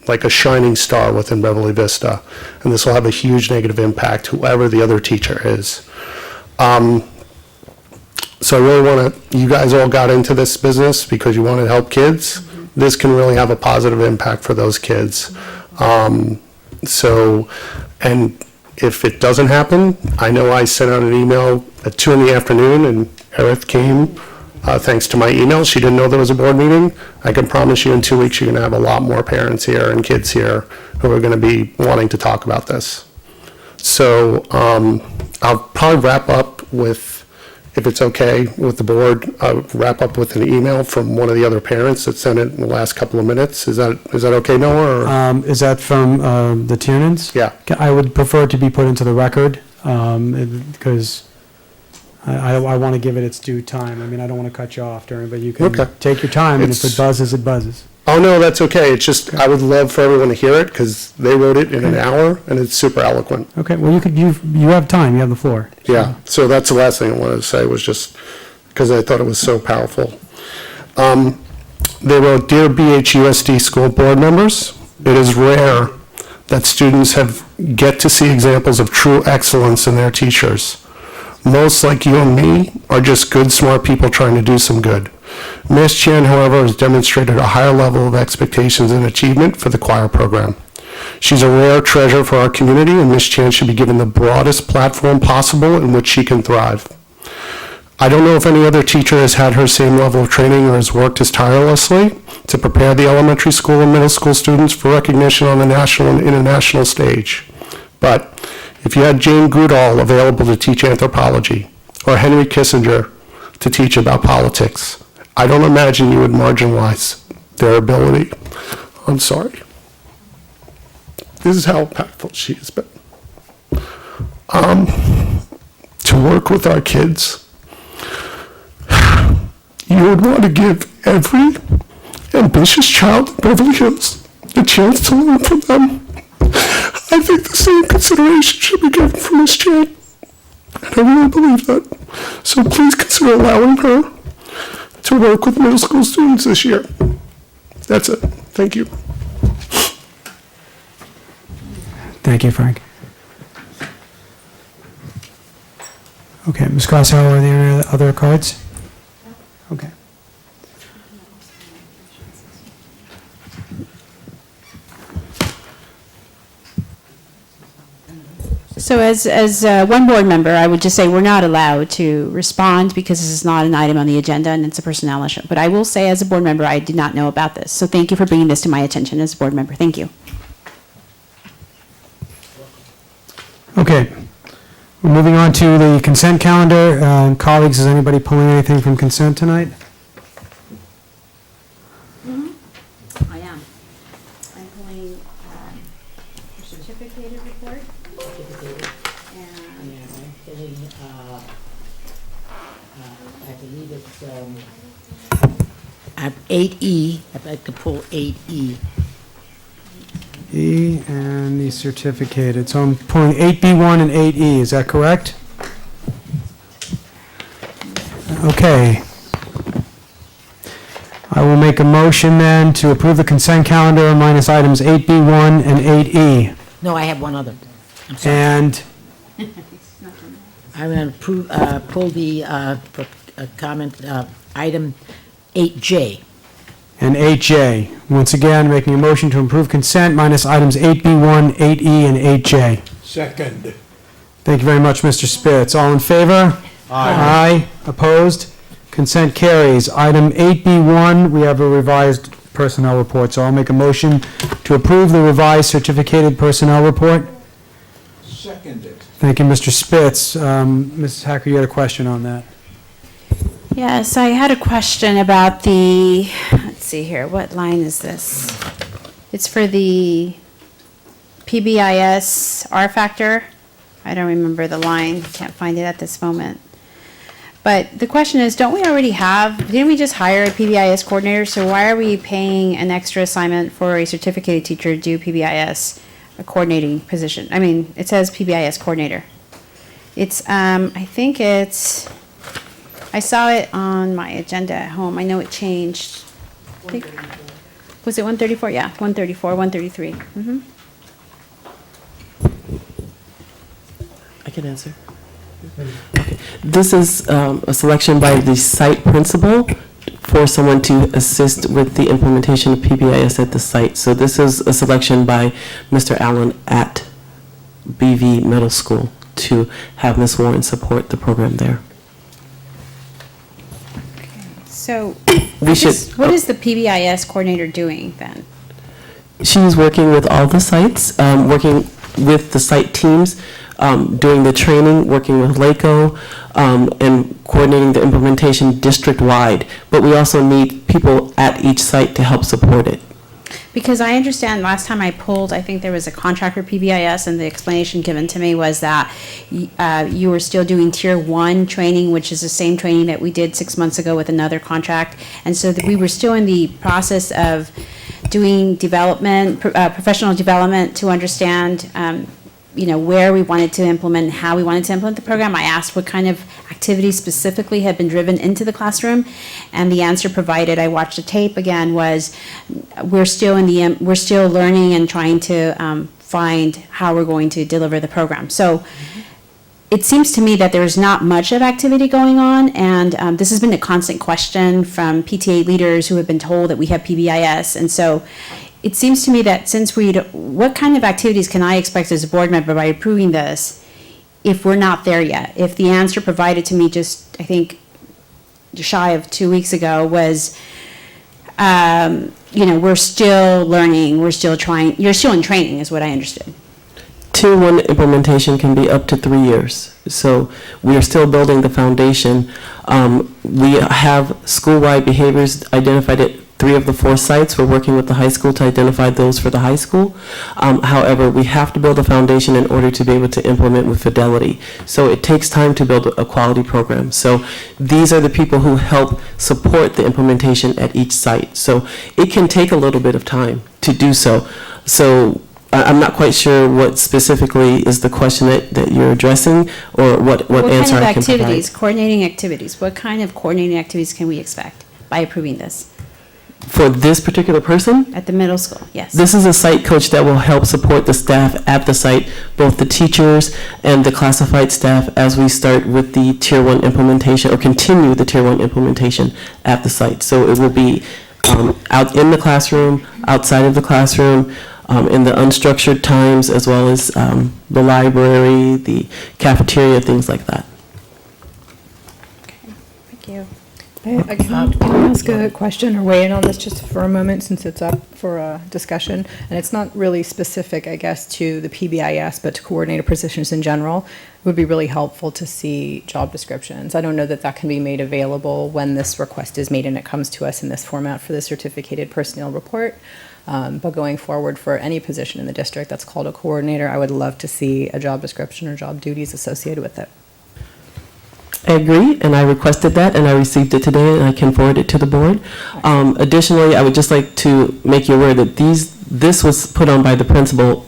like a shining star within Beverly Vista, and this will have a huge negative impact, whoever the other teacher is. So I really want to, you guys all got into this business because you want to help kids. Mm-hmm. This can really have a positive impact for those kids. And if it doesn't happen, I know I sent out an email at 2 in the afternoon and Eric came, thanks to my email. She didn't know there was a board meeting. I can promise you in 2 weeks, you're going to have a lot more parents here and kids here who are going to be wanting to talk about this. So I'll probably wrap up with, if it's okay with the board, wrap up with an email from one of the other parents that sent it in the last couple of minutes. Is that okay, Noah? Or? Is that from the Tiernans? Yeah. I would prefer it to be put into the record because I want to give it its due time. I mean, I don't want to cut you off, Darren, but you can take your time, and if it buzzes, it buzzes. Oh, no, that's okay. It's just, I would love for everyone to hear it because they wrote it in an hour and it's super eloquent. Okay, well, you have time, you have the floor. So. Yeah, so that's the last thing I wanted to say was just because I thought it was so powerful. They wrote, "Dear BHUSD school board members, it is rare that students get to see examples of true excellence in their teachers. Most, like you and me, are just good, smart people trying to do some good. Ms. Chan, however, has demonstrated a higher level of expectations and achievement for the choir program. She's a rare treasure for our community, and Ms. Chan should be given the broadest platform possible in which she can thrive. I don't know if any other teacher has had her same level of training or has worked as tirelessly to prepare the elementary school and middle school students for recognition on the national and international stage. But if you had Jane Goodall available to teach anthropology, or Henry Kissinger to teach about politics, I don't imagine you would marginalize their ability." I'm sorry. This is how impactful she has been. To work with our kids, you would want to give every ambitious child in Beverly Hills the chance to learn from them. I think the same consideration should be given for Ms. Chan, and I really believe that. So please consider allowing her to work with middle school students this year. That's it. Thank you. Thank you, Frank. Okay, Ms. Grasso, are there any other cards? Okay. So as one board member, I would just say we're not allowed to respond because this is not an item on the agenda and it's a personnel issue. But I will say as a board member, I did not know about this. So thank you for bringing this to my attention as a board member. Thank you. Okay. We're moving on to the consent calendar. Colleagues, is anybody pulling anything from consent tonight? I am. I'm pulling a certificated report. I believe it's at 8E. I'd like to pull 8E. E and the certificated. So I'm pulling 8B1 and 8E. Is that correct? Okay. I will make a motion then to approve the consent calendar minus items 8B1 and 8E. No, I have one other. I'm sorry. And I'm going to pull the comment item 8J. and 8J. Once again, making a motion to approve consent minus items 8B1, 8E, and 8J. Second. Thank you very much, Mr. Spitz. All in favor? Aye. Opposed? Consent carries. Item 8B1, we have a revised personnel report, so I'll make a motion to approve the revised certificated personnel report. Seconded. Thank you, Mr. Spitz. Mrs. Hacker, you had a question on that. Yes, I had a question about the, let's see here, what line is this? It's for the PBIS R factor. I don't remember the line, can't find it at this moment. But the question is, didn't we just hire a PBIS coordinator? So why are we paying an extra assignment for a certificated teacher to do PBIS, a coordinating position? I mean, it says PBIS coordinator. It's, I think it's, I saw it on my agenda at home. I know it changed. Was it 134? Yeah, 134, 133. I can answer. Okay. This is a selection by the site principal for someone to assist with the implementation of PBIS at the site. So this is a selection by Mr. Allen at BV Middle School to have Ms. Warren support the program there. So, We should. what is the PBIS coordinator doing then? She's working with all the sites, working with the site teams, doing the training, working with LACO, and coordinating the implementation district-wide. But we also need people at each site to help support it. Because I understand last time I pulled, I think there was a contract for PBIS, and the explanation given to me was that you were still doing tier 1 training, which is the same training that we did 6 months ago with another contract. And so that we were still in the process of doing development, professional development to understand, where we wanted to implement and how we wanted to implement the program. I asked what kind of activities specifically had been driven into the classroom, and the answer provided, I watched the tape again, was we're still learning and trying to find how we're going to deliver the program. So it seems to me that there's not much of activity going on, and this has been a constant question from PTA leaders who have been told that we have PBIS, and so it seems to me that since what kind of activities can I expect as a board member by approving this if we're not there yet? If the answer provided to me just, I think, shy of 2 weeks ago was, we're still learning, we're still trying, you're still in training is what I understood. Tier 1 implementation can be up to 3 years. So we are still building the foundation. We have school-wide behaviors identified at 3 of the 4 sites. We're working with the high school to identify those for the high school. However, we have to build a foundation in order to be able to implement with fidelity. So it takes time to build a quality program. So these are the people who help support the implementation at each site. So it can take a little bit of time to do so. So I'm not quite sure what specifically is the question that you're addressing, or what answer I can provide. Coordinating activities, what kind of coordinating activities can we expect by approving this? For this particular person, At the middle school, yes. this is a site coach that will help support the staff at the site, both the teachers and the classified staff, as we start with the Tier 1 implementation, or continue the Tier 1 implementation at the site. So it will be out in the classroom, outside of the classroom, in the unstructured times, as well as the library, the cafeteria, things like that. Thank you. Can I ask a question or weigh in on this just for a moment, since it's up for a discussion? And it's not really specific, I guess, to the PBIS, but to coordinator positions in general. It would be really helpful to see job descriptions. I don't know that can be made available when this request is made and it comes to us in this format for the certificated personnel report. But going forward, for any position in the district that's called a coordinator, I would love to see a job description or job duties associated with it. I agree, and I requested that, and I received it today, and I can forward it to the board. Additionally, I would just like to make you aware that this was put on by the principal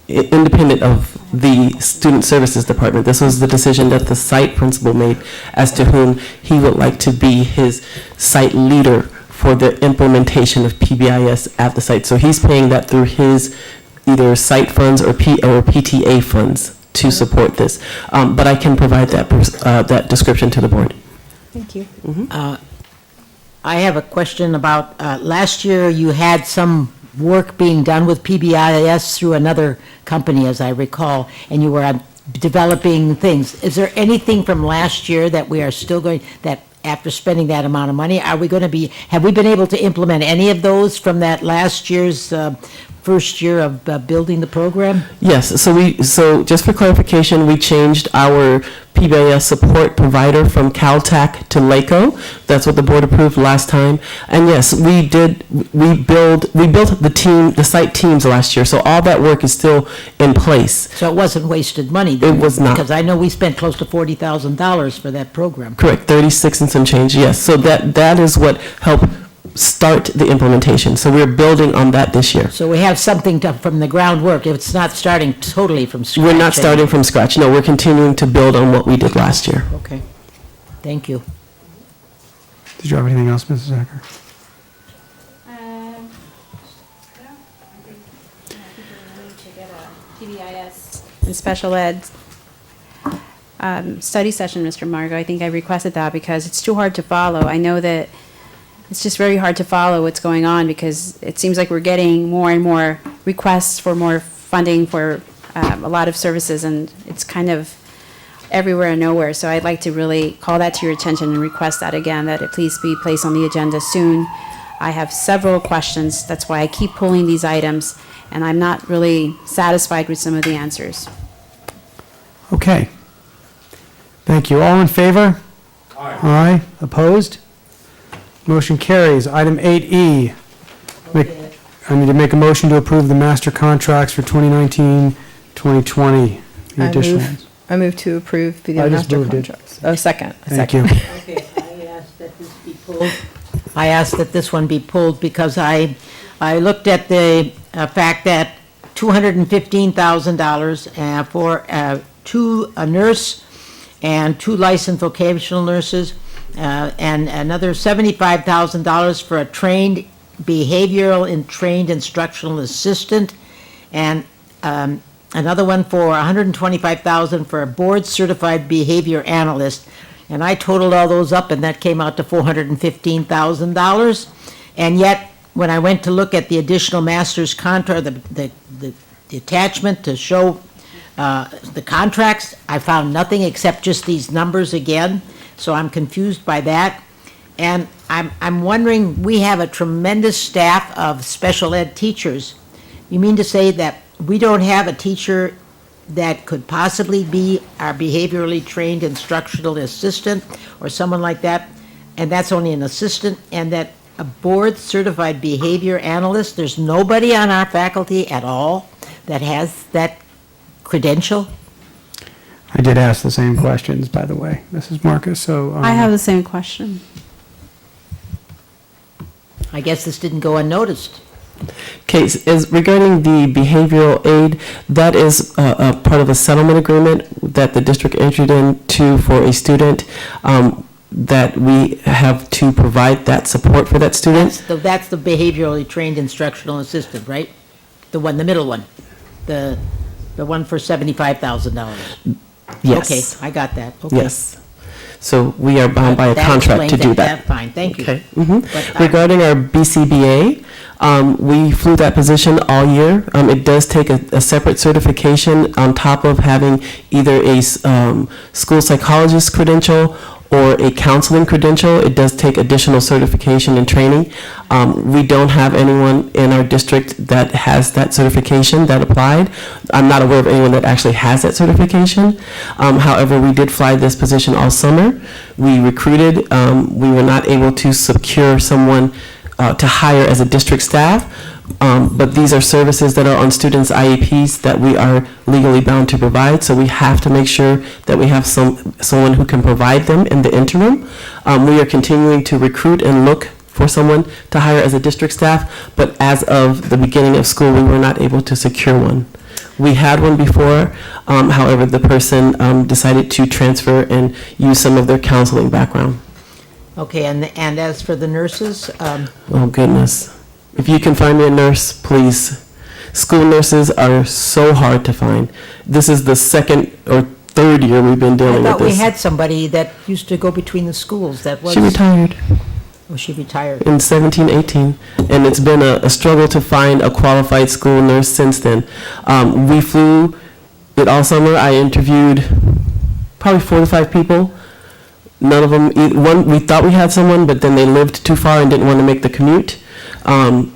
independent of the Student Services Department. This was the decision that the site principal made as to whom he would like to be his site leader for the implementation of PBIS at the site. So he's paying that through his either site funds or PTA funds to support this. But I can provide that description to the board. Thank you. I have a question about, last year you had some work being done with PBIS through another company, as I recall, and you were developing things. Is there anything from last year that we are still going, that after spending that amount of money, have we been able to implement any of those from that last year's first year of building the program? Yes, so just for clarification, we changed our PBIS support provider from Caltech to LACO. That's what the board approved last time. And yes, we built the site teams last year, so all that work is still in place. So it wasn't wasted money then? It was not. Because I know we spent close to $40,000 for that program. Correct, 36 and some change, yes. So that is what helped start the implementation. So we're building on that this year. So we have something from the groundwork. It's not starting totally from scratch. We're not starting from scratch. No, we're continuing to build on what we did last year. Okay. Thank you. Did you have anything else, Mrs. Acker? get a PBIS and special ed study session, Mr. Margot. I think I requested that because it's too hard to follow. I know that it's just very hard to follow what's going on because it seems like we're getting more and more requests for more funding for a lot of services, and it's kind of everywhere and nowhere. So I'd like to really call that to your attention and request that again, that it please be placed on the agenda soon. I have several questions. That's why I keep pulling these items, and I'm not really satisfied with some of the answers. Okay. Thank you. All in favor? Aye. Opposed? Motion carries. Item 8E. I need to make a motion to approve the master contracts for 2019, 2020. The additional ones. I move to approve the I just master moved it. contracts. Oh, second. Thank you. Okay, I asked that this be pulled. I asked that this one be pulled because I looked at the fact that $215,000 for a nurse and 2 licensed vocational nurses, and another $75,000 for a trained behavioral and trained instructional assistant, and another one for $125,000 for a board-certified behavior analyst. And I totaled all those up, and that came out to $415,000. And yet, when I went to look at the additional master's contract, the attachment to show the contracts, I found nothing except just these numbers again. So I'm confused by that. And I'm wondering, we have a tremendous staff of special ed teachers. You mean to say that we don't have a teacher that could possibly be our behaviorally trained instructional assistant or someone like that, and that's only an assistant, and that a board-certified behavior analyst, there's nobody on our faculty at all that has that credential? I did ask the same questions, by the way, Mrs. Marcus, so. I have the same question. I guess this didn't go unnoticed. Okay, is regarding the behavioral aid, that is a part of a settlement agreement that the district entered into for a student, that we have to provide that support for that student. That's the behaviorally trained instructional assistant, right? The middle one, the one for $75,000. Yes. Okay, I got that. Okay. Yes. So we are bound by a That contract to explains do that. Fine, thank you. Okay. But I- Regarding our BCBA, we flew that position all year. It does take a separate certification on top of having either a school psychologist credential or a counseling credential. It does take additional certification and training. We don't have anyone in our district that has that certification that applied. I'm not aware of anyone that actually has that certification. However, we did fly this position all summer. We recruited. We were not able to secure someone to hire as a district staff, but these are services that are on students' IEPs that we are legally bound to provide, so we have to make sure that we have someone who can provide them in the interim. We are continuing to recruit and look for someone to hire as a district staff, but as of the beginning of school, we were not able to secure one. We had one before, however, the person decided to transfer and use some of their counseling background. Okay, and as for the nurses, Oh, goodness. If you can find me a nurse, please. School nurses are so hard to find. This is the second or third year we've been I dealing with thought we this. had somebody that used to go between the schools that was. She retired She retired. in 17, 18, and it's been a struggle to find a qualified school nurse since then. We flew it all summer. I interviewed probably 4 to 5 people. None of them, we thought we had someone, but then they lived too far and didn't want to make the commute. And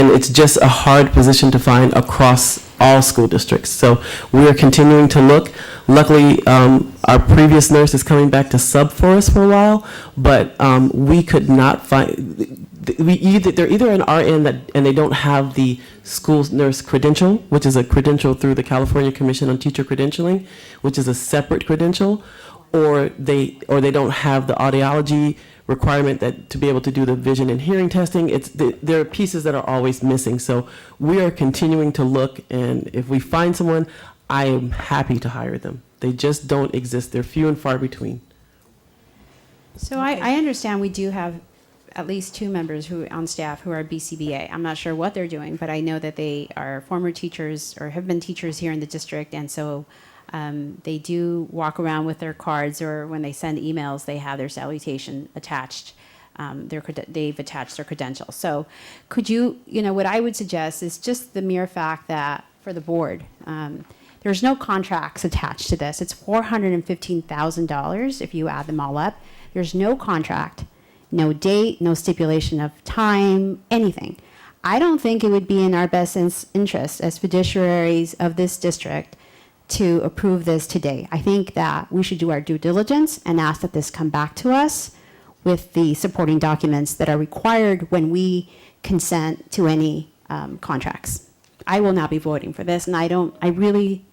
it's just a hard position to find across all school districts. So we are continuing to look. Luckily, our previous nurse is coming back to sub for us for a while, but we could not find, they're either an RN and they don't have the school nurse credential, which is a credential through the California Commission on Teacher Credentialing, which is a separate credential, or they don't have the audiology requirement that to be able to do the vision and hearing testing. There are pieces that are always missing. So we are continuing to look, and if we find someone, I am happy to hire them. They just don't exist. They're few and far between. So I understand we do have at least 2 members who on staff who are BCBA. I'm not sure what they're doing, but I know that they are former teachers or have been teachers here in the district, and so they do walk around with their cards, or when they send emails, they have their salutation attached. They've attached their credentials. So could you, what I would suggest is just the mere fact that for the board, there's no contracts attached to this. It's $415,000 if you add them all up. There's no contract, no date, no stipulation of time, anything. I don't think it would be in our best interest as fiduciaries of this district to approve this today. I think that we should do our due diligence and ask that this come back to us with the supporting documents that are required when we consent to any contracts. I will not be voting for this, and I really,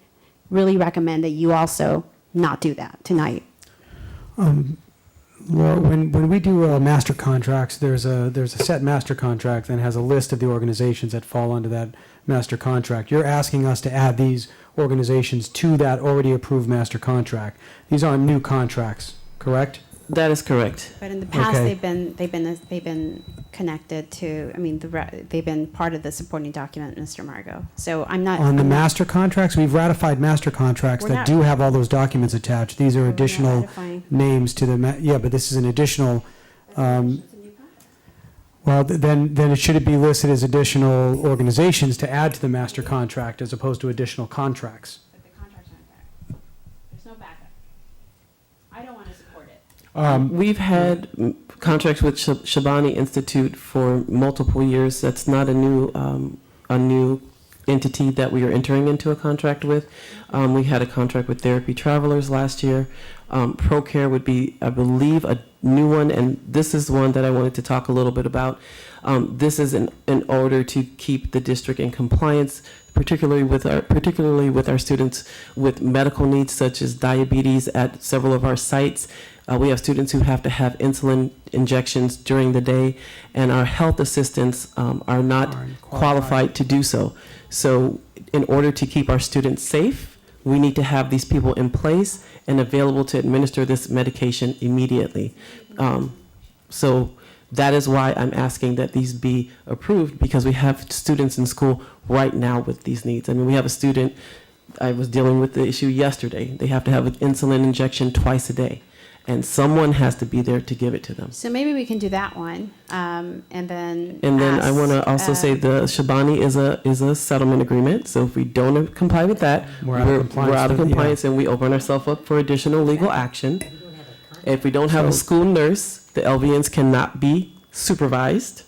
really recommend that you also not do that tonight. Laura, when we do master contracts, there's a set master contract that has a list of the organizations that fall under that master contract. You're asking us to add these organizations to that already approved master contract. These aren't new contracts, correct? That is correct. But in the past, Okay. they've been connected to. I mean, they've been part of the supporting document, Mr. Margot. So I'm not On the I'm not- master contracts, we've ratified master contracts We're that not- do have all those documents attached. These are not additional ratifying. names to the, yeah, but this is an additional, well, then it should be listed as additional organizations to add to the master contract as opposed to additional contracts. But the contracts aren't there. There's no backup. I don't want to support it. We've had contracts with Shabani Institute for multiple years. That's not a new entity that we are entering into a contract with. We had a contract with Therapy Travelers last year. ProCare would be, I believe, a new one, and this is one that I wanted to talk a little bit about. This is in order to keep the district in compliance, particularly with our students with medical needs such as diabetes at several of our sites. We have students who have to have insulin injections during the day, and our health assistants are not qualified to do so. So in order to keep our students safe, we need to have these people in place and available to administer this medication immediately. So that is why I'm asking that these be approved, because we have students in school right now with these needs. I mean, we have a student, I was dealing with the issue yesterday. They have to have an insulin injection twice a day, and someone has to be there to give it to them. So maybe we can do that one, and then. And then I want to ask, also say the Shabani is a settlement agreement. So if we don't comply with that, We're out of compliance we're out of with- yeah. compliance, and we open ourselves up for additional legal action. If we don't have a So- school nurse, the LVNs cannot be supervised.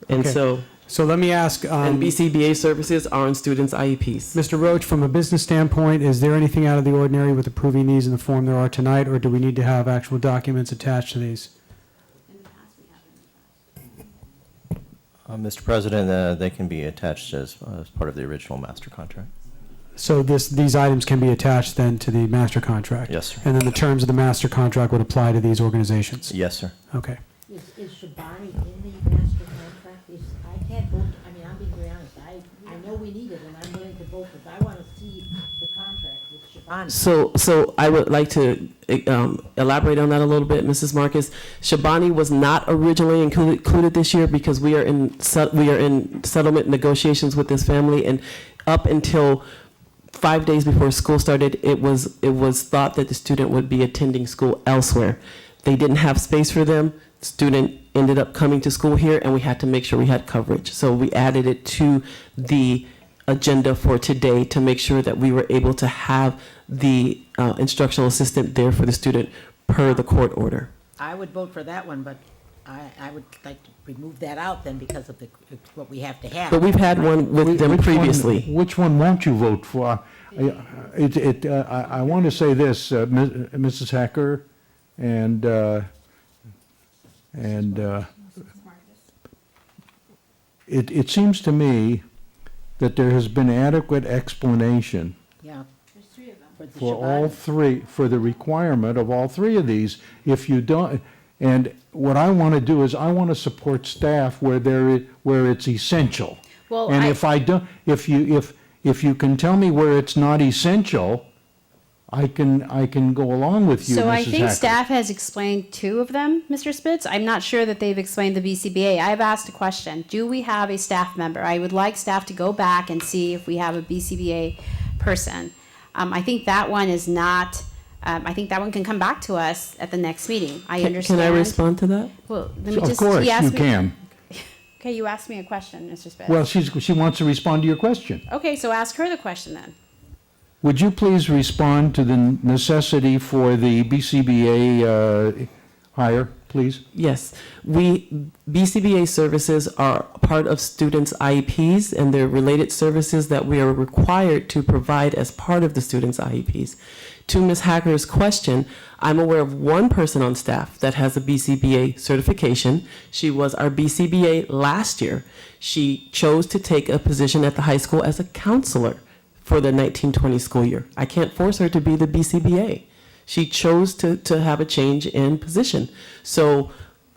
And Okay. so, So let me ask, and BCBA services are on students' IEPs. Mr. Roach, from a business standpoint, is there anything out of the ordinary with approving these in the form there are tonight, or do we need to have actual documents attached to these? Mr. President, they can be attached as part of the original master contract. So these items can be attached then to the master contract? Yes, sir. And then the terms of the master contract would apply to these organizations? Yes, sir. Okay. Is Shabani in the master contract? I can't vote, I mean, I'm being very honest, I know we need it, and I'm willing to vote, but I want to see the contract with Shabani. So I would like to elaborate on that a little bit, Mrs. Marcus. Shabani was not originally included this year because we are in settlement negotiations with this family, and up until 5 days before school started, it was thought that the student would be attending school elsewhere. They didn't have space for them. Student ended up coming to school here, and we had to make sure we had coverage. So we added it to the agenda for today to make sure that we were able to have the instructional assistant there for the student per the court order. I would vote for that one, but I would like to remove that out then because of what we have to have. But we've had one with them previously. Which one won't you vote for? I want to say this, Mrs. Hacker and it seems to me that there has been adequate explanation Yeah. There's 3 of them. for all three, for the requirement of all 3 of these. If you don't, and what I want to do is I want to support staff where it's essential. Well, And if I don't, if you can tell me where it's not essential, I can go along with you, Mrs. So I think Hacker. staff has explained two of them, Mr. Spitz. I'm not sure that they've explained the BCBA. I've asked a question. Do we have a staff member? I would like staff to go back and see if we have a BCBA person. I think that one is not, I think that one can come back to us at the next meeting. I understand. Can I respond to that? Well, let me Of just, course, he asked you me- can. Okay, you asked me a question, Mr. Spitz. Well, she wants to respond to your question. Okay, so ask her the question then. Would you please respond to the necessity for the BCBA hire, please? Yes, BCBA services are part of students' IEPs, and they're related services that we are required to provide as part of the students' IEPs. To Ms. Hacker's question, I'm aware of one person on staff that has a BCBA certification. She was our BCBA last year. She chose to take a position at the high school as a counselor for the 1920 school year. I can't force her to be the BCBA. She chose to have a change in position. So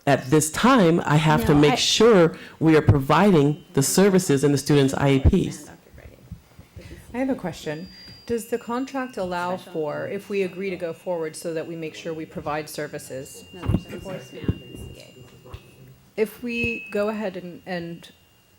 at this time, I have to No, make sure we are providing the services in the students' IEPs. I have a question. Does the contract allow for, if we agree to go forward so that we make sure we provide services, No, there's a voicemail BCBA. if we go ahead and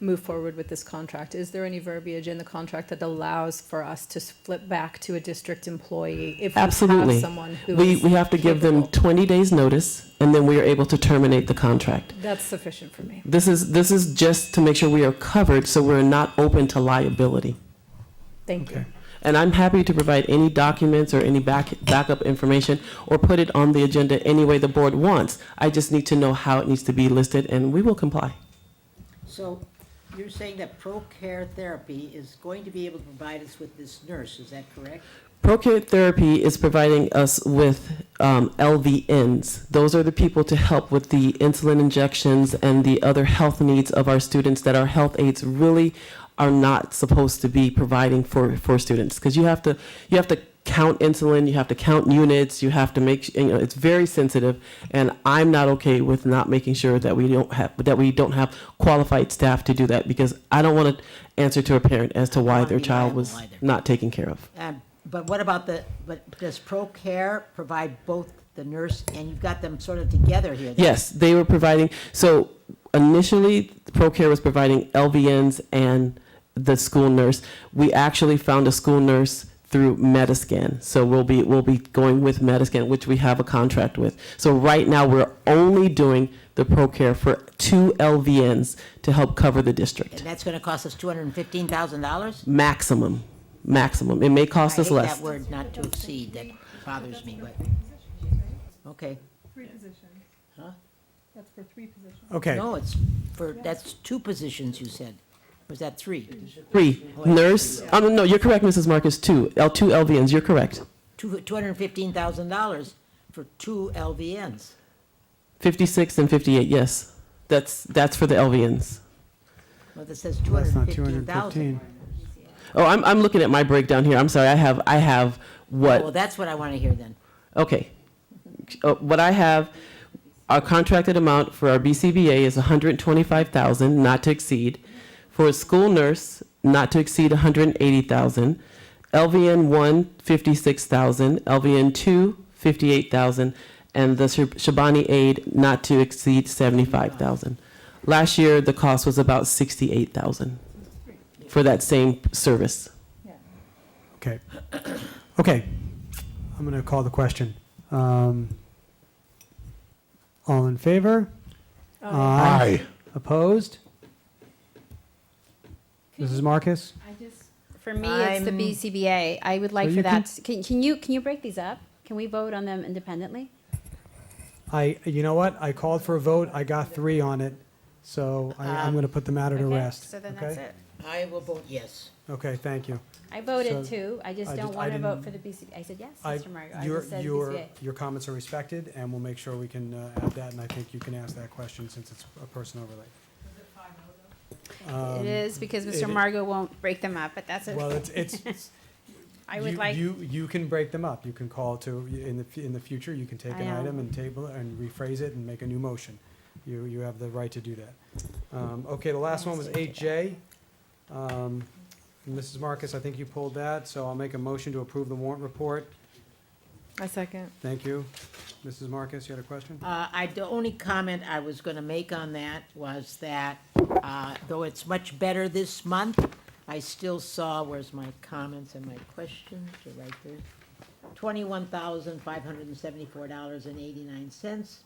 move forward with this contract, is there any verbiage in the contract that allows for us to flip back to a district employee if we Absolutely. have someone who We is have to give them capable? 20 days' notice, and then we are able to terminate the contract. That's sufficient for me. This is just to make sure we are covered, so we're not open to liability. Thank you. And I'm happy to provide any documents or any backup information or put it on the agenda any way the board wants. I just need to know how it needs to be listed, and we will comply. So you're saying that ProCare Therapy is going to be able to provide us with this nurse, is that correct? Procare Therapy is providing us with LVNs. Those are the people to help with the insulin injections and the other health needs of our students that our health aides really are not supposed to be providing for students. Because you have to count insulin, you have to count units, you have to make, it's very sensitive, and I'm not okay with not making sure that we don't have qualified staff to do that, because I don't want to answer to a parent as to why their child was not taken care of. But what about but does ProCare provide both the nurse, and you've got them sort of together here? Yes, they were providing, so initially, ProCare was providing LVNs and the school nurse. We actually found a school nurse through Metascan, so we'll be going with Metascan, which we have a contract with. So right now, we're only doing the ProCare for 2 LVNs to help cover the district. And that's going to cost us $215,000? Maximum. It may cost us I hate less. that word, not to exceed, that bothers me, but, okay. 3 positions. Huh? That's for 3 positions. Okay. No, that's 2 positions, you said. Was that 3? 3, nurse, no, you're correct, Mrs. Marcus, 2 LVNs, you're correct. $215,000 for 2 LVNs. 56 and 58, yes. That's for the LVNs. Well, that says That's not 215,000. 215. Oh, I'm looking at my breakdown here. I'm sorry. I have what? Well, that's what I want to hear then. Okay. What I have, our contracted amount for our BCBA is $125,000, not to exceed. For a school nurse, not to exceed $180,000. LVN 1, $56,000. LVN 2, $58,000. And the Shabani aide, not to exceed $75,000. Last year, the cost was about $68,000 for that same service. Okay. Okay. I'm going to call the question. All in favor? Aye. Opposed? Mrs. Marcus? For me, it's the BCBA. I would like So for you that, can you break these up? Can we vote on them independently? You know what? I called for a vote. I got 3 on it. So I'm going to put the matter to Okay, rest. so then that's okay? it. I will vote yes. Okay, thank you. I voted So, too, I just I don't just- want I to vote didn't- for the BCBA. I said yes, I- Mr. Margot. I your- just said your- BCBA. Your comments are respected, and we'll make sure we can add that, and I think you can ask that question since it's a personnel related. It is because Mr. it- Margot won't break them up, but that's Well, it. it's, I would you- like, You can break them up. You can call in the future, you can take I an know. item and table it and rephrase it and make a new motion. You have the right to do that. Okay, the last one was 8J. Mrs. Marcus, I think you pulled that, so I'll make a motion to approve the warrant report A second. Thank you. Mrs. Marcus, you had a question? The only comment I was gonna make on that was that, though it's much better this month, I still saw, where's my comments and my questions, they're right there. $21,574.89.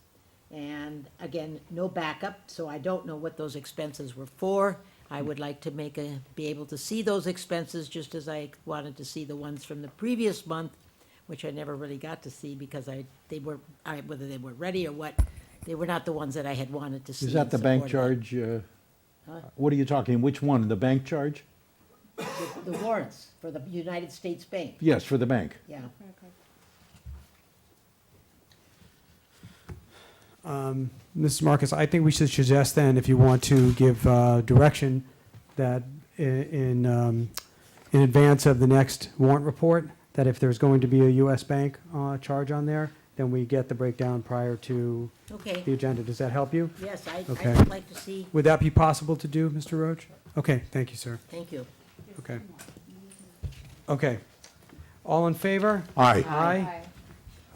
And again, no backup, so I don't know what those expenses were for. I would like to be able to see those expenses, just as I wanted to see the ones from the previous month, which I never really got to see because whether they were ready or what, they were not the ones that I had wanted to see. Is that and the bank supported. charge? What are you talking, which one, the bank charge? The warrants for the United States Bank, Yes, for the bank. yeah. Mrs. Marcus, I think we should suggest then, if you want to give direction, that in advance of the next warrant report, that if there's going to be a U.S. Bank charge on there, then we get the breakdown prior to Okay, the agenda. Does that help you? yes, Okay. I'd like to see, Would that be possible to do, Mr. Roach? Okay, thank you, sir. thank you. Okay. Okay. All in favor? Aye. Aye.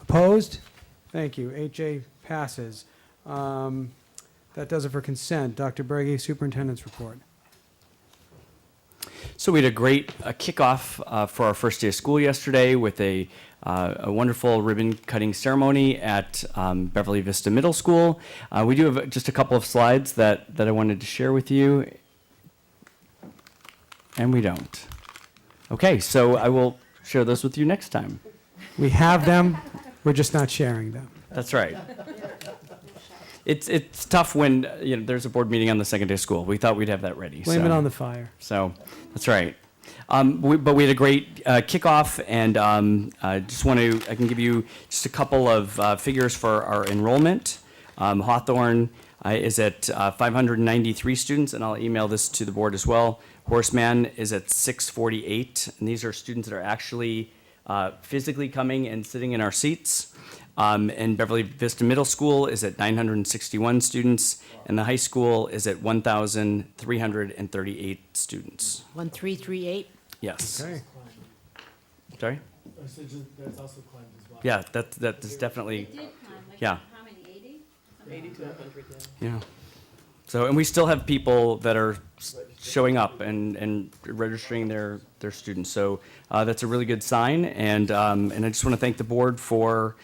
Opposed? Thank you. 8J passes. That does it for consent. Dr. Breggy, Superintendent's report. So we had a great kickoff for our first day of school yesterday with a wonderful ribbon cutting ceremony at Beverly Vista Middle School. We do have just a couple of slides that I wanted to share with you, and we don't. Okay, so I will share those with you next time. We have them, we're just not sharing them. That's right. It's tough when there's a board meeting on the second day of school. We thought we'd have that ready. Blame it on the fire. So, that's right. But we had a great kickoff, and I can give you just a couple of figures for our enrollment. Hawthorne is at 593 students, and I'll email this to the board as well. Horseman is at 648, and these are students that are actually physically coming and sitting in our seats. And Beverly Vista Middle School is at 961 students, and the high school is at 1,338 students. 1338? Yes. Okay. Sorry? That's also climbed as well. Yeah, that is definitely, yeah. How many, 80? 80 to 100, Yeah. So, and we still have people that are showing up and registering their students. So that's a really good sign. And I just want to thank the board for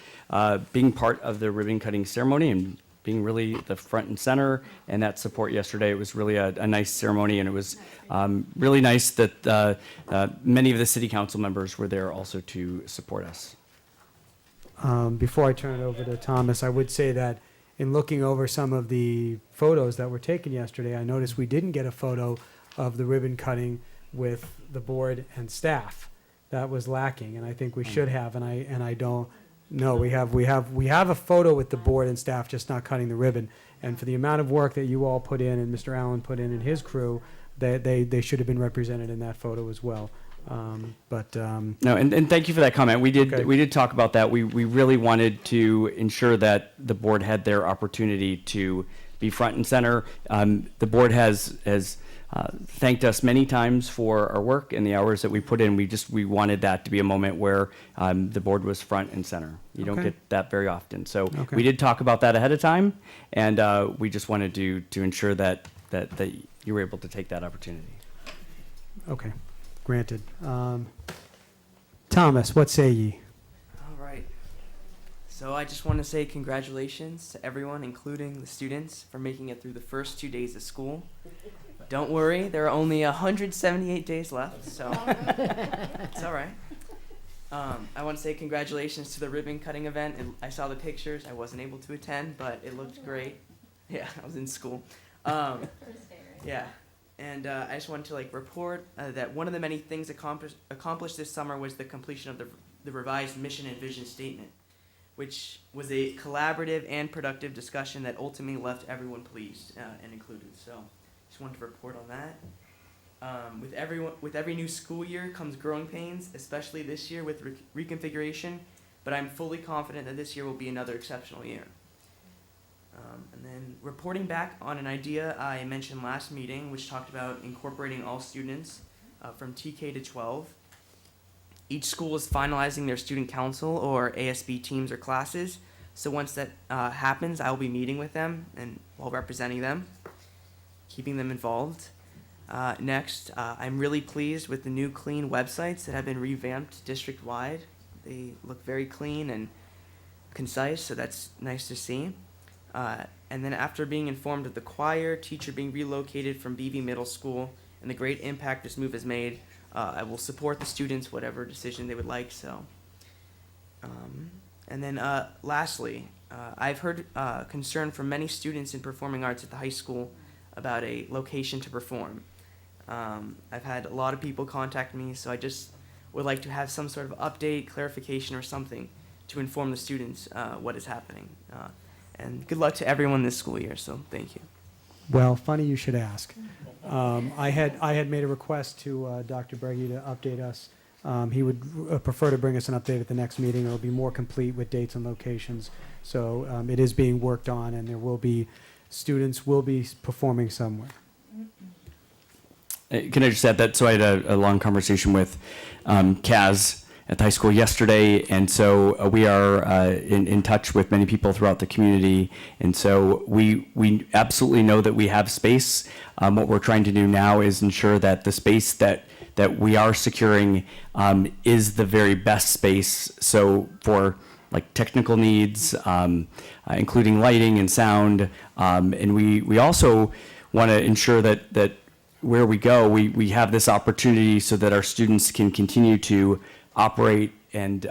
being part of the ribbon cutting ceremony and being really the front and center. And that support yesterday, it was really a nice ceremony. And it was really nice that many of the city council members were there also to support us. Before I turn it over to Thomas, I would say that in looking over some of the photos that were taken yesterday, I noticed we didn't get a photo of the ribbon cutting with the board and staff. That was lacking, and I think we should have, and I don't know. We have a photo with the board and staff, just not cutting the ribbon. And for the amount of work that you all put in and Mr. Allen put in and his crew, they should have been represented in that photo as well. No, and thank you for that comment. We did talk about that. We really wanted to ensure that the board had their opportunity to be front and center. The board has thanked us many times for our work and the hours that we put in. We wanted that to be a moment where the board was front and center. You don't Okay. get that very often. So Okay. we did talk about that ahead of time, and we just wanted to ensure that you were able to take that opportunity. Okay, granted. Thomas, what say ye? All right. So I just want to say congratulations to everyone, including the students, for making it through the first 2 days of school. Don't worry, there are only 178 days left, so it's all right. I want to say congratulations to the ribbon cutting event. I saw the pictures. I wasn't able to attend, but it looked great. Yeah, I was in school. Yeah. And I just wanted to report that one of the many things accomplished this summer was the completion of the revised mission and vision statement, which was a collaborative and productive discussion that ultimately left everyone pleased and included. So just wanted to report on that. With every new school year comes growing pains, especially this year with reconfiguration, but I'm fully confident that this year will be another exceptional year. And then reporting back on an idea I mentioned last meeting, which talked about incorporating all students from TK to 12. Each school is finalizing their student council or ASB teams or classes. So once that happens, I will be meeting with them and while representing them, keeping them involved. Next, I'm really pleased with the new clean websites that have been revamped district-wide. They look very clean and concise, so that's nice to see. And then after being informed of the choir teacher being relocated from BV Middle School and the great impact this move has made, I will support the students, whatever decision they would like, so. And then lastly, I've heard concern from many students in performing arts at the high school about a location to perform. I've had a lot of people contact me, so I just would like to have some sort of update, clarification, or something to inform the students what is happening. And good luck to everyone this school year, so thank you. Well, funny you should ask. I had made a request to Dr. Breggy to update us. He would prefer to bring us an update at the next meeting. It'll be more complete with dates and locations. So it is being worked on, and there will be, students will be performing somewhere. Can I just add that? So I had a long conversation with Kaz at the high school yesterday, and so we are in touch with many people throughout the community, and so we absolutely know that we have space. What we're trying to do now is ensure that the space that we are securing is the very best space. So for like technical needs, including lighting and sound, and we also want to ensure that where we go, we have this opportunity so that our students can continue to operate and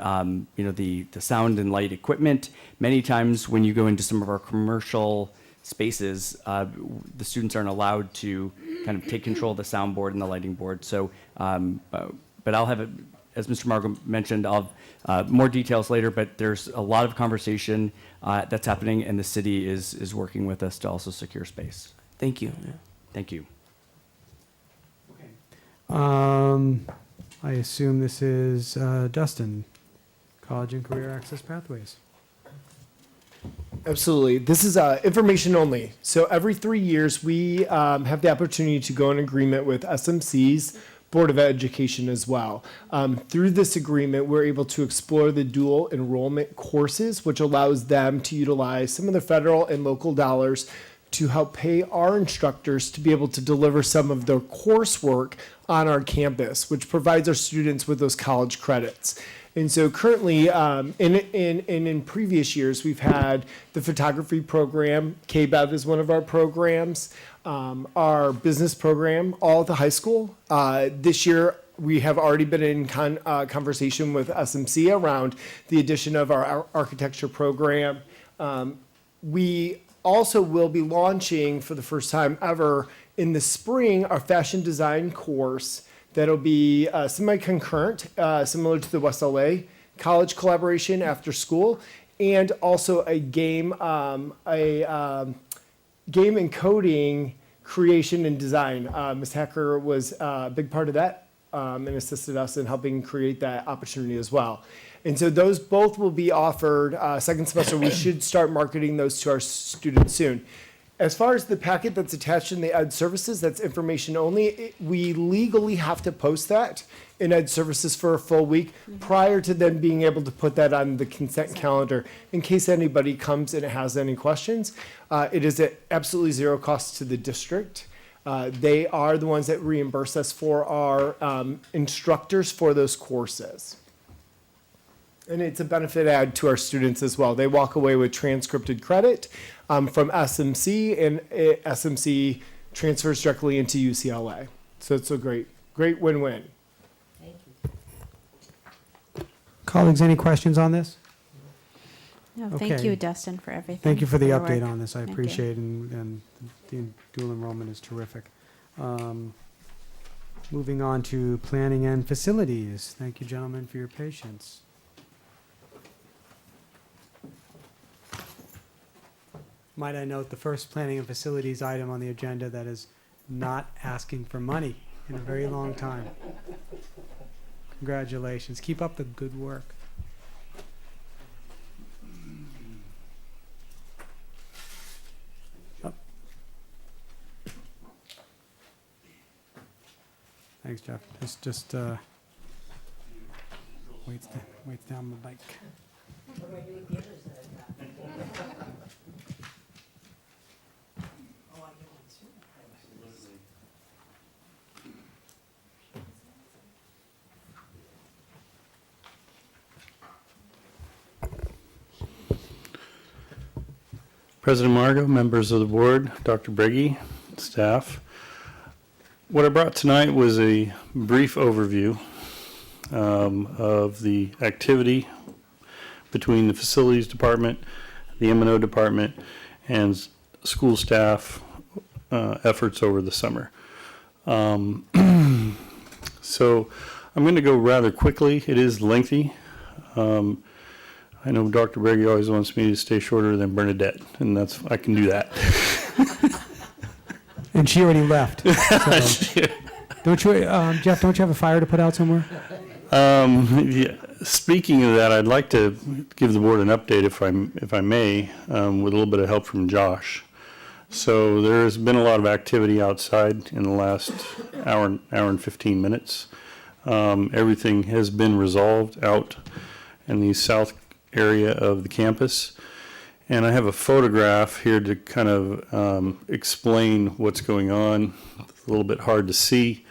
the sound and light equipment. Many times when you go into some of our commercial spaces, the students aren't allowed to kind of take control of the soundboard and the lighting board. So, but I'll have it, as Mr. Margo mentioned, I'll have more details later, but there's a lot of conversation that's happening, and the city is working with us to also secure space. Thank you. Thank you. I assume this is Dustin, College and Career Access Pathways. Absolutely. This is information only. So every 3 years, we have the opportunity to go in agreement with SMC's Board of Education as well. Through this agreement, we're able to explore the dual enrollment courses, which allows them to utilize some of the federal and local dollars to help pay our instructors to be able to deliver some of their coursework on our campus, which provides our students with those college credits. And so currently, in previous years, we've had the photography program. Kbev is one of our programs. Our business program, all at the high school. This year, we have already been in conversation with SMC around the addition of our architecture program. We also will be launching for the first time ever in the spring our fashion design course that'll be semi-concurrent, similar to the West LA college collaboration after school, and also a game and coding creation and design. Ms. Hacker was a big part of that and assisted us in helping create that opportunity as well. And so those both will be offered second semester. We should start marketing those to our students soon. As far as the packet that's attached in the Ed Services, that's information only. We legally have to post that in Ed Services for a full week prior to them being able to put that on the consent calendar in case anybody comes and has any questions. It is at absolutely zero cost to the district. They are the ones that reimburse us for our instructors for those courses. And it's a benefit add to our students as well. They walk away with transcripted credit from SMC, and SMC transfers directly into UCLA. So it's a great win-win. Thank you. Colleagues, any questions on this? No, thank Okay. you, Dustin, for everything. Thank you for the your update work. on this. I Thank you. appreciate it, and the dual enrollment is terrific. Moving on to planning and facilities. Thank you, gentlemen, for your patience. Might I note the first planning and facilities item on the agenda that is not asking for money in a very long time. Congratulations. Keep up the good work. Oh. Thanks, Jeff. Just waits down the bike. President Margot, members of the board, Dr. Briggy, staff. What I brought tonight was a brief overview of the activity between the facilities department, the M&O department, and school staff efforts over the summer. So I'm going to go rather quickly. It is lengthy. I know Dr. Briggy always wants me to stay shorter than Bernadette, and I can do that. And she already left. So. Don't you, Jeff, don't you have a fire to put out somewhere? Yeah. Speaking of that, I'd like to give the board an update, if I may, with a little bit of help from Josh. So there has been a lot of activity outside in the last hour and 15 minutes. Everything has been resolved out in the south area of the campus. And I have a photograph here to kind of explain what's going on. It's a little bit hard to see,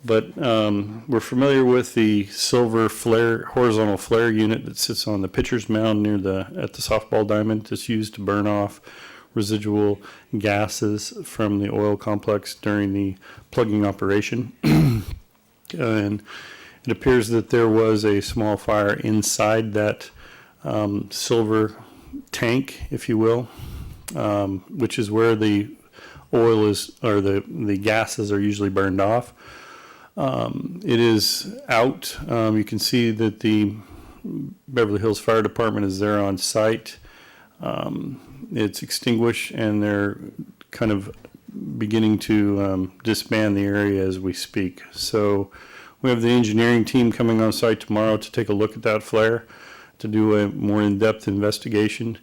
but we're familiar with the silver flare, horizontal flare unit that sits on the pitcher's mound at the softball diamond. It's used to burn off residual gases from the oil complex during the plugging operation. And it appears that there was a small fire inside that silver tank, if you will, which is where the oil is, or the gases are usually burned off. It is out. You can see that the Beverly Hills Fire Department is there on site. It's extinguished, and they're kind of beginning to disband the area as we speak. So we have the engineering team coming on site tomorrow to take a look at that flare, to do a more in-depth investigation.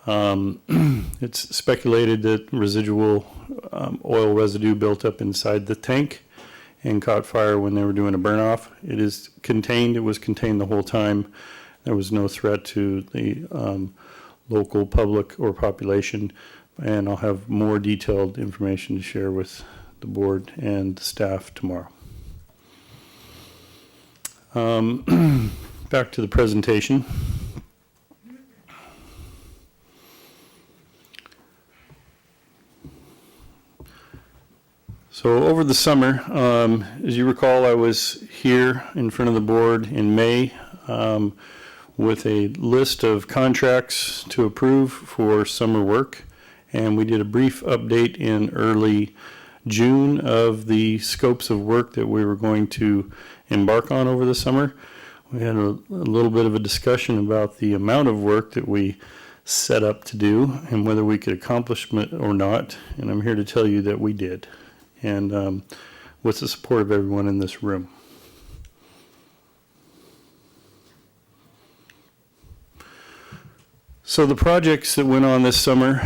It's speculated that residual oil residue built up inside the tank and caught fire when they were doing a burn-off. It is contained. It was contained the whole time. There was no threat to the local public or population, and I'll have more detailed information to share with the board and the staff tomorrow. Back to the presentation. So over the summer, as you recall, I was here in front of the board in May with a list of contracts to approve for summer work, and we did a brief update in early June of the scopes of work that we were going to embark on over the summer. We had a little bit of a discussion about the amount of work that we set up to do and whether we could accomplish it or not, and I'm here to tell you that we did, and with the support of everyone in this room. So the projects that went on this summer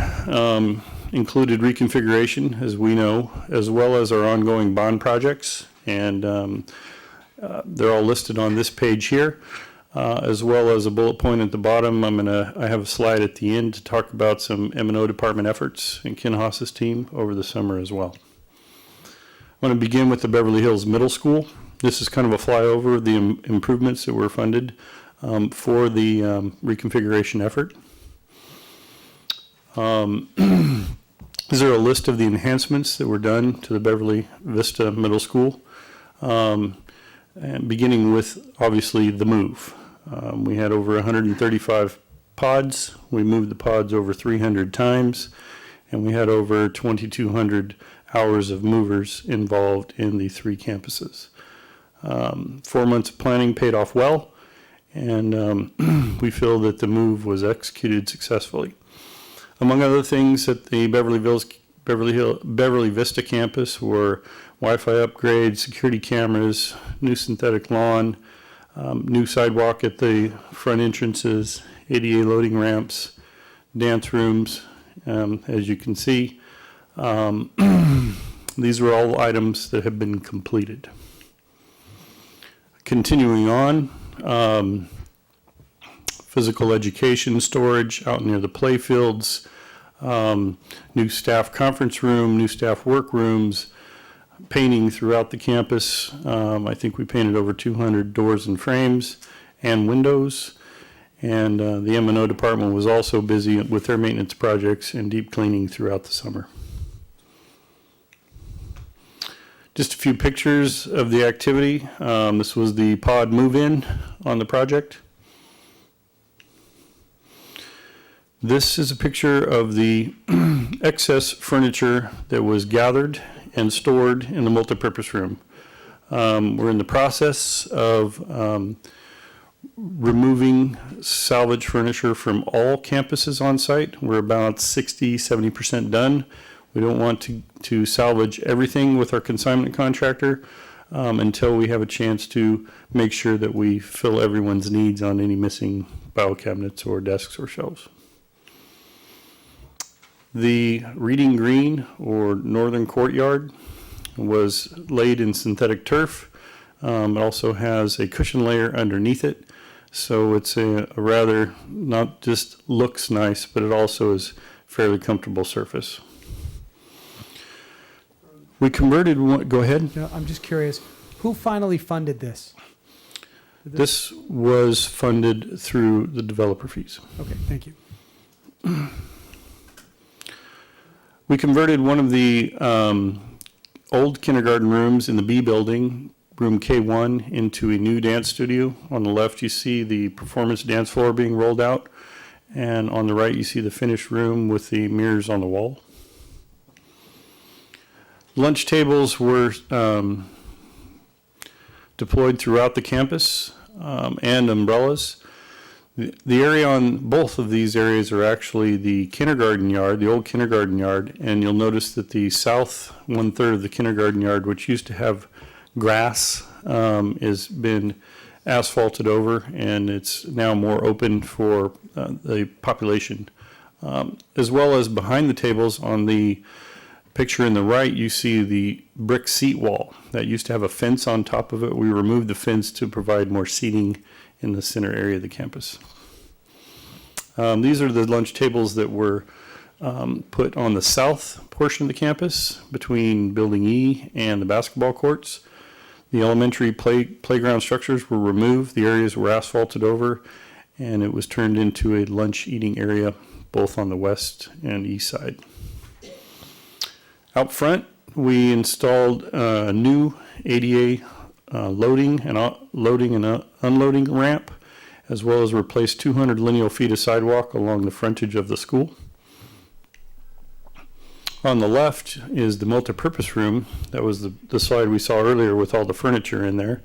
included reconfiguration, as we know, as well as our ongoing bond projects, and they're all listed on this page here, as well as a bullet point at the bottom. I have a slide at the end to talk about some M&O department efforts in Ken Haas's team over the summer as well. I want to begin with the Beverly Hills Middle School. This is kind of a flyover of the improvements that were funded for the reconfiguration effort. These are a list of the enhancements that were done to the Beverly Vista Middle School. And beginning with, obviously, the move. We had over 135 pods. We moved the pods over 300 times, and we had over 2,200 hours of movers involved in the 3 campuses. 4 months of planning paid off well, and we feel that the move was executed successfully. Among other things at the Beverly Vista campus were Wi-Fi upgrades, security cameras, new synthetic lawn, new sidewalk at the front entrances, ADA loading ramps, dance rooms, as you can see. These were all items that have been completed. Continuing on, physical education storage out near the play fields, new staff conference room, new staff workrooms, painting throughout the campus. I think we painted over 200 doors and frames and windows. And the M&O department was also busy with their maintenance projects and deep cleaning throughout the summer. Just a few pictures of the activity. This was the pod move-in on the project. This is a picture of the excess furniture that was gathered and stored in the multipurpose room. We're in the process of removing salvage furniture from all campuses on site. We're about 60-70% done. We don't want to salvage everything with our consignment contractor until we have a chance to make sure that we fill everyone's needs on any missing file cabinets or desks or shelves. The reading green or northern courtyard was laid in synthetic turf. It also has a cushion layer underneath it. So it's a rather, not just looks nice, but it also is fairly comfortable surface. We converted one, go ahead. You know, I'm just curious, who finally funded this? This was funded through the developer fees. Okay, thank you. We converted one of the old kindergarten rooms in the B building, room K1, into a new dance studio. On the left, you see the performance dance floor being rolled out, and on the right, you see the finished room with the mirrors on the wall. Lunch tables were deployed throughout the campus, and umbrellas. The area on both of these areas are actually the kindergarten yard, the old kindergarten yard, and you'll notice that the south 1/3 of the kindergarten yard, which used to have grass, has been asphalted over, and it's now more open for the population. As well as behind the tables on the picture in the right, you see the brick seat wall that used to have a fence on top of it. We removed the fence to provide more seating in the center area of the campus. These are the lunch tables that were put on the south portion of the campus between Building E and the basketball courts. The elementary playground structures were removed, the areas were asphalted over, and it was turned into a lunch eating area both on the west and east side. Out front, we installed a new ADA loading and unloading ramp, as well as replaced 200 lineal feet of sidewalk along the frontage of the school. On the left is the multipurpose room. That was the slide we saw earlier with all the furniture in there,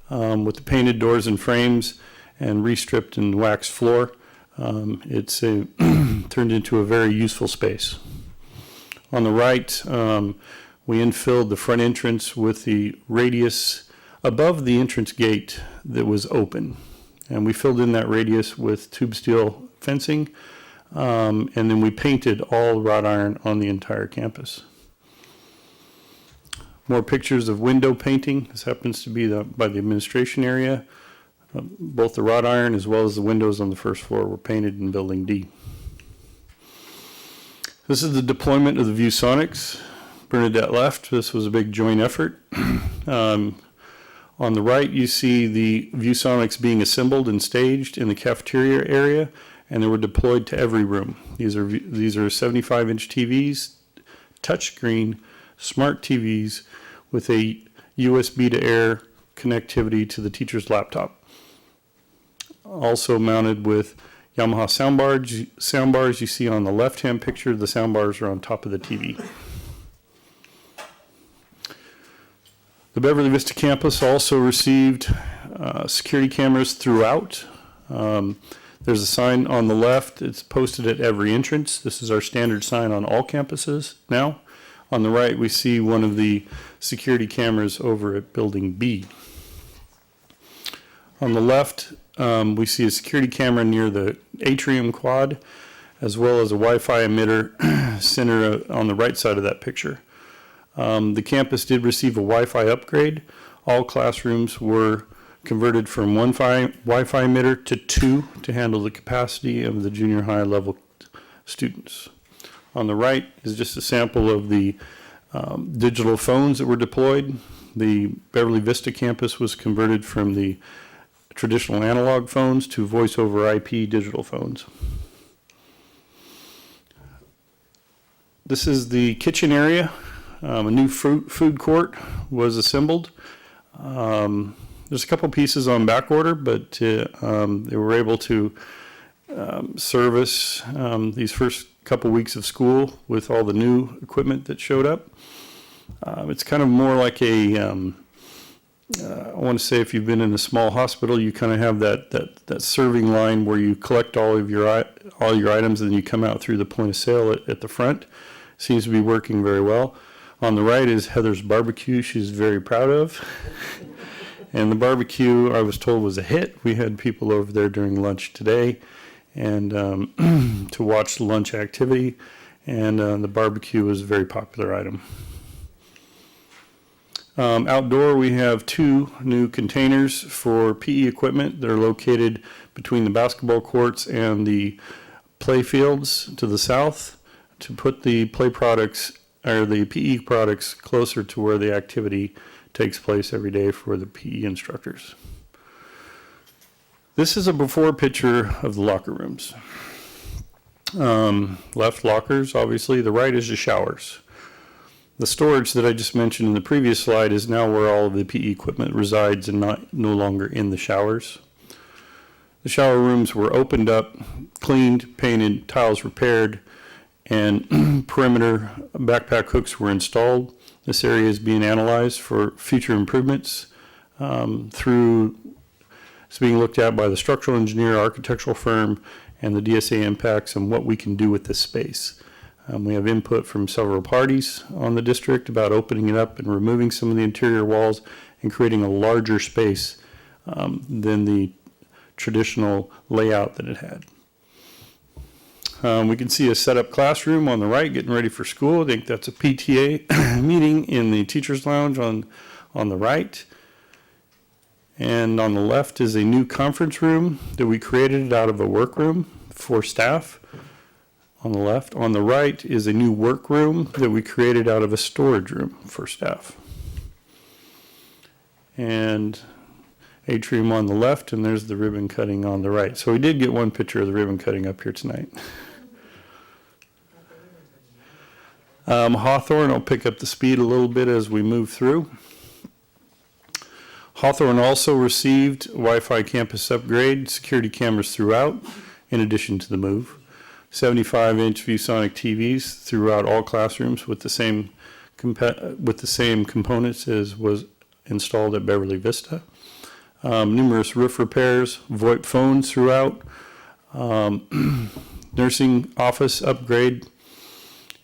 with the painted doors and frames and restripped and waxed floor. It's turned into a very useful space. On the right, we infilled the front entrance with the radius above the entrance gate that was open. And we filled in that radius with tube steel fencing, and then we painted all wrought iron on the entire campus. More pictures of window painting. This happens to be by the administration area. Both the wrought iron as well as the windows on the first floor were painted in Building D. This is the deployment of the ViewSonics. Bernadette left. This was a big joint effort. On the right, you see the ViewSonics being assembled and staged in the cafeteria area, and they were deployed to every room. These are 75-inch TVs, touchscreen, smart TVs with a USB to air connectivity to the teacher's laptop. Also mounted with Yamaha soundbars you see on the left-hand picture. The soundbars are on top of the TV. The Beverly Vista campus also received security cameras throughout. There's a sign on the left. It's posted at every entrance. This is our standard sign on all campuses now. On the right, we see one of the security cameras over at Building B. On the left, we see a security camera near the atrium quad, as well as a Wi-Fi emitter center on the right side of that picture. The campus did receive a Wi-Fi upgrade. All classrooms were converted from one Wi-Fi emitter to 2 to handle the capacity of the junior high level students. On the right is just a sample of the digital phones that were deployed. The Beverly Vista campus was converted from the traditional analog phones to voice over IP digital phones. This is the kitchen area. A new food court was assembled. There's a couple pieces on back order, but they were able to service these first couple weeks of school with all the new equipment that showed up. It's kind of more like a, I want to say if you've been in a small hospital, you kind of have that serving line where you collect all your items and then you come out through the point of sale at the front. Seems to be working very well. On the right is Heather's barbecue she's very proud of. And the barbecue, I was told, was a hit. We had people over there during lunch today and to watch the lunch activity, and the barbecue was a very popular item. Outdoor, we have 2 new containers for PE equipment. They're located between the basketball courts and the play fields to the south to put the play products or the PE products closer to where the activity takes place every day for the PE instructors. This is a before picture of the locker rooms. Left lockers, obviously. The right is the showers. The storage that I just mentioned in the previous slide is now where all of the PE equipment resides and no longer in the showers. The shower rooms were opened up, cleaned, painted, tiles repaired, and perimeter backpack hooks were installed. This area is being analyzed for future improvements it's being looked at by the structural engineer, architectural firm, and the DSA impacts on what we can do with this space. We have input from several parties on the district about opening it up and removing some of the interior walls and creating a larger space than the traditional layout that it had. We can see a set-up classroom on the right, getting ready for school. I think that's a PTA meeting in the teacher's lounge on the right. And on the left is a new conference room that we created out of a workroom for staff. On the left. On the right is a new workroom that we created out of a storage room for staff. And atrium on the left, and there's the ribbon cutting on the right. So we did get one picture of the ribbon cutting up here tonight. Hawthorne, I'll pick up the speed a little bit as we move through. Hawthorne also received Wi-Fi campus upgrade, security cameras throughout, in addition to the move. 75-inch ViewSonic TVs throughout all classrooms with the same components as was installed at Beverly Vista. Numerous roof repairs, VoIP phones throughout, nursing office upgrade,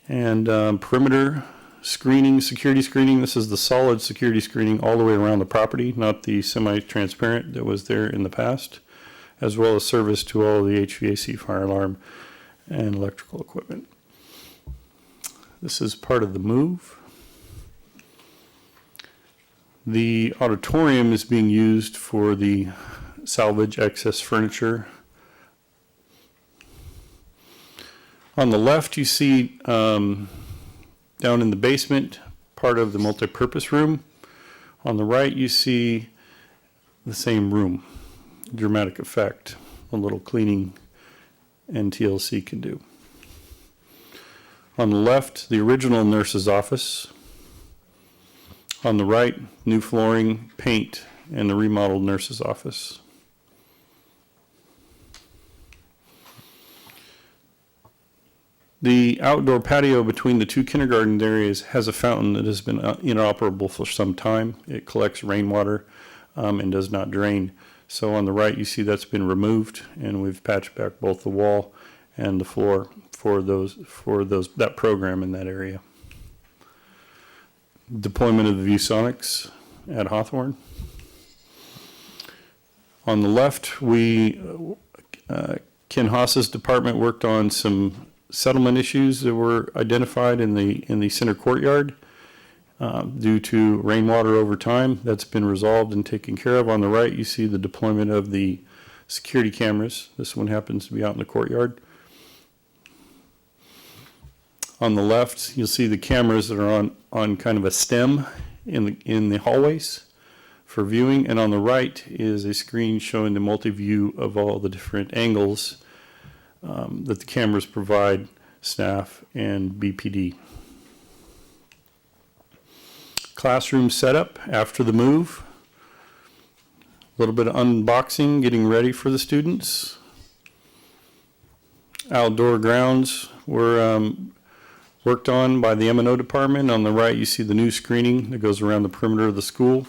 and perimeter screening, security screening. This is the solid security screening all the way around the property, not the semi-transparent that was there in the past, as well as service to all of the HVAC, fire alarm, and electrical equipment. This is part of the move. The auditorium is being used for the salvage excess furniture. On the left, you see down in the basement, part of the multipurpose room. On the right, you see the same room. Dramatic effect, a little cleaning and TLC can do. On the left, the original nurse's office. On the right, new flooring, paint, and the remodeled nurse's office. The outdoor patio between the 2 kindergarten areas has a fountain that has been inoperable for some time. It collects rainwater and does not drain. So on the right, you see that's been removed, and we've patched back both the wall and the floor for that program in that area. Deployment of the ViewSonics at Hawthorne. On the left, Ken Haas's department worked on some settlement issues that were identified in the center courtyard. due to rainwater over time. That's been resolved and taken care of. On the right, you see the deployment of the security cameras. This one happens to be out in the courtyard. On the left, you'll see the cameras that are on kind of a stem in the hallways for viewing, and on the right is a screen showing the multi-view of all the different angles that the cameras provide staff and BPD. Classroom setup after the move. A little bit of unboxing, getting ready for the students. Outdoor grounds were worked on by the M&O department. On the right, you see the new screening that goes around the perimeter of the school,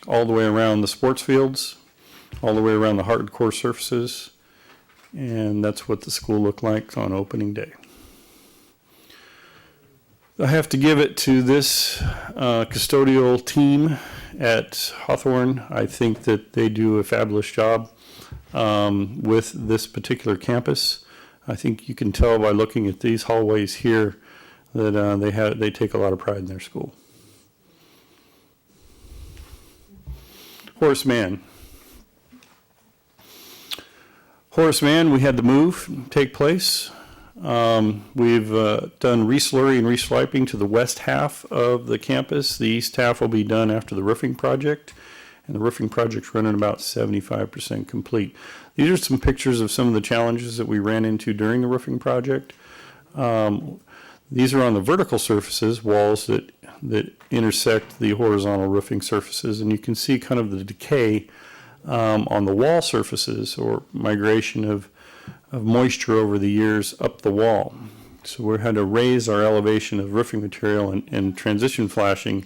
all the way around the sports fields, all the way around the hardcore surfaces, and that's what the school looked like on opening day. I have to give it to this custodial team at Hawthorne. I think that they do a fabulous job with this particular campus. I think you can tell by looking at these hallways here that they take a lot of pride in their school. Horace Mann. Horace Mann, we had the move take place. We've done reslurry and restriping to the west half of the campus. The east half will be done after the roofing project, and the roofing project's running about 75% complete. These are some pictures of some of the challenges that we ran into during the roofing project. These are on the vertical surfaces, walls that intersect the horizontal roofing surfaces, and you can see kind of the decay on the wall surfaces, or migration of moisture over the years up the wall. So we had to raise our elevation of roofing material and transition flashing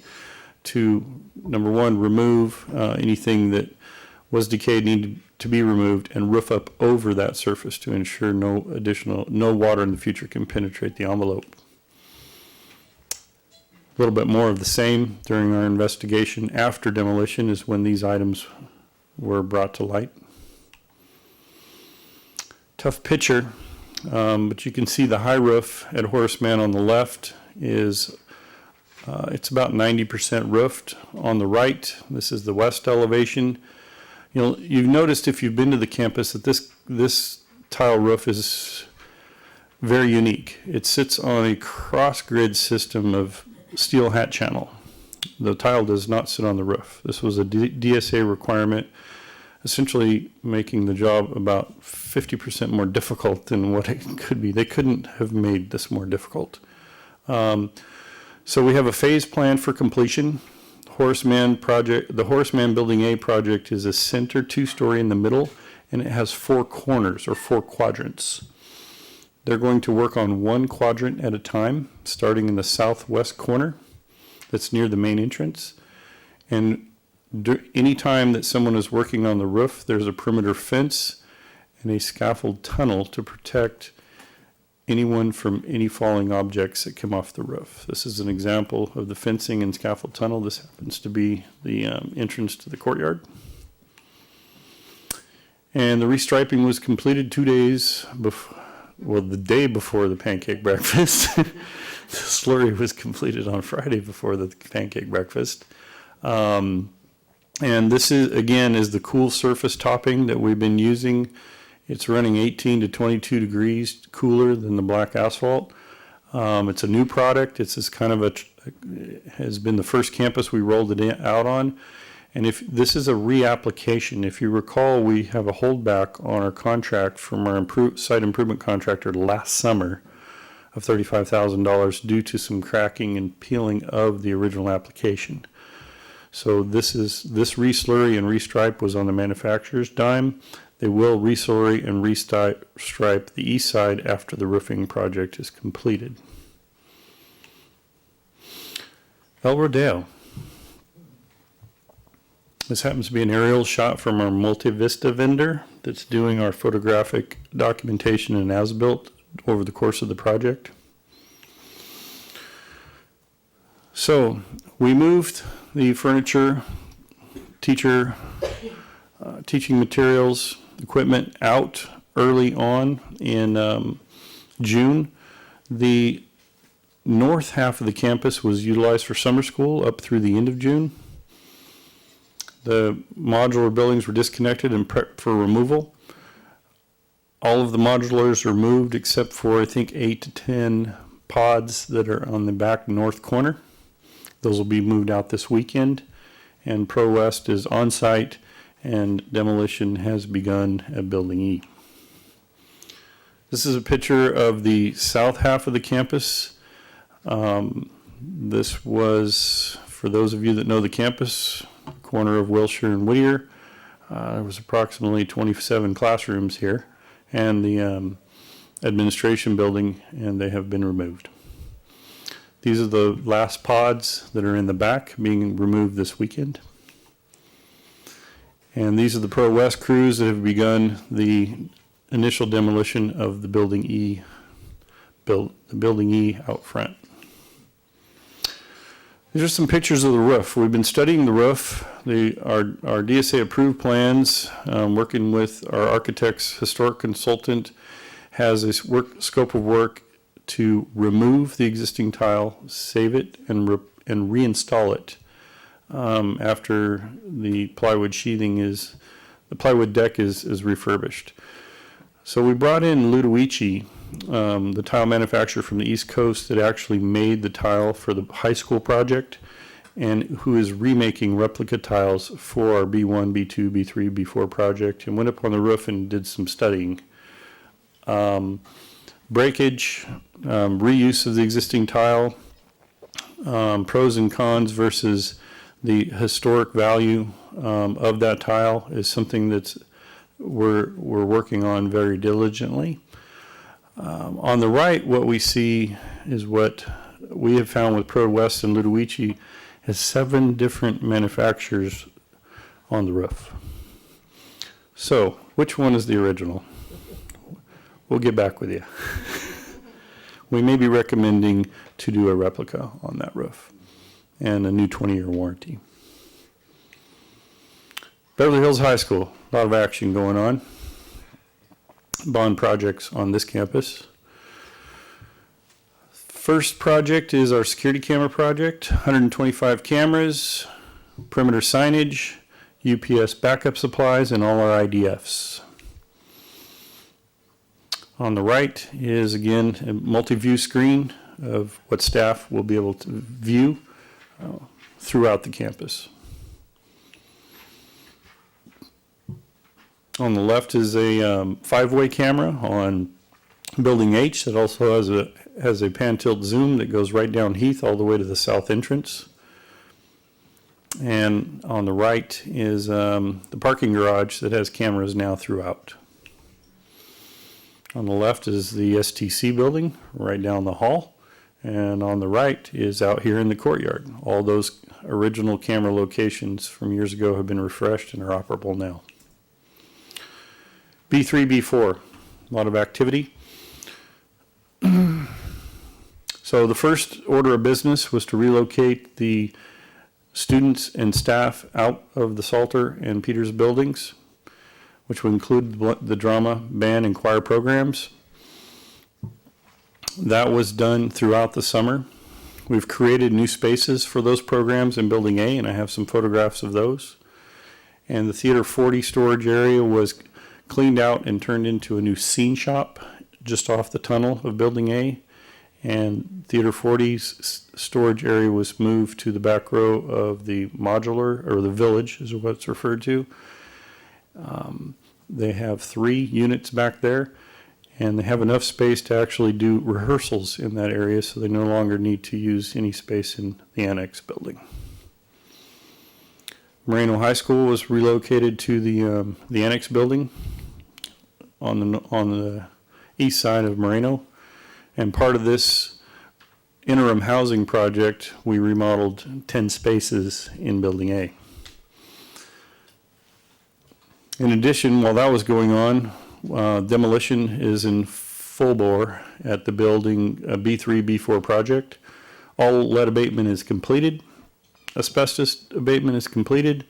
to, number one, remove anything that was decayed, needed to be removed, and roof up over that surface to ensure no water in the future can penetrate the envelope. A little bit more of the same during our investigation after demolition is when these items were brought to light. Tough picture, but you can see the high roof at Horace Mann on the left is, it's about 90% roofed. On the right, this is the west elevation. You've noticed if you've been to the campus that this tile roof is very unique. It sits on a cross-grid system of steel hat channel. The tile does not sit on the roof. This was a DSA requirement, essentially making the job about 50% more difficult than what it could be. They couldn't have made this more difficult. So we have a phase plan for completion. Horace Mann project, the Horace Mann Building A project is a center 2-story in the middle, and it has 4 corners or 4 quadrants. They're going to work on one quadrant at a time, starting in the southwest corner that's near the main entrance. And any time that someone is working on the roof, there's a perimeter fence and a scaffold tunnel to protect anyone from any falling objects that come off the roof. This is an example of the fencing and scaffold tunnel. This happens to be the entrance to the courtyard. And the restriping was completed 2 days before, well, the day before the pancake breakfast. The slurry was completed on Friday before the pancake breakfast. And this is, again, is the cool surface topping that we've been using. It's running 18 to 22 degrees cooler than the black asphalt. It's a new product. It's this kind of has been the first campus we rolled it out on. And if this is a reapplication, if you recall, we have a holdback on our contract from our site improvement contractor last summer of $35,000 due to some cracking and peeling of the original application. So this reslurry and restripe was on the manufacturer's dime. They will reslurry and restripe the east side after the roofing project is completed. El Rodeo. This happens to be an aerial shot from our Multivista vendor that's doing our photographic documentation and as-built over the course of the project. So we moved the furniture, teaching materials, equipment out early on in June. The north half of the campus was utilized for summer school up through the end of June. The modular buildings were disconnected and prepped for removal. All of the modulars are moved except for, I think, 8 to 10 pods that are on the back north corner. Those will be moved out this weekend, and Pro West is on site and demolition has begun at Building E. This is a picture of the south half of the campus. This was, for those of you that know the campus, corner of Wilshire and Whittier. There was approximately 27 classrooms here, and the administration building, and they have been removed. These are the last pods that are in the back being removed this weekend. And these are the Pro West crews that have begun the initial demolition of the Building E, the Building E out front. These are some pictures of the roof. We've been studying the roof. Our DSA approved plans, working with our architect's historic consultant, has a scope of work to remove the existing tile, save it, and reinstall it after the plywood deck is refurbished. So we brought in Ludovici, the tile manufacturer from the East Coast that actually made the tile for the high school project, and who is remaking replica tiles for our B1, B2, B3, B4 project, and went up on the roof and did some studying. Breakage, reuse of the existing tile, pros and cons versus the historic value of that tile is something that's we're working on very diligently. On the right, what we see is what we have found with Pro West and Ludovici has 7 different manufacturers on the roof. So, which one is the original? We'll get back with you. We may be recommending to do a replica on that roof and a new 20-year warranty. Beverly Hills High School, a lot of action going on. Bond projects on this campus. First project is our security camera project, 125 cameras, perimeter signage, UPS backup supplies, and all our IDFs. On the right is, again, a multi-view screen of what staff will be able to view throughout the campus. On the left is a 5-way camera on Building H that also has a pan-tilt zoom that goes right down Heath all the way to the south entrance. And on the right is the parking garage that has cameras now throughout. On the left is the STC building right down the hall. And on the right is out here in the courtyard. All those original camera locations from years ago have been refreshed and are operable now. B3, B4, a lot of activity. So the first order of business was to relocate the students and staff out of the Salter and Peters buildings, which would include the drama, band, and choir programs. That was done throughout the summer. We've created new spaces for those programs in Building A, and I have some photographs of those. And the Theater 40 storage area was cleaned out and turned into a new scene shop just off the tunnel of Building A. And Theater 40's storage area was moved to the back row of the modular, or the village is what it's referred to. They have 3 units back there, and they have enough space to actually do rehearsals in that area, so they no longer need to use any space in the annex building. Moreno High School was relocated to the annex building on the east side of Moreno, and part of this interim housing project, we remodeled 10 spaces in Building A. In addition, while that was going on, demolition is in full bore at the building B3, B4 project. All lead abatement is completed, asbestos abatement is completed,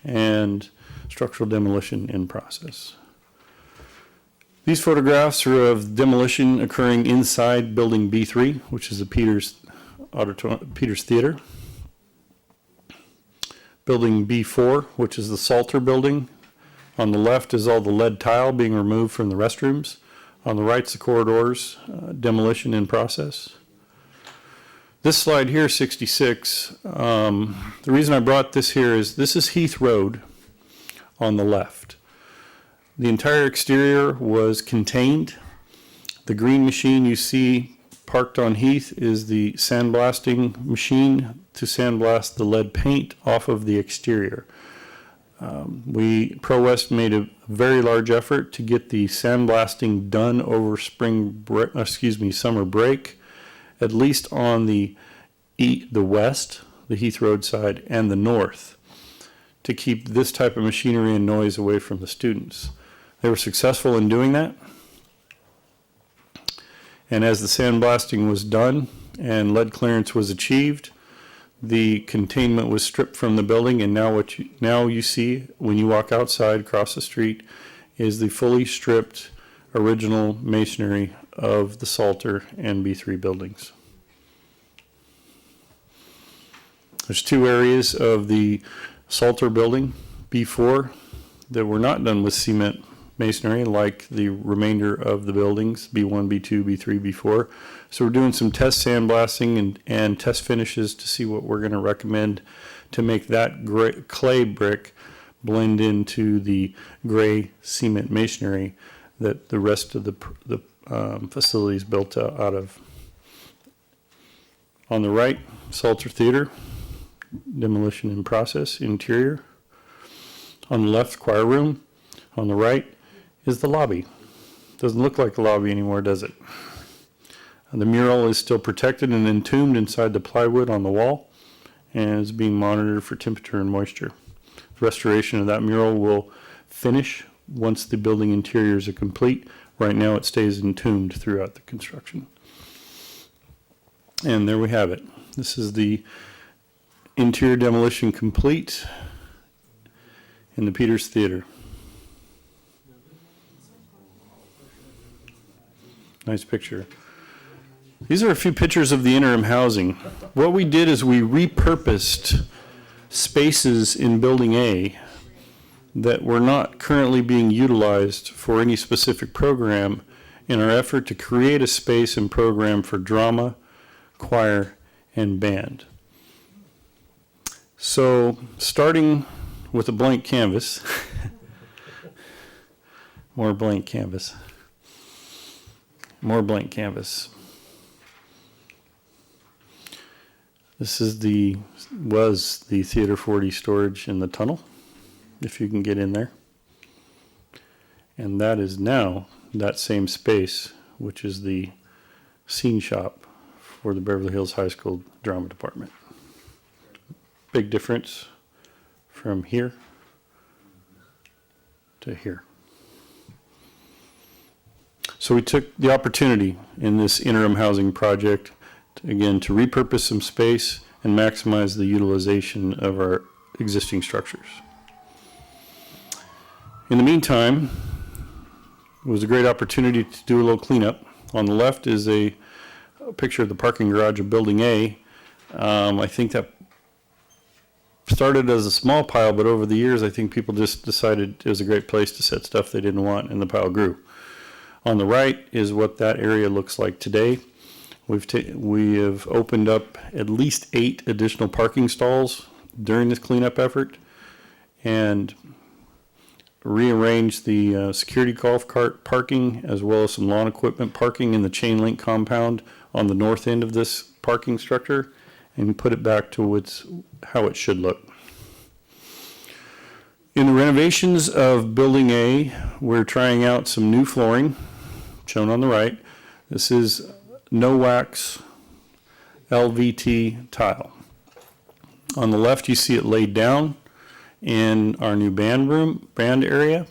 and structural demolition in process. These photographs are of demolition occurring inside building B3, which is the Peters Theater. Building B4, which is the Salter building. On the left is all the lead tile being removed from the restrooms. On the right's the corridors, demolition in process. This slide here, 66, the reason I brought this here is this is Heath Road on the left. The entire exterior was contained. The green machine you see parked on Heath is the sandblasting machine to sandblast the lead paint off of the exterior. Pro West made a very large effort to get the sandblasting done over summer break, at least on the west, the Heath Road side, and the north, to keep this type of machinery and noise away from the students. They were successful in doing that. And as the sandblasting was done and lead clearance was achieved, the containment was stripped from the building, and now you see when you walk outside across the street is the fully stripped original masonry of the Salter and B3 buildings. There's two areas of the Salter building, B4, that were not done with cement masonry like the remainder of the buildings, B1, B2, B3, B4. So we're doing some test sandblasting and test finishes to see what we're going to recommend to make that clay brick blend into the gray cement masonry that the rest of the facility is built out of. On the right, Salter Theater, demolition in process, interior. On the left, choir room. On the right is the lobby. Doesn't look like the lobby anymore, does it? The mural is still protected and entombed inside the plywood on the wall and is being monitored for temperature and moisture. The restoration of that mural will finish once the building interiors are complete. Right now it stays entombed throughout the construction. And there we have it. This is the interior demolition complete in the Peters Theater. Nice picture. These are a few pictures of the interim housing. What we did is we repurposed spaces in Building A that were not currently being utilized for any specific program in our effort to create a space and program for drama, choir, and band. So, starting with a blank canvas, more blank canvas. This is was the Theater 40 storage in the tunnel, if you can get in there. And that is now that same space, which is the scene shop for the Beverly Hills High School drama department. Big difference from here to here. So we took the opportunity in this interim housing project, again, to repurpose some space and maximize the utilization of our existing structures. In the meantime, it was a great opportunity to do a little cleanup. On the left is a picture of the parking garage of Building A. I think that started as a small pile, but over the years, I think people just decided it was a great place to set stuff they didn't want, and the pile grew. On the right is what that area looks like today. We have opened up at least 8 additional parking stalls during this cleanup effort and rearranged the security golf cart parking as well as some lawn equipment parking in the chain link compound on the north end of this parking structure and put it back to how it should look. In the renovations of Building A, we're trying out some new flooring, shown on the right. This is no wax LVT tile. On the left, you see it laid down in our new band area.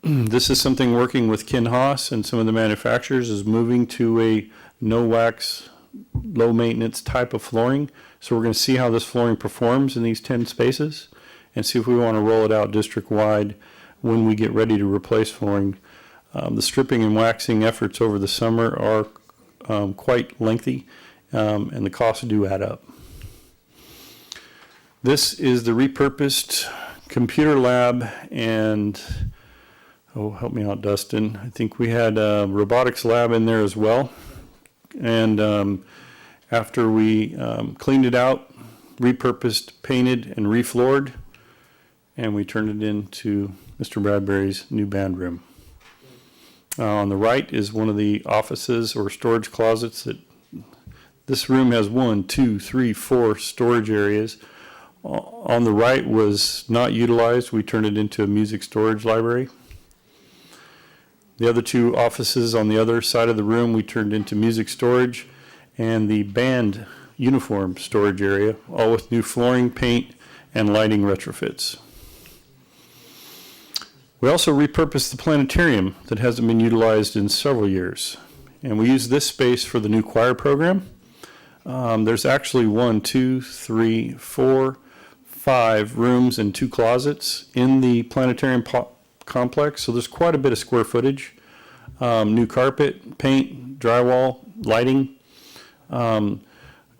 This is something working with Ken Haas and some of the manufacturers is moving to a no wax, low maintenance type of flooring. So we're going to see how this flooring performs in these 10 spaces and see if we want to roll it out district wide when we get ready to replace flooring The stripping and waxing efforts over the summer are quite lengthy, and the costs do add up. This is the repurposed computer lab, and oh, help me out, Dustin. I think we had a robotics lab in there as well. And after we cleaned it out, repurposed, painted, and refloored, and we turned it into Mr. Bradbury's new band room. On the right is one of the offices or storage closets. That this room has 1, 2, 3, 4 storage areas. On the right was not utilized. We turned it into a music storage library. The other 2 offices on the other side of the room we turned into music storage, and the band uniform storage area, all with new flooring, paint, and lighting retrofits. We also repurposed the planetarium that hasn't been utilized in several years, and we use this space for the new choir program. There's actually 1, 2, 3, 4, 5 rooms and 2 closets in the planetarium complex, so there's quite a bit of square footage. New carpet, paint, drywall, lighting,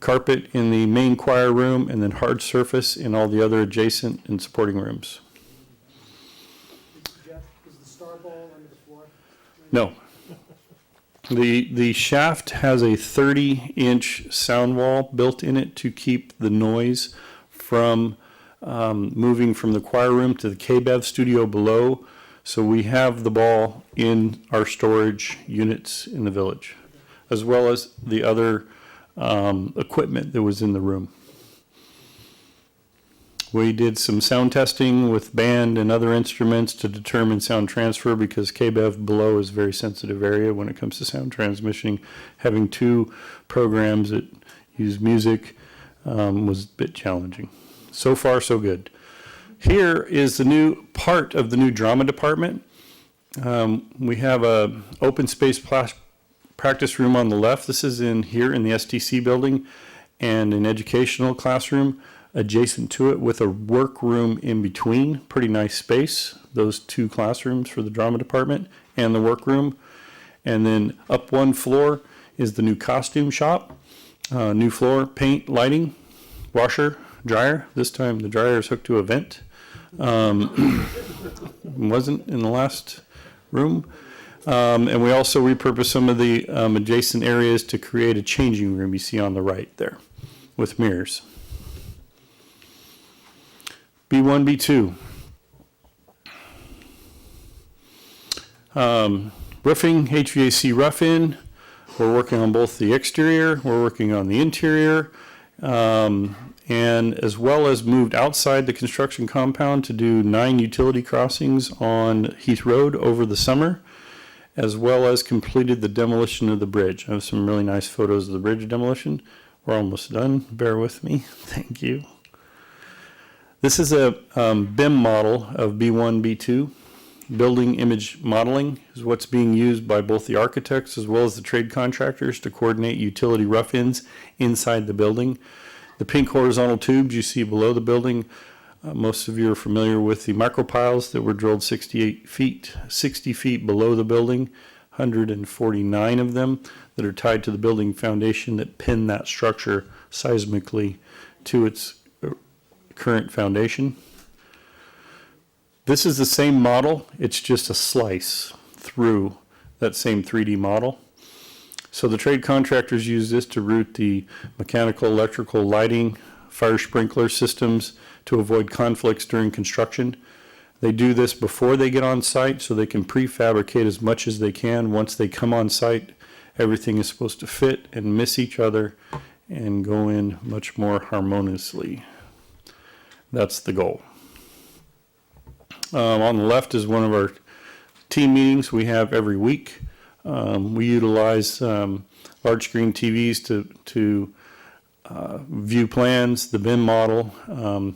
carpet in the main choir room, and then hard surface in all the other adjacent and supporting rooms. Jeff, is the star ball under the floor? No. The shaft has a 30-inch sound wall built in it to keep the noise from moving from the choir room to the Kbev studio below. So we have the ball in our storage units in the village, as well as the other equipment that was in the room. We did some sound testing with band and other instruments to determine sound transfer, because Kbev below is a very sensitive area when it comes to sound transmission. Having 2 programs that use music was a bit challenging. So far, so good. Here is the new part of the new drama department. We have a open space practice room on the left. This is here in the STC building, and an educational classroom adjacent to it with a workroom in between. Pretty nice space, those 2 classrooms for the drama department and the workroom. And then up 1 floor is the new costume shop. New floor, paint, lighting, washer, dryer. This time the dryer is hooked to a vent. Wasn't in the last room. And we also repurposed some of the adjacent areas to create a changing room you see on the right there with mirrors. B1, B2. Roofing, HVAC rough-in. We're working on both the exterior, we're working on the interior, and as well as moved outside the construction compound to do 9 utility crossings on Heath Road over the summer, as well as completed the demolition of the bridge. I have some really nice photos of the bridge demolition. We're almost done. Bear with me. Thank you. This is a BIM model of B1, B2. Building image modeling is what's being used by both the architects as well as the trade contractors to coordinate utility rough-ins inside the building. The pink horizontal tubes you see below the building, most of you are familiar with the micropiles that were drilled 60 feet below the building, 149 of them that are tied to the building foundation that pin that structure seismically to its current foundation. This is the same model, it's just a slice through that same 3D model. So the trade contractors use this to route the mechanical, electrical, lighting, fire sprinkler systems to avoid conflicts during construction. They do this before they get on site so they can prefabricate as much as they can. Once they come on site, everything is supposed to fit and miss each other and go in much more harmoniously. That's the goal. On the left is one of our team meetings we have every week. We utilize large screen TVs to view plans, the BIM model.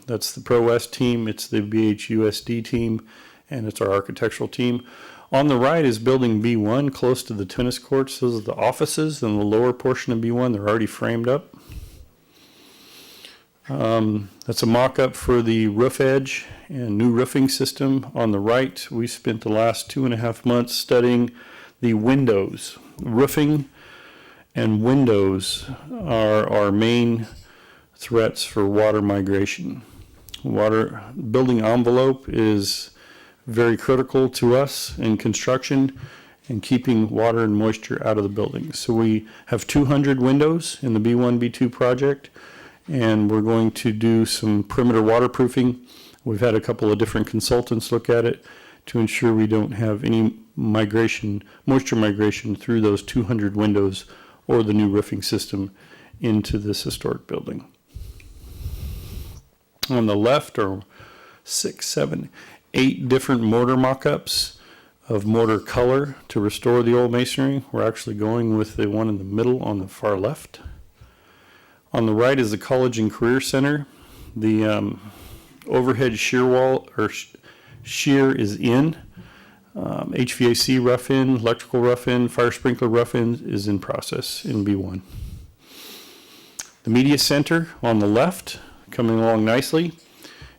That's the Pro West team, it's the BHUSD team, and it's our architectural team. On the right is building B1, close to the tennis courts. Those are the offices in the lower portion of B1. They're already framed up. That's a mock-up for the roof edge and new roofing system. On the right, we spent the last 2.5 months studying the windows. Roofing and windows are our main threats for water migration. Water building envelope is very critical to us in construction and keeping water and moisture out of the building. So we have 200 windows in the B1, B2 project, and we're going to do some perimeter waterproofing. We've had a couple of different consultants look at it to ensure we don't have any migration, moisture migration through those 200 windows or the new roofing system into this historic building. On the left are 6, 7, 8 different mortar mock-ups of mortar color to restore the old masonry. We're actually going with the one in the middle on the far left. On the right is the College and Career Center. The overhead shear wall or shear is in. HVAC rough-in, electrical rough-in, fire sprinkler rough-in is in process in B1. The media center on the left, coming along nicely.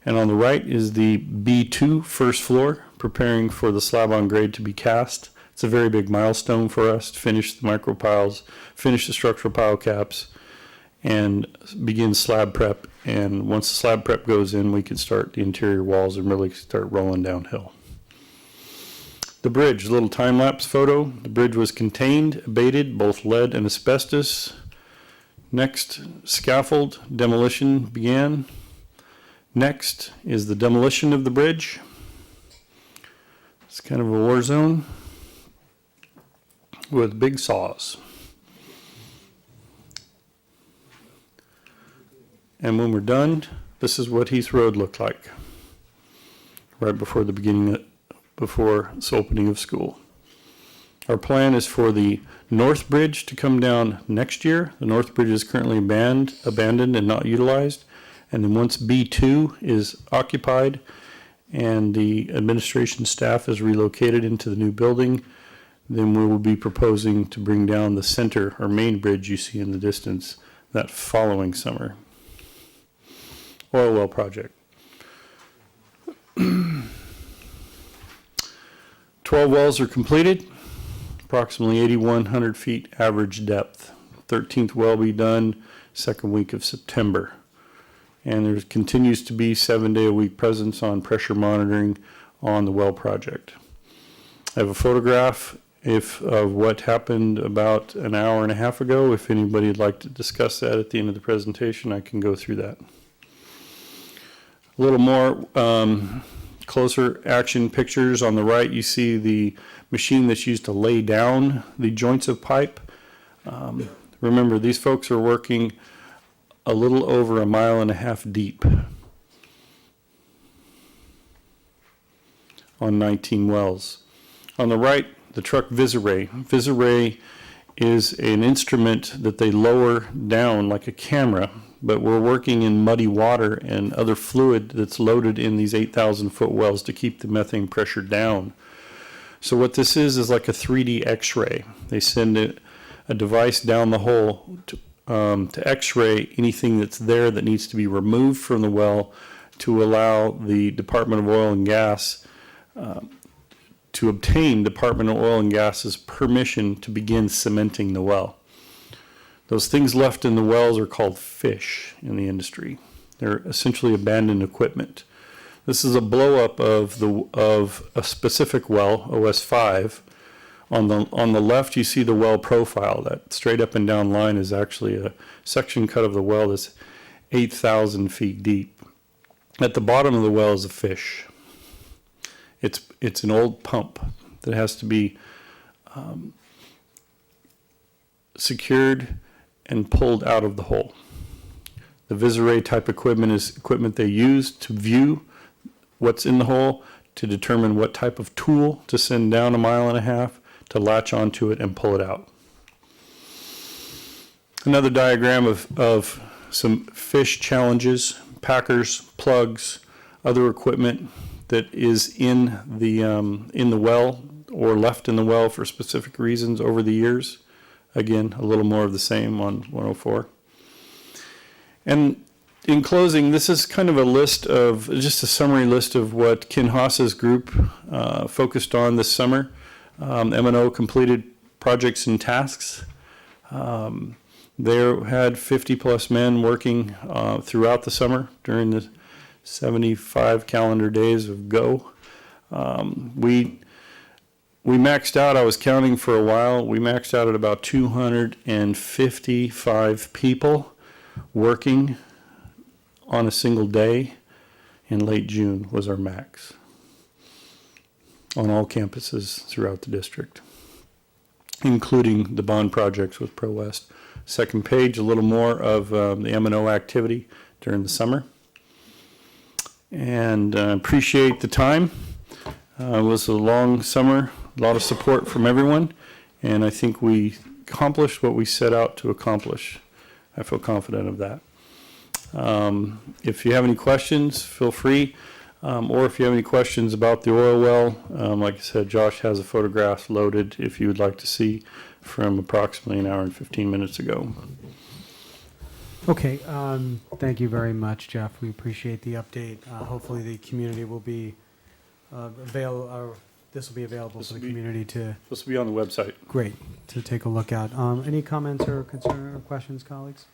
And on the right is the B2 first floor, preparing for the slab on grade to be cast. It's a very big milestone for us to finish the micro piles, finish the structural pile caps, and begin slab prep. And once the slab prep goes in, we can start the interior walls and really start rolling downhill. The bridge, a little time-lapse photo. The bridge was contained, abated, both lead and asbestos. Next, scaffold demolition began. Next is the demolition of the bridge. It's kind of a war zone with big saws. And when we're done, this is what Heath Road looked like right before the beginning, before its opening of school. Our plan is for the North Bridge to come down next year. The North Bridge is currently abandoned and not utilized. And then once B2 is occupied and the administration staff is relocated into the new building, then we will be proposing to bring down the center or main bridge you see in the distance that following summer. Oil well project. 12 wells are completed, approximately 8,100 feet average depth. 13th well be done second week of September. And there continues to be 7-day-a-week presence on pressure monitoring on the well project. I have a photograph of what happened about an hour and a half ago. If anybody would like to discuss that at the end of the presentation, I can go through that. A little more closer action pictures. On the right, you see the machine that's used to lay down the joints of pipe. Remember, these folks are working a little over 1.5 miles deep on 19 wells. On the right, the truck Visiray. Visiray is an instrument that they lower down like a camera, but we're working in muddy water and other fluid that's loaded in these 8,000-foot wells to keep the methane pressure down. So what this is like a 3D X-ray. They send a device down the hole to X-ray anything that's there that needs to be removed from the well to allow the Department of Oil and Gas to obtain Department of Oil and Gas's permission to begin cementing the well. Those things left in the wells are called fish in the industry. They're essentially abandoned equipment. This is a blow-up of a specific well, OS5. On the left, you see the well profile. That straight up and down line is actually a section cut of the well that's 8,000 feet deep. At the bottom of the well is a fish. It's an old pump that has to be secured and pulled out of the hole. The Visiray type equipment is equipment they use to view what's in the hole, to determine what type of tool to send down 1.5 miles, to latch onto it and pull it out. Another diagram of some fish challenges, packers, plugs, other equipment that is in the well or left in the well for specific reasons over the years. Again, a little more of the same on 104. And in closing, this is kind of a list of, just a summary list of what Ken Haas's group focused on this summer. M&O completed projects and tasks. They had 50-plus men working throughout the summer during the 75 calendar days of go. We maxed out, I was counting for a while, we maxed out at about 255 people working on a single day in late June was our max on all campuses throughout the district, including the bond projects with Pro West. Second page, a little more of the M&O activity during the summer. And appreciate the time. It was a long summer, a lot of support from everyone, and I think we accomplished what we set out to accomplish. I feel confident of that. If you have any questions, feel free. Or if you have any questions about the oil well, like I said, Josh has a photograph loaded if you would like to see from approximately an hour and 15 minutes ago. Okay, thank you very much, Jeff. We appreciate the update. Hopefully the community will be this will be available for the community to, This will be on the website. great, to take a look at. Any comments or concern or questions, colleagues?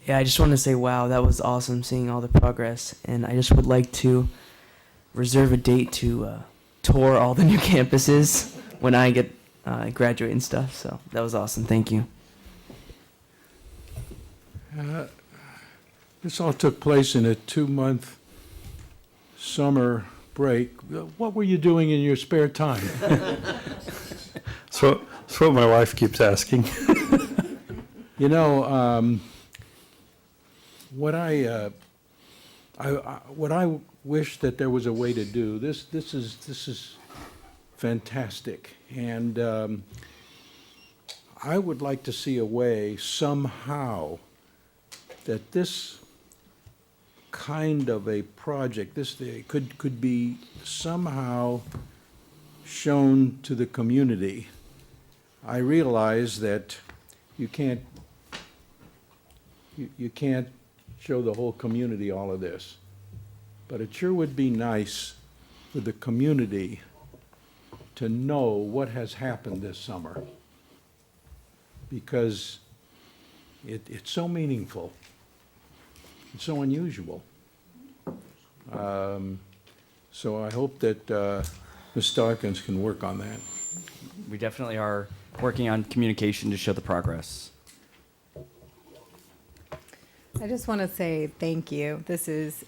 Yeah, I just want to say, wow, that was awesome seeing all the progress. And I just would like to reserve a date to tour all the new campuses when I get graduate and stuff. So that was awesome. Thank you. This all took place in a 2-month summer break. What were you doing in your spare time? So that's what my wife keeps asking. You know, what I wish that there was a way to do this. This is fantastic, and I would like to see a way somehow that this kind of a project, this could be somehow shown to the community. I realize that you can't show the whole community all of this, but it sure would be nice for the community to know what has happened this summer, because it's so meaningful. It's so unusual. So I hope that Ms. Starkins can work on that. We definitely are working on communication to show the progress. I just want to say thank you. This is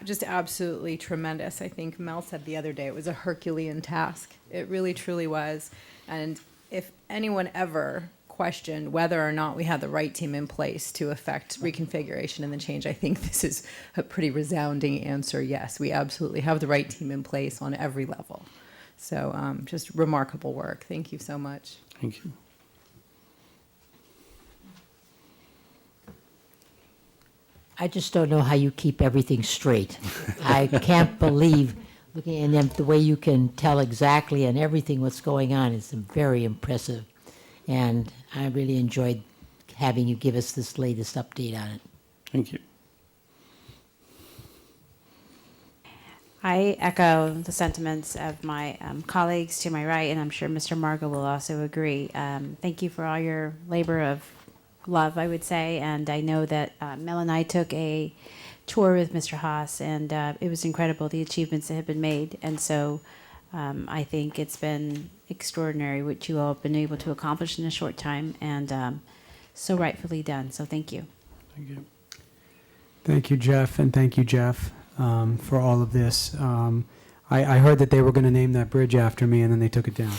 just absolutely tremendous. I think Mel said the other day it was a Herculean task. It really, truly was. And if anyone ever questioned whether or not we had the right team in place to effect reconfiguration and the change, I think this is a pretty resounding answer. Yes, we absolutely have the right team in place on every level. So just remarkable work. Thank you so much. Thank you. I just don't know how you keep everything straight. I can't believe, looking at them, the way you can tell exactly and everything what's going on is very impressive. And I really enjoyed having you give us this latest update on it. Thank you. I echo the sentiments of my colleagues to my right, and I'm sure Mr. Margo will also agree. Thank you for all your labor of love, I would say, and I know that Mel and I took a tour with Mr. Haas, and it was incredible, the achievements that have been made, and so I think it's been extraordinary what you all have been able to accomplish in a short time, and so rightfully done, so thank you. Thank you. Thank you, Jeff, and thank you, Jeff, for all of this. I heard that they were going to name that bridge after me, and then they took it down.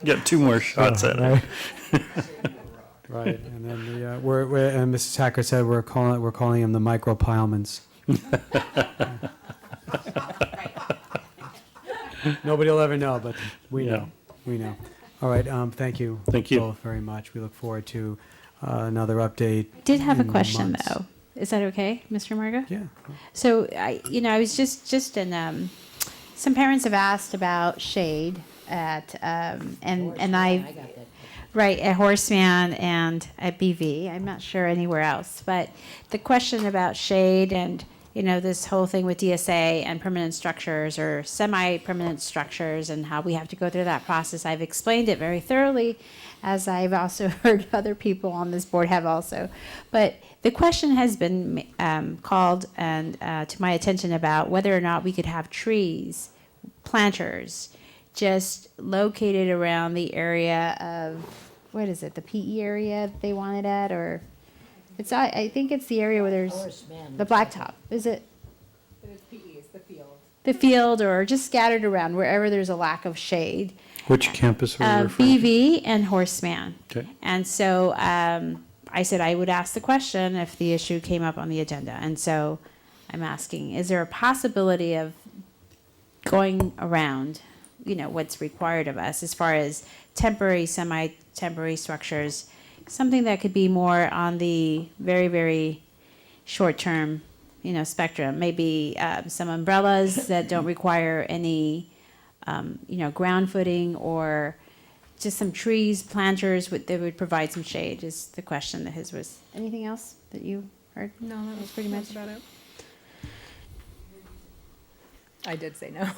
Got 2 more shots at right? it. Right, and then and Mrs. Hacker said we're calling them the micro-pilements. Nobody will ever know, but we know. We know. All right, thank you. Thank you both very much. We look forward to another update. Did have a in question months. though. Is that okay, Mr. Margo? Yeah. So I was just in. Some parents have asked about shade at, and I. Right, at Horseman and at BV. I'm not sure anywhere else. But the question about shade and, this whole thing with DSA and permanent structures or semi-permanent structures and how we have to go through that process, I've explained it very thoroughly, as I've also heard other people on this board have also. But the question has been called and to my attention about whether or not we could have trees, planters, just located around the area of, what is it, the PE area they want it at, or it's, I think it's the area where there's the blacktop, is it? It's PE, it's the field. The field, or just scattered around wherever there's a lack of shade. Which campus are you referring to? BV and Horseman. Okay. And so I said I would ask the question if the issue came up on the agenda. And so I'm asking, is there a possibility of going around, what's required of us as far as temporary, semi-temporary structures, something that could be more on the very, very short-term, spectrum, maybe some umbrellas that don't require any, ground footing, or just some trees, planters that would provide some shade, is the question that his was. Anything else that you heard? No, that was pretty much about it. I did say no.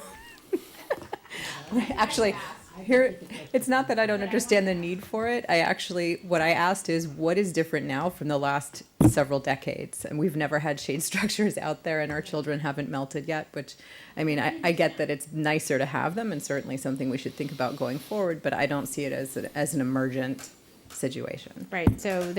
Actually, here, it's not that I don't understand the need for it. What I asked is, what is different now from the last several decades? And we've never had shade structures out there, and our children haven't melted yet, which, I get that it's nicer to have them, and certainly something we should think about going forward, but I don't see it as an emergent situation. Right, so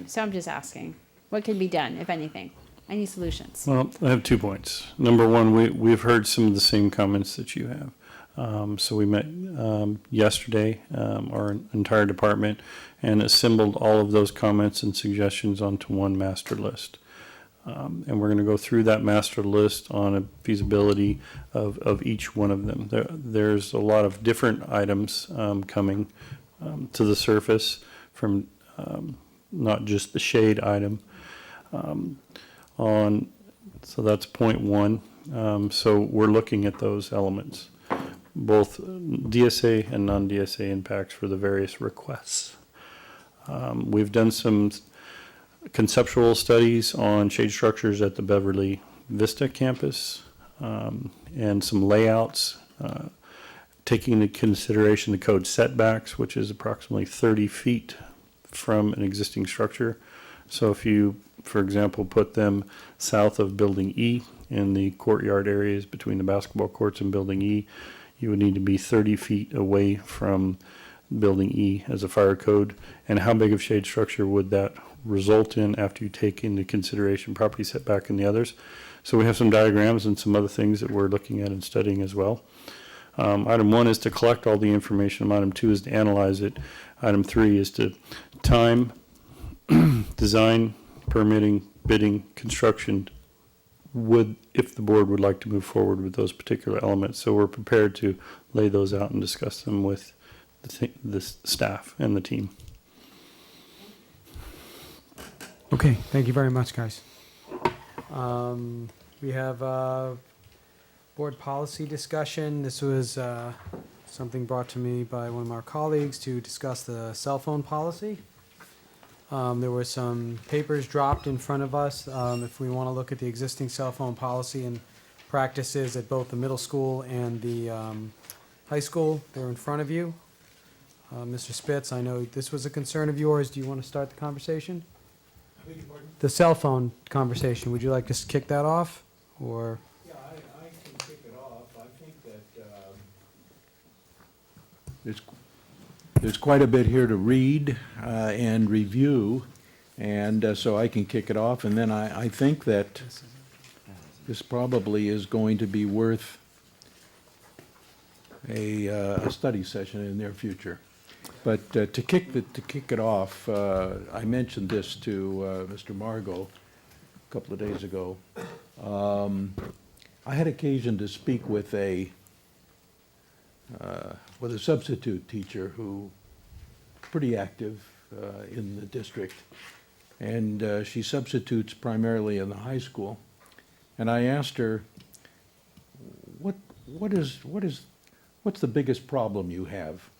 so I'm just asking, what can be done, if anything? Any solutions? Well, I have 2 points. Number one, we've heard some of the same comments that you have. So we met yesterday, our entire department, and assembled all of those comments and suggestions onto one master list. And we're going to go through that master list on a feasibility of each one of them. There's a lot of different items coming to the surface from not just the shade item. So that's point one. So we're looking at those elements, both DSA and non-DSA impacts for the various requests. We've done some conceptual studies on shade structures at the Beverly Vista campus, and some layouts, taking into consideration the code setbacks, which is approximately 30 feet from an existing structure. So if you, for example, put them south of Building E in the courtyard areas between the basketball courts and Building E, you would need to be 30 feet away from Building E as a fire code. And how big of shade structure would that result in after you take into consideration property setback and the others? So we have some diagrams and some other things that we're looking at and studying as well. Item 1 is to collect all the information. Item 2 is to analyze it. Item 3 is to time, design, permitting, bidding, construction, if the board would like to move forward with those particular elements. So we're prepared to lay those out and discuss them with the staff and the team. Okay, thank you very much, guys. We have board policy discussion. This was something brought to me by one of our colleagues to discuss the cell phone policy. There were some papers dropped in front of us. If we want to look at the existing cell phone policy and practices at both the middle school and the high school, they're in front of you. Mr. Spitz, I know this was a concern of yours. Do you want to start the conversation? The cell phone conversation, would you like to kick that off, or? Yeah, I can kick it off. I think that there's quite a bit here to read and review, and so I can kick it off, and then I think that this probably is going to be worth a study session in the near future. But to kick it off, I mentioned this to Mr. Margot a couple of days ago. I had occasion to speak with a substitute teacher who pretty active in the district, and she substitutes primarily in the high school. And I asked her, what's the biggest problem you have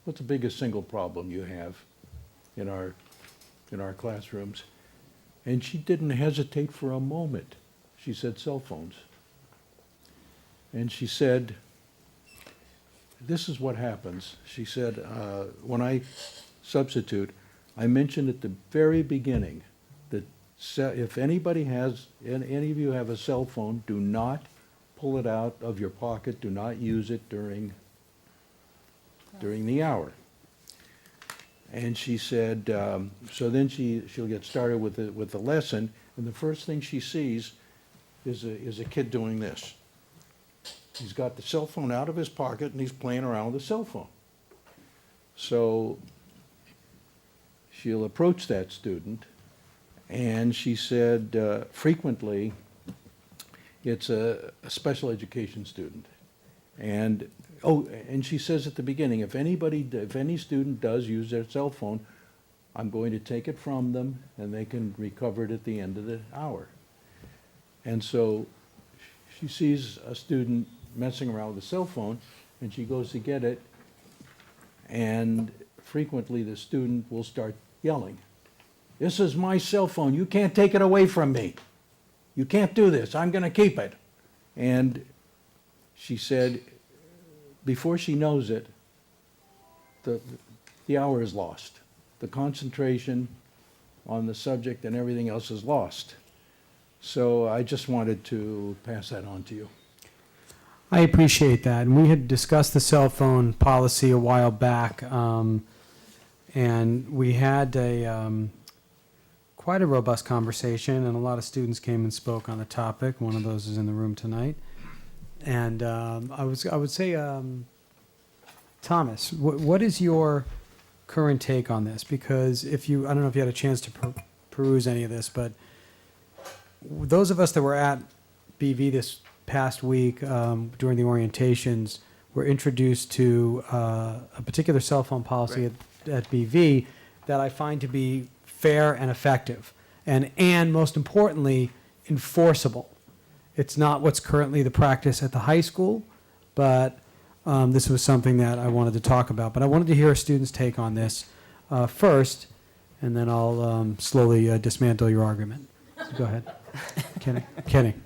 what's the biggest single problem you have in our classrooms? And she didn't hesitate for a moment. She said cell phones. And she said, this is what happens. She said, when I substitute, I mentioned at the very beginning that if anybody has, any of you have a cell phone, do not pull it out of your pocket, do not use it during the hour. And she said, so then she'll get started with the lesson, and the first thing she sees is a kid doing this. He's got the cell phone out of his pocket, and he's playing around with the cell phone. So she'll approach that student, and she said, frequently, it's a special education student. And she says at the beginning, if any student does use their cell phone, I'm going to take it from them and they can recover it at the end of the hour. And so she sees a student messing around with a cell phone and she goes to get it, and frequently the student will start yelling, "This is my cell phone, you can't take it away from me. You can't do this, I'm gonna keep it." And she said, before she knows it, the hour is lost. The concentration on the subject and everything else is lost. So I just wanted to pass that on to you. I appreciate that. And we had discussed the cell phone policy a while back, and we had quite a robust conversation, and a lot of students came and spoke on the topic. One of those is in the room tonight. And I would say, Thomas, what is your current take on this? Because I don't know if you had a chance to peruse any of this, but those of us that were at BV this past week during the orientations were introduced to a particular cell phone policy at BV that I find to be fair and effective, and most importantly, enforceable. It's not what's currently the practice at the high school, but this was something that I wanted to talk about. But I wanted to hear a student's take on this first, and then I'll slowly dismantle your argument. So go ahead. Kidding.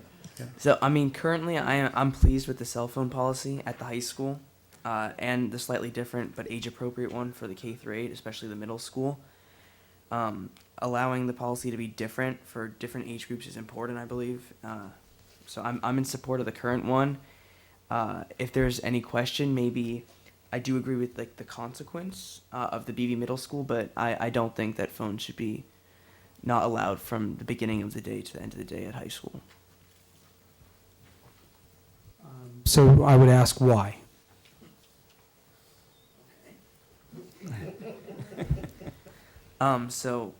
So, I mean, currently I'm pleased with the cell phone policy at the high school and the slightly different but age-appropriate one for the K-8, especially the middle school. Allowing the policy to be different for different age groups is important, I believe. So I'm in support of the current one. If there's any question, maybe I do agree with like the consequence of the BV middle school, but I don't think that phones should be not allowed from the beginning of the day to the end of the day at high school. So I would ask why. So,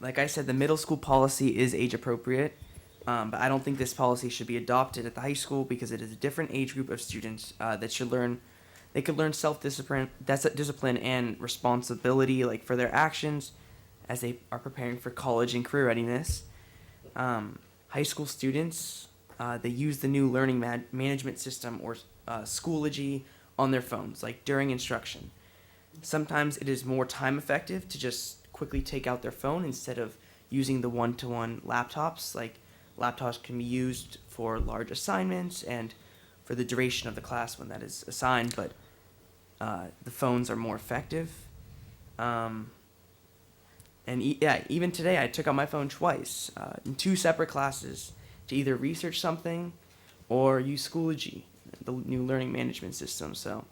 like I said, the middle school policy is age appropriate, but I don't think this policy should be adopted at the high school because it is a different age group of students that should learn. They could learn discipline and responsibility, like for their actions, as they are preparing for college and career readiness. High school students, they use the new learning management system or Schoology on their phones, like during instruction. Sometimes it is more time effective to just quickly take out their phone instead of using the one-to-one laptops. Like laptops can be used for large assignments and for the duration of the class when that is assigned, but the phones are more effective. Even today I took out my phone twice in 2 separate classes to either research something or use Schoology, the new learning management system. So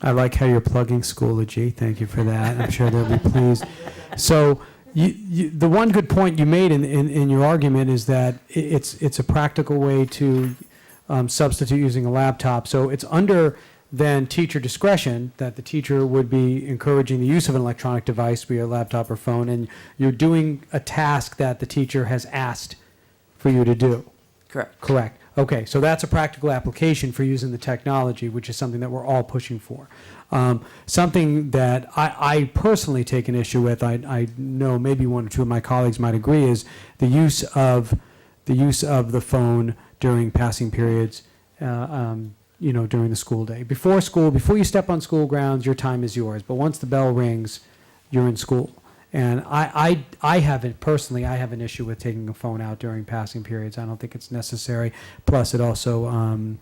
I like how you're plugging Schoology. Thank you for that. I'm sure they'll be pleased. So the one good point you made in your argument is that it's a practical way to substitute using a laptop. So it's under then teacher discretion that the teacher would be encouraging the use of an electronic device, be a laptop or phone, and you're doing a task that the teacher has asked for you to do. Correct. Okay, so that's a practical application for using the technology, which is something that we're all pushing for. Something that I personally take an issue with, I know maybe 1 or 2 of my colleagues might agree, is the use of the phone during passing periods during the school day. Before you step on school grounds, your time is yours, but once the bell rings, you're in school. And I have an issue with taking a phone out during passing periods. I don't think it's necessary. Plus, it also,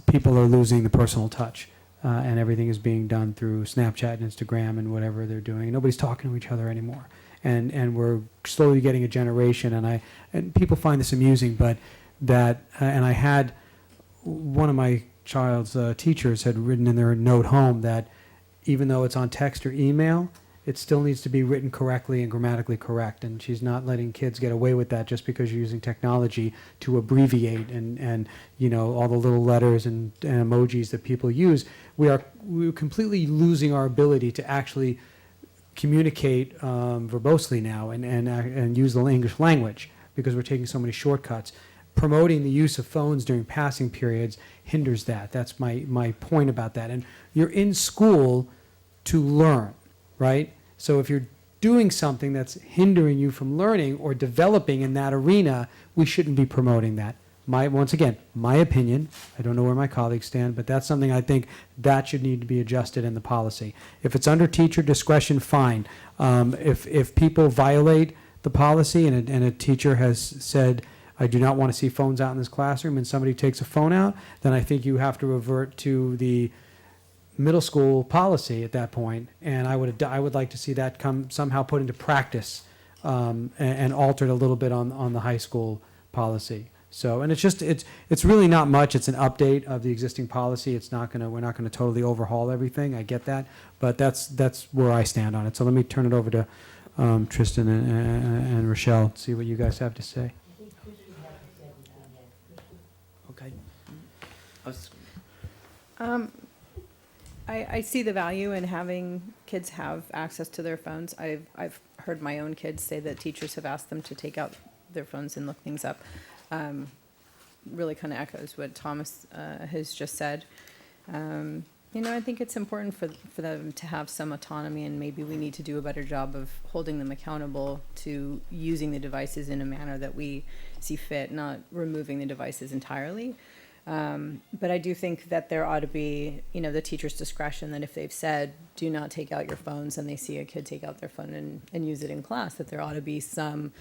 people are losing the personal touch. And everything is being done through Snapchat and Instagram and whatever they're doing. Nobody's talking to each other anymore. And we're slowly getting a generation, and people find this amusing, but and I had one of my child's teachers had written in their note home that even though it's on text or email, it still needs to be written correctly and grammatically correct. And she's not letting kids get away with that just because you're using technology to abbreviate and all the little letters and emojis that people use. We're completely losing our ability to actually communicate verbosely now and use the English language because we're taking so many shortcuts. Promoting the use of phones during passing periods hinders that. That's my point about that. And you're in school to learn, right? So if you're doing something that's hindering you from learning or developing in that arena, we shouldn't be promoting that. Once again, my opinion, I don't know where my colleagues stand, but that's something I think that should need to be adjusted in the policy. If it's under teacher discretion, fine. If people violate the policy and a teacher has said, I do not want to see phones out in this classroom, and somebody takes a phone out, then I think you have to revert to the middle school policy at that point, and I would like to see that come somehow put into practice and altered a little bit on the high school policy. So, and it's really not much. It's an update of the existing policy. We're not gonna totally overhaul everything. I get that, but that's where I stand on it. So let me turn it over to Tristan and Rochelle, see what you guys have to say. Okay. I see the value in having kids have access to their phones. I've heard my own kids say that teachers have asked them to take out their phones and look things up. Really kind of echoes what Thomas has just said. I think it's important for them to have some autonomy, and maybe we need to do a better job of holding them accountable to using the devices in a manner that we see fit, not removing the devices entirely. But I do think that there ought to be, the teacher's discretion, that if they've said, do not take out your phones, and they see a kid take out their phone and use it in class, that there ought to be some,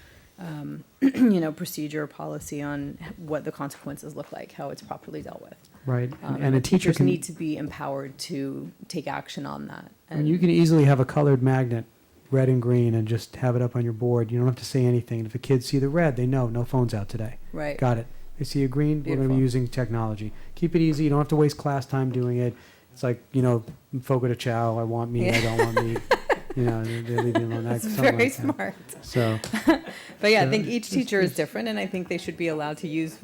procedure or policy on what the consequences look like, how it's properly dealt with. Right. And the teachers need to be empowered to take action on that. And you can easily have a colored magnet, red and green, and just have it up on your board. You don't have to say anything. If the kids see the red, they know no phones out today. Right. Got it. They see a green, we're going to Beautiful. be using technology. Keep it easy. You don't have to waste class time doing it. It's like, fogo de chao, I want meat, I don't want meat. They leave you alone. That's something very like that. smart. So, But yeah, I think each teacher is different, and I think they should be allowed to use,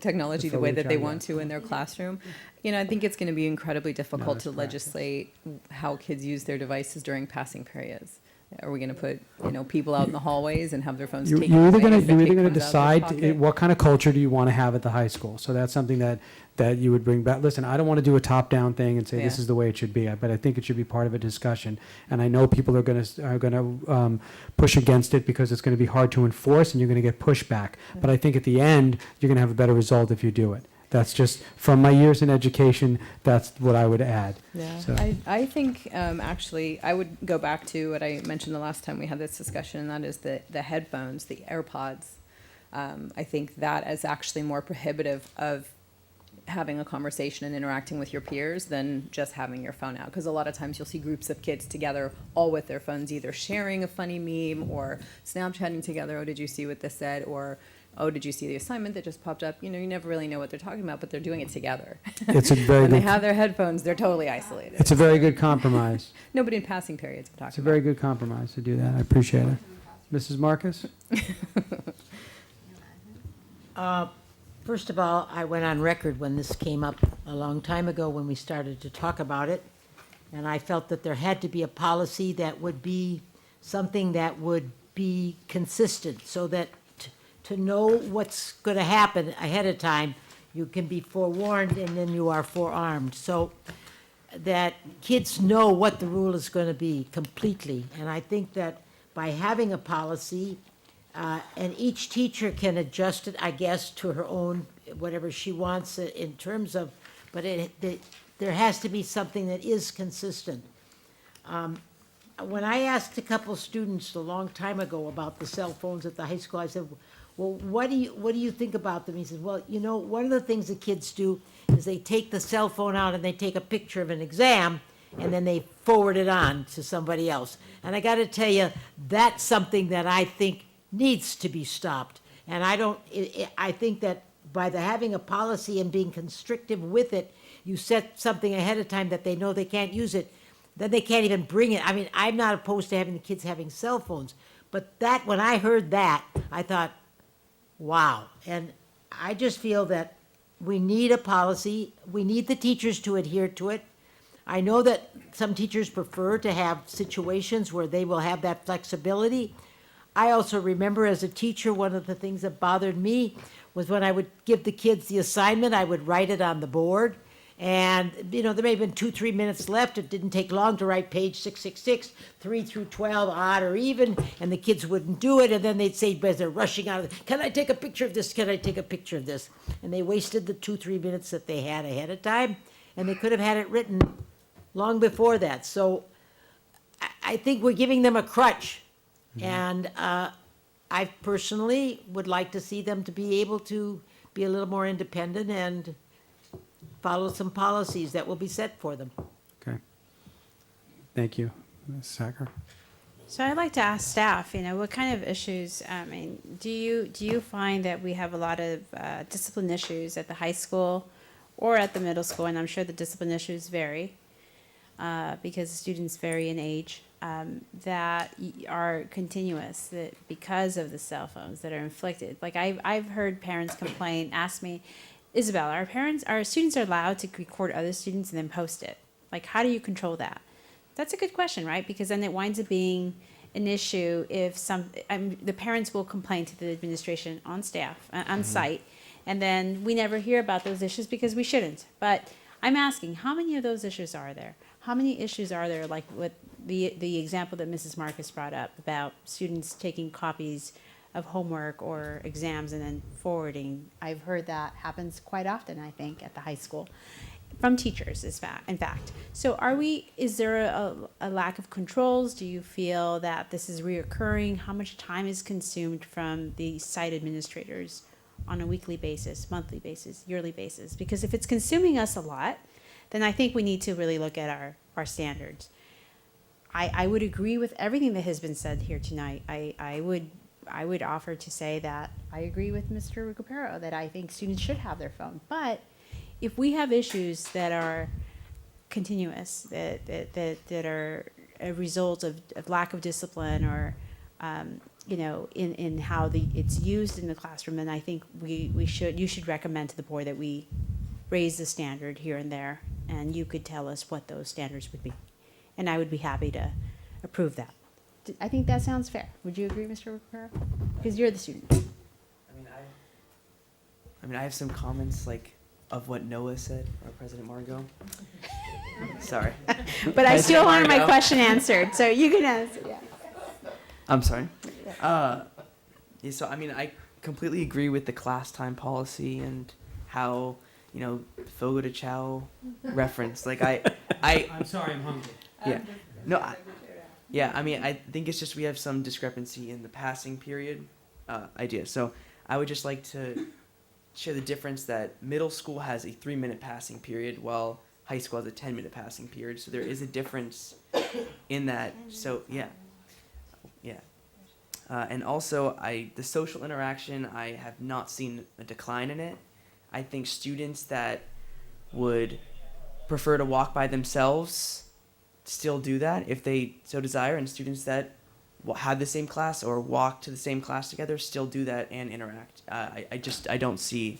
technology the way that they want to in their classroom. I think it's going to be incredibly difficult to legislate how kids use their devices during passing periods. Are we going to put, people out in the hallways and have their phones taken you're either away going if their kid to comes out of their decide pocket? what kind of culture do you want to have at the high school. So that's something that you would bring back. Listen, I don't want to do a top-down thing and say this Yeah. is the way it should be, but I think it should be part of a discussion. And I know people are going to push against it because it's going to be hard to enforce and you're going to get pushback. But I think at the end, you're going to have a better result if you do it. That's just, from my years in education, that's what I would add. Yeah, So- I think actually I would go back to what I mentioned the last time we had this discussion, and that is the headphones, the AirPods. I think that is actually more prohibitive of having a conversation and interacting with your peers than just having your phone out. Because a lot of times you'll see groups of kids together, all with their phones, either sharing a funny meme or Snapchatting together. Oh, did you see what this said? Or, oh, did you see the assignment that just popped up? You never really know what they're talking about, but they're doing it together. It's a very When they good, have their headphones, they're totally isolated. it's a very good compromise. Nobody in passing periods I'm It's a talking very about. good compromise to do that. I appreciate it. Mrs. Marcus? First of all, I went on record when this came up a long time ago when we started to talk about it, and I felt that there had to be a policy that would be something that would be consistent, so that to know what's going to happen ahead of time, you can be forewarned and then you are forearmed. So that kids know what the rule is going to be completely. And I think that by having a policy, and each teacher can adjust it, I guess, to her own, whatever she wants in terms of but there has to be something that is consistent. When I asked a couple students a long time ago about the cell phones at the high school, I said, well, what do you think about them? He said, well, one of the things the kids do is they take the cell phone out and they take a picture of an exam, and then they forward it on to somebody else. And I got to tell you, that's something that I think needs to be stopped. And I think that by having a policy and being constrictive with it, you set something ahead of time that they know they can't use it, then they can't even bring it. I mean, I'm not opposed to having the kids having cell phones, but when I heard that, I thought, wow. And I just feel that we need a policy. We need the teachers to adhere to it. I know that some teachers prefer to have situations where they will have that flexibility. I also remember as a teacher, one of the things that bothered me was when I would give the kids the assignment, I would write it on the board. And, there may have been 2-3 minutes left. It didn't take long to write page 666, 3 through 12, odd or even, and the kids wouldn't do it. And then they'd say, as they're rushing out, can I take a picture of this? Can I take a picture of this? And they wasted the 2-3 minutes that they had ahead of time, and they could have had it written long before that. So I think we're giving them a crutch. And I personally would like to see them to be able to be a little more independent and follow some policies that will be set for them. Okay. Thank you. Ms. Sacker? So I'd like to ask staff, what kind of issues, do you find that we have a lot of discipline issues at the high school or at the middle school? And I'm sure the discipline issues vary because students vary in age, that are continuous, that because of the cell phones that are inflicted. Like I've heard parents complain, ask me, Isabel, our students are allowed to record other students and then post it. Like, how do you control that? That's a good question, right? Because then it winds up being an issue if the parents will complain to the administration on staff, on site, and then we never hear about those issues because we shouldn't. But I'm asking, how many of those issues are there? How many issues are there, like with the example that Mrs. Marcus brought up about students taking copies of homework or exams and then forwarding? I've heard that happens quite often, I think, at the high school from teachers, in fact. So is there a lack of controls? Do you feel that this is reoccurring? How much time is consumed from the site administrators on a weekly basis, monthly basis, yearly basis? Because if it's consuming us a lot, then I think we need to really look at our standards. I would agree with everything that has been said here tonight. I would offer to say that I agree with Mr. Recupero that I think students should have their phone. But if we have issues that are continuous, that are a result of lack of discipline or, in how it's used in the classroom, then I think you should recommend to the board that we raise the standard here and there, and you could tell us what those standards would be. And I would be happy to approve that. I think that sounds fair. Would you agree, Mr. Rivera? Because you're the student. I have some comments of what Noah said, or President Margot. Sorry. But I still wanted my question answered, so you can answer. Yeah. I'm sorry. So I completely agree with the class time policy and how Fogo de Chao reference. I'm sorry, I'm hungry. Yeah. No. I think it's just we have some discrepancy in the passing period idea. So I would just like to share the difference that middle school has a 3-minute passing period while high school has a 10-minute passing period. So there is a difference in that. So yeah. And also the social interaction, I have not seen a decline in it. I think students that would prefer to walk by themselves still do that if they so desire, and students that have the same class or walk to the same class together still do that and interact. I don't see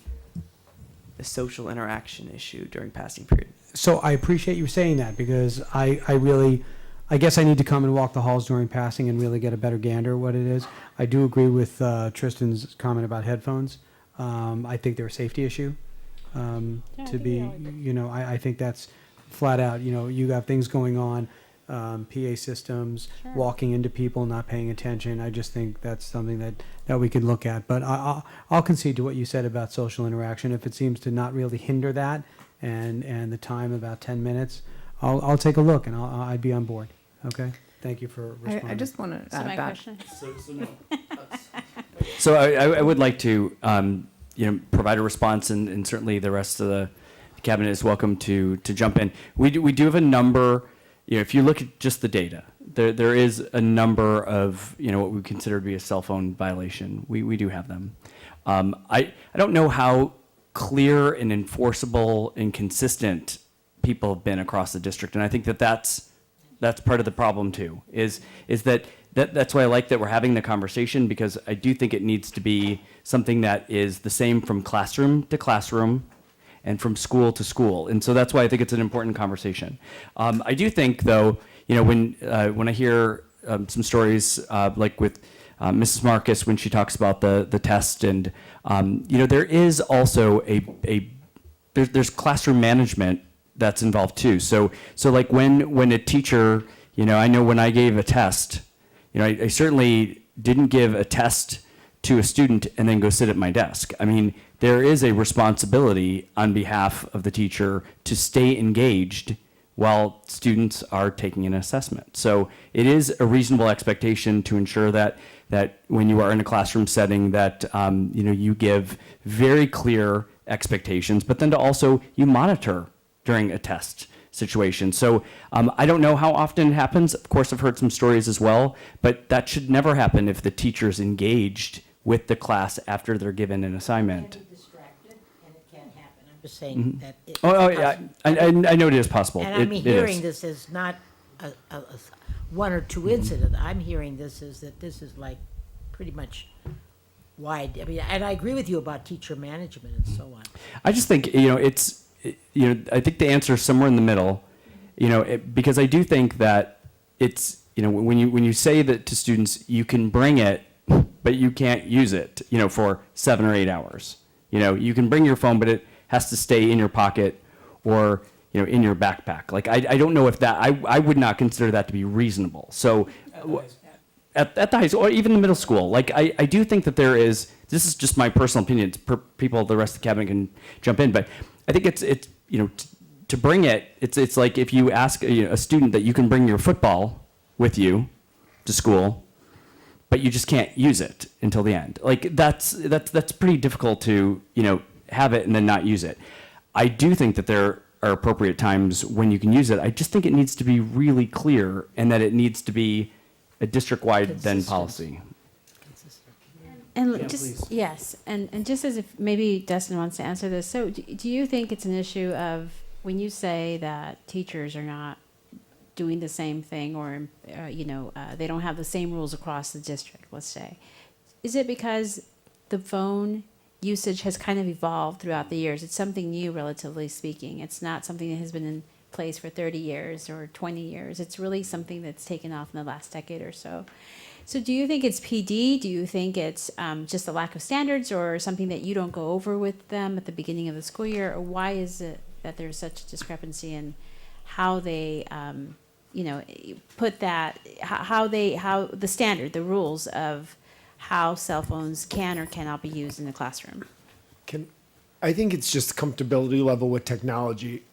the social interaction issue during passing period. So I appreciate you saying that, because I guess I need to come and walk the halls during passing and really get a better gander what it is. I do agree with Tristan's comment about headphones. I think they're a safety issue. I think that's flat out, you have things going on, PA systems, Sure. walking into people, not paying attention. I just think that's something that we could look at. But I'll concede to what you said about social interaction. If it seems to not really hinder that and the time, about 10 minutes, I'll take a look and I'd be on board. Okay? Thank you for responding. I just want to So add my back. question, So I would like to, provide a response, and certainly the rest of the cabinet is welcome to jump in. We do have a number, if you look at just the data, there is a number of, what we consider to be a cell phone violation. We do have them. I don't know how clear and enforceable and consistent people have been across the district, and I think that's part of the problem too, is that's why I like that we're having the conversation, because I do think it needs to be something that is the same from classroom to classroom and from school to school. And so that's why I think it's an important conversation. I do think, though, when I hear some stories like with Mrs. Marcus, when she talks about the test, and there is also there's classroom management that's involved too. So like when a teacher, I know when I gave a test, I certainly didn't give a test to a student and then go sit at my desk. I mean, there is a responsibility on behalf of the teacher to stay engaged while students are taking an assessment. So it is a reasonable expectation to ensure that when you are in a classroom setting that you give very clear expectations, but then to also you monitor during a test situation. So I don't know how often it happens. Of course, I've heard some stories as well, but that should never happen if the teacher's engaged with the class after they're given an assignment. Can be distracted, and it can happen. I'm just saying that. Oh, yeah, I know it is possible. And I'm It hearing is. this as not a one or two incident. I'm hearing this as that this is like pretty much wide. I mean, and I agree with you about teacher management and so on. I just think, I think the answer is somewhere in the middle, because I do think that it's, when you say that to students, you can bring it, but you can't use it, for 7 or 8 hours. You can bring your phone, but it has to stay in your pocket or, in your backpack. Like, I don't know if that, I would not consider that to be reasonable. So at the high school, or even the middle school, like, I do think that there is, this is just my personal opinion, people, the rest of the cabinet can jump in, but I think it's to bring it, it's like if you ask a student that you can bring your football with you to school, but you just can't use it until the end. Like, that's pretty difficult to, have it and then not use it. I do think that there are appropriate times when you can use it. I just think it needs to be really clear, and that it needs to be a district-wide then policy. and just, yes, and just as if maybe Dustin wants to answer this, so do you think it's an issue of when you say that teachers are not doing the same thing, or, they don't have the same rules across the district, let's say, is it because the phone usage has kind of evolved throughout the years? It's something new, relatively speaking. It's not something that has been in place for 30 years or 20 years. It's really something that's taken off in the last decade or so. So do you think it's PD? Do you think it's just a lack of standards, or something that you don't go over with them at the beginning of the school year? Or why is it that there's such a discrepancy in how they, put that, how the standard, the rules of how cell phones can or cannot be used in the classroom? I think it's just comfortability level with technology.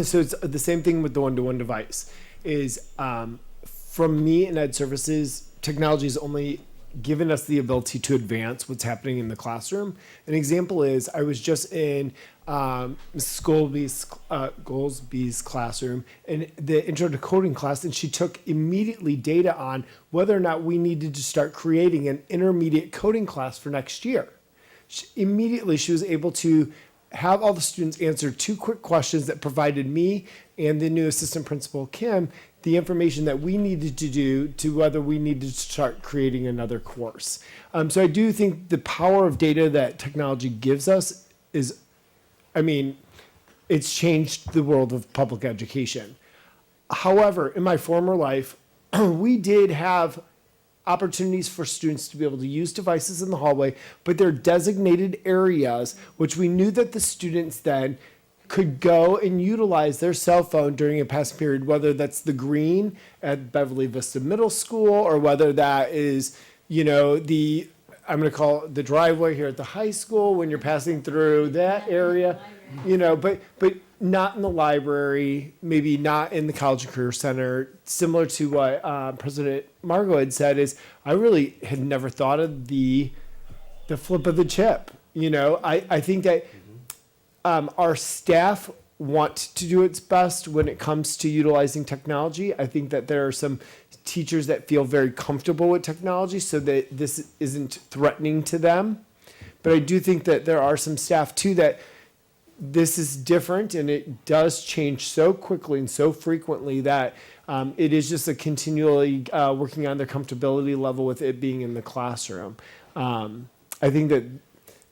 So it's the same thing with the one-to-one device. Is from me and Ed Services, technology has only given us the ability to advance what's happening in the classroom. An example is I was just in Mrs. Goldsby's classroom in the intro to coding class, and she took immediately data on whether or not we needed to start creating an intermediate coding class for next year. Immediately, she was able to have all the students answer 2 quick questions that provided me and the new assistant principal, Kim, the information that we needed to do to whether we needed to start creating another course. So I do think the power of data that technology gives us is, it's changed the world of public education. However, in my former life, we did have opportunities for students to be able to use devices in the hallway, but they're designated areas which we knew that the students then could go and utilize their cell phone during a passing period, whether that's the green at Beverly Vista Middle School, or whether that is, I'm going to call it the driveway here at the high school when you're passing through that area, but not in the library, maybe not in the College and Career Center, similar to what President Margot had said, is I really had never thought of the flip of the chip. You know, I think that our staff want to do its best when it comes to utilizing technology. I think that there are some teachers that feel very comfortable with technology so that this isn't threatening to them. But I do think that there are some staff too that this is different, and it does change so quickly and so frequently that it is just a continually working on their comfortability level with it being in the classroom. I think that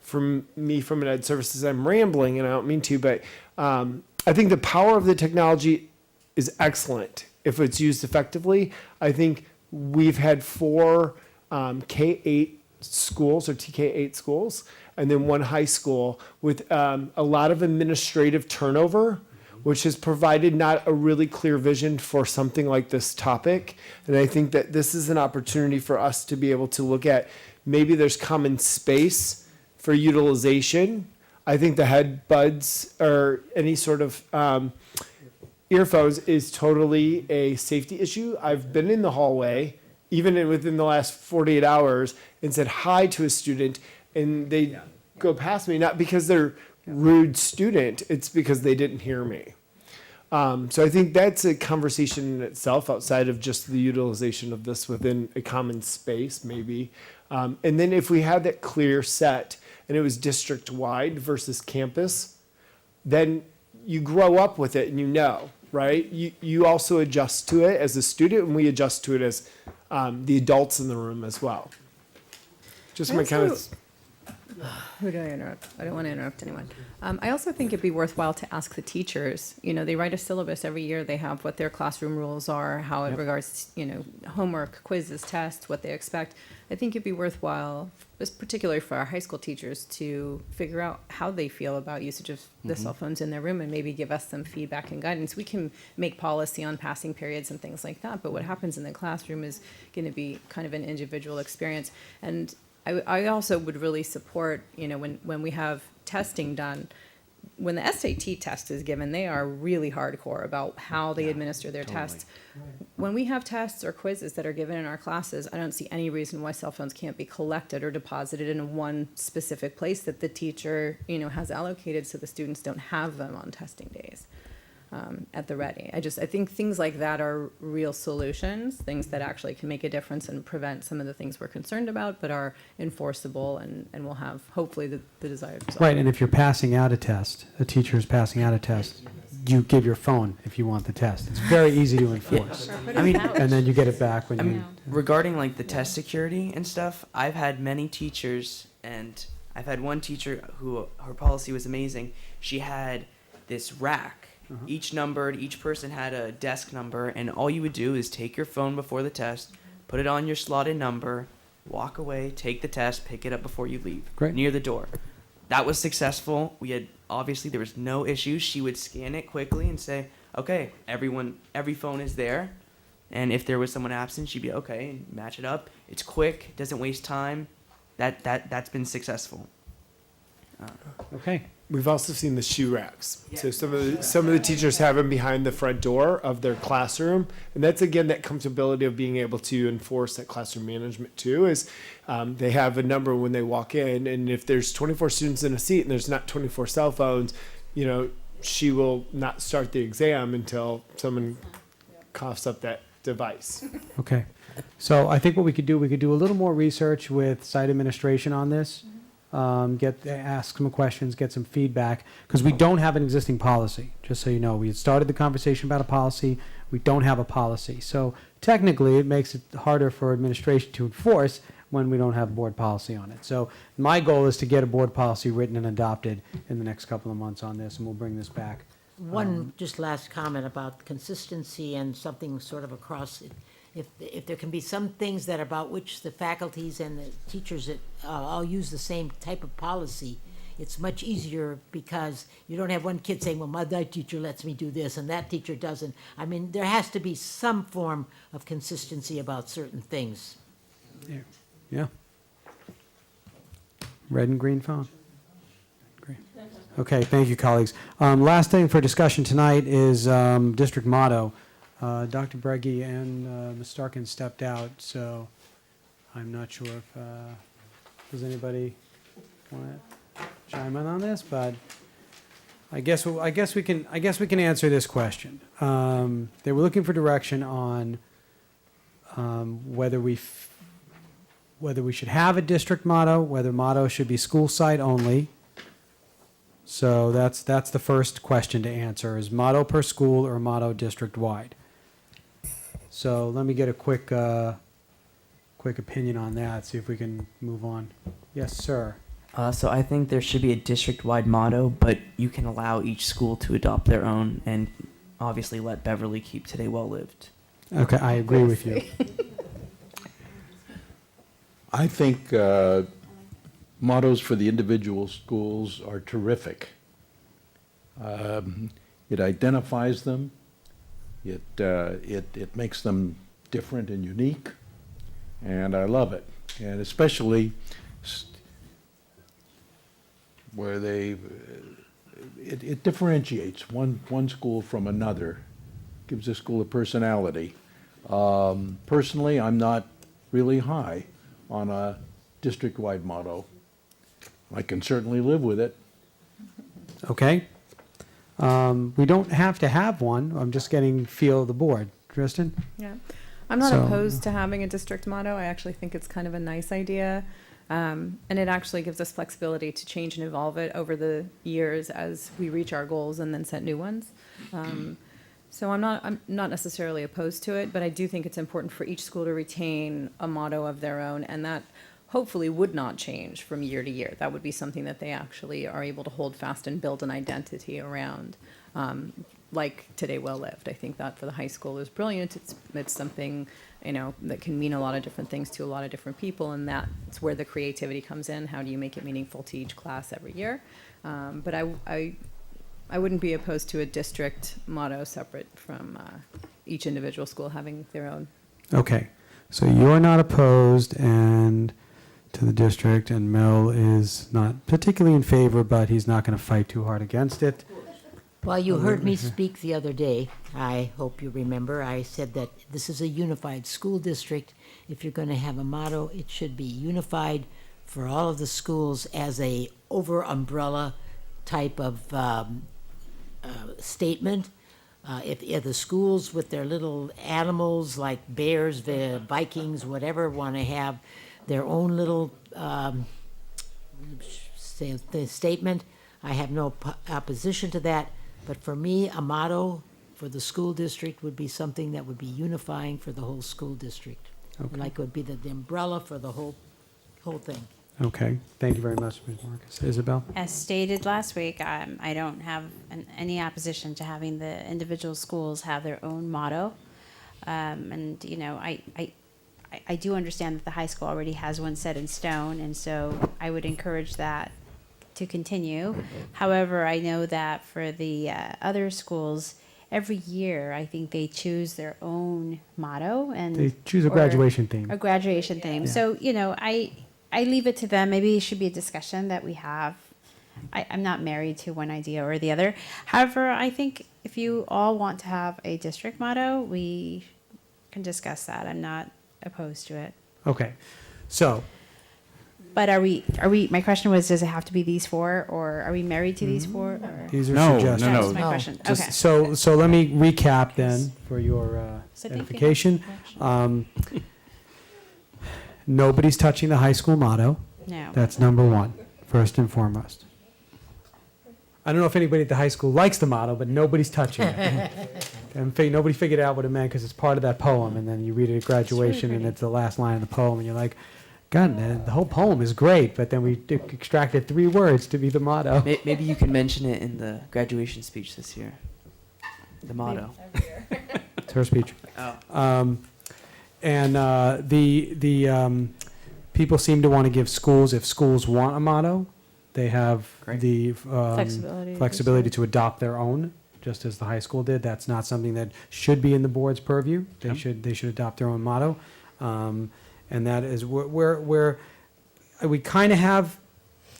from an ed services, I'm rambling and I don't mean to, but I think the power of the technology is excellent if it's used effectively. I think we've had 4 K-8 schools or TK-8 schools and then 1 high school with a lot of administrative turnover, which has provided not a really clear vision for something like this topic. And I think that this is an opportunity for us to be able to look at maybe there's common space for utilization. I think the head buds or any sort of earphones is totally a safety issue. I've been in the hallway, even within the last 48 hours, and said hi to a student, and they go past me, not because they're rude student, it's because they didn't hear me. So I think that's a conversation in itself outside of just the utilization of this within a common space, maybe. And then if we had that clear set and it was district-wide versus campus, then you grow up with it and you know, right? You also adjust to it as a student, and we adjust to it as the adults in the room as well. Just my kind of... Who did I interrupt? I don't want to interrupt anyone. I also think it'd be worthwhile to ask the teachers. You know, they write a syllabus every year. They have what their classroom rules are, how it regards, you know, homework, quizzes, tests, what they expect. I think it'd be worthwhile, particularly for our high school teachers, to figure out how they feel about usage of the cell phones in their room and maybe give us some feedback and guidance. We can make policy on passing periods and things like that, but what happens in the classroom is going to be kind of an individual experience. And I also would really support, you know, when we have testing done, when the SAT test is given, they are really hardcore about how they administer their tests. When we have tests or quizzes that are given in our classes, I don't see any reason why cell phones can't be collected or deposited in one specific place that the teacher, you know, has allocated so the students don't have them on testing days. At the ready. I think things like that are real solutions, things that actually can make a difference and prevent some of the things we're concerned about, but are enforceable and will have hopefully the desired result. Right, and if you're passing out a test, a teacher is passing out a test, you give your phone if you want the test. It's very easy to enforce. I mean, And then you get it back when you... regarding like the test security and stuff, I've had many teachers, and I've had one teacher who her policy was amazing. She had this rack. Each numbered, each person had a desk number, and all you would do is take your phone before the test, put it on your slotted number, walk away, take the test, pick it up before you leave. Great. Near the door. That was successful. Obviously there was no issues. She would scan it quickly and say, okay, every phone is there. And if there was someone absent, she'd be okay and match it up. It's quick, doesn't waste time. That's been successful. Okay. We've also seen the shoe racks. So some of the teachers have them behind the front door of their classroom, and that's again that comfortability of being able to enforce that classroom management too. Is they have a number when they walk in, and if there's 24 students in a seat and there's not 24 cell phones, you know, she will not start the exam until someone coughs up that device. Okay. So I think what we could do a little more research with site administration on this. Ask some questions, get some feedback, because we don't have an existing policy, just so you know. We had started the conversation about a policy. We don't have a policy. So technically, it makes it harder for administration to enforce when we don't have board policy on it. So my goal is to get a board policy written and adopted in the next couple of months on this, and we'll bring this back. One just last comment about consistency and something sort of across it. If there can be some things that about which the faculties and the teachers that all use the same type of policy, it's much easier because you don't have one kid saying, well, that teacher lets me do this and that teacher doesn't. I mean, there has to be some form of consistency about certain things. Yeah. Red and green phone. Great. agree. Okay, thank you, colleagues. Last thing for discussion tonight is district motto. Dr. Breggy and Ms. Starkin stepped out, so I'm not sure if, does anybody want to chime in on this? But I guess we can answer this question. They were looking for direction on whether we should have a district motto, whether motto should be school site only. So that's the first question to answer, is motto per school or motto district-wide? So let me get a quick opinion on that, see if we can move on. Yes, sir. So I think there should be a district-wide motto, but you can allow each school to adopt their own, and obviously let Beverly keep Today Well Lived. Okay, I agree with you. I think mottos for the individual schools are terrific. It identifies them. It makes them different and unique, and I love it. And especially where it differentiates one school from another, gives a school a personality. Personally, I'm not really high on a district-wide motto. I can certainly live with it. Okay. We don't have to have one. I'm just getting feel of the board. Tristan? Yeah. I'm not So- opposed to having a district motto. I actually think it's kind of a nice idea. And it actually gives us flexibility to change and evolve it over the years as we reach our goals and then set new ones. So I'm not necessarily opposed to it, but I do think it's important for each school to retain a motto of their own, and that hopefully would not change from year to year. That would be something that they actually are able to hold fast and build an identity around, like Today Well Lived. I think that for the high school is brilliant. It's something, that can mean a lot of different things to a lot of different people, and that's where the creativity comes in. How do you make it meaningful to each class every year? But I wouldn't be opposed to a district motto separate from each individual school having their own. Okay. So you're not opposed and to the district, and Mel is not particularly in favor, but he's not going to fight too hard against it. Well, you heard me speak the other day. I hope you remember. I said that this is a unified school district. If you're going to have a motto, it should be unified for all of the schools as a over umbrella type of statement. If the schools with their little animals like bears, the Vikings, whatever, want to have their own little statement, I have no opposition to that. But for me, a motto for the school district would be something that would be unifying for the whole school district. Okay. Like it would be the umbrella for the whole thing. Okay. Thank you very much, Ms. Marcus. Isabel? As stated last week, I don't have any opposition to having the individual schools have their own motto. And, I do understand that the high school already has one set in stone, and so I would encourage that to continue. However, I know that for the other schools, every year, I think they choose their own motto. And They choose a graduation theme. A graduation theme. Yeah. So, I leave it to them. Maybe it should be a discussion that we have. I'm not married to one idea or the other. However, I think if you all want to have a district motto, we can discuss that. I'm not opposed to it. Okay. So, But my question was, does it have to be these four, or are we married to these four? Or? these are No, suggestions. That no. was my question. Just- Okay. So let me recap then for your So thank you. edification. Nobody's touching the high school motto. No. That's number one, first and foremost. I don't know if anybody at the high school likes the motto, but nobody's touching it. And nobody figured out what it meant because it's part of that poem, and then you read it at graduation, and it's the last line of the poem, and you're like, God, the whole poem is great, but then we extracted 3 words to be the motto. Maybe you can mention it in the graduation speech this year. The motto. It's her speech. Oh. And the people seem to want to give schools, if schools want a motto, they have Great. the Flexibility. flexibility to adopt their own, just as the high school did. That's not something that should be in the board's purview. They Yep. should adopt their own motto. And that is where we kind of have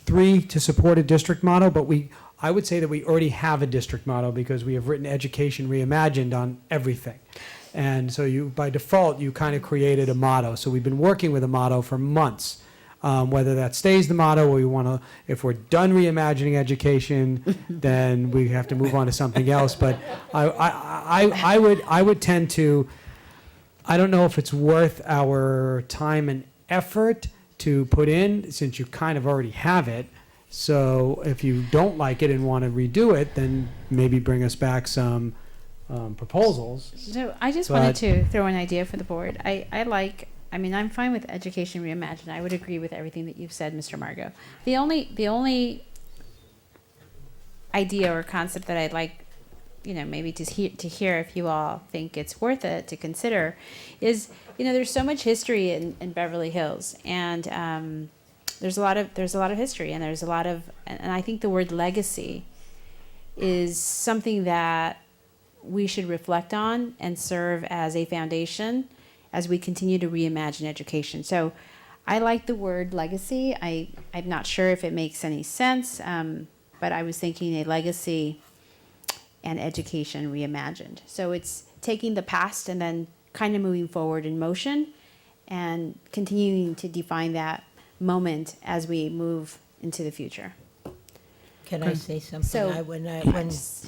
3 to support a district motto, but I would say that we already have a district motto because we have written Education Reimagined on everything. And so by default, you kind of created a motto. So we've been working with a motto for months. Whether that stays the motto or we want to, if we're done reimagining education, then we have to move on to something else. But I would tend to, I don't know if it's worth our time and effort to put in, since you kind of already have it. So if you don't like it and want to redo it, then maybe bring us back some proposals. So I just wanted to throw an idea for the board. I'm fine with Education Reimagined. I would agree with everything that you've said, Mr. Margot. The only idea or concept that I'd like, maybe to hear if you all think it's worth it to consider is, there's so much history in Beverly Hills, and there's a lot of history, and and I think the word legacy is something that we should reflect on and serve as a foundation as we continue to reimagine education. So I like the word legacy. I'm not sure if it makes any sense, but I was thinking a legacy and education reimagined. So it's taking the past and then kind of moving forward in motion and continuing to define that moment as we move into the future. Can I say something? So- When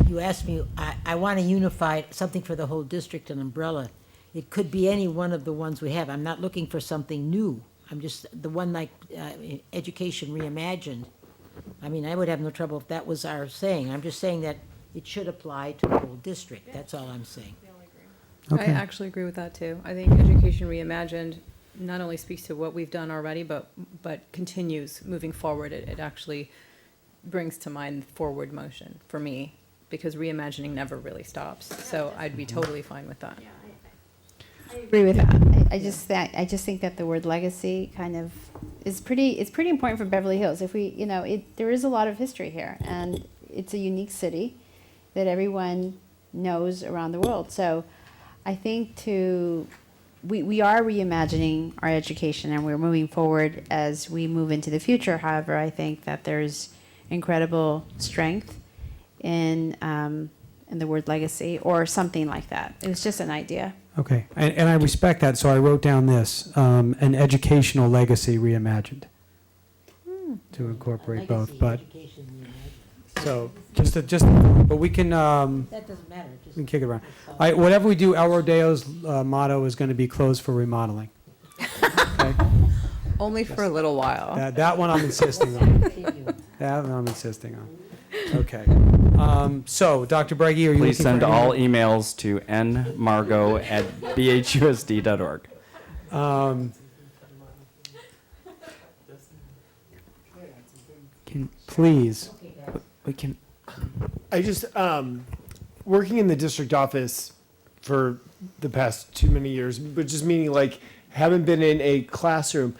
you asked me, I want to unify something for the whole district, an umbrella. It could be any one of the ones we have. I'm not looking for something new. I'm just, the one like Education Reimagined. I mean, I would have no trouble if that was our saying. I'm just saying that it should apply to the whole district. That's all I'm saying. I actually agree with that too. I think Education Reimagined not only speaks to what we've done already, but continues moving forward. It actually brings to mind forward motion for me, because reimagining never really stops. So I'd be totally fine with that. I agree with that. I just think that the word legacy kind of is pretty important for Beverly Hills. If we, there is a lot of history here, and it's a unique city that everyone knows around the world. So I think we are reimagining our education, and we're moving forward as we move into the future. However, I think that there's incredible strength in the word legacy or something like that. It was just an idea. Okay, and I respect that, so I wrote down this, an educational legacy reimagined, to incorporate both, but, so, but we can, That doesn't matter. we can kick it around. All right, whatever we do, El Rodeo's motto is going to be closed for remodeling. Okay? Only for a little while. That one I'm insisting on. That one I'm insisting on. Okay. So, Dr. Breggy, are you Please looking for send all any- emails to nmargo@bhusd.org. Please. We can. I just, working in the district office for the past too many years, but just meaning like, haven't been in a classroom.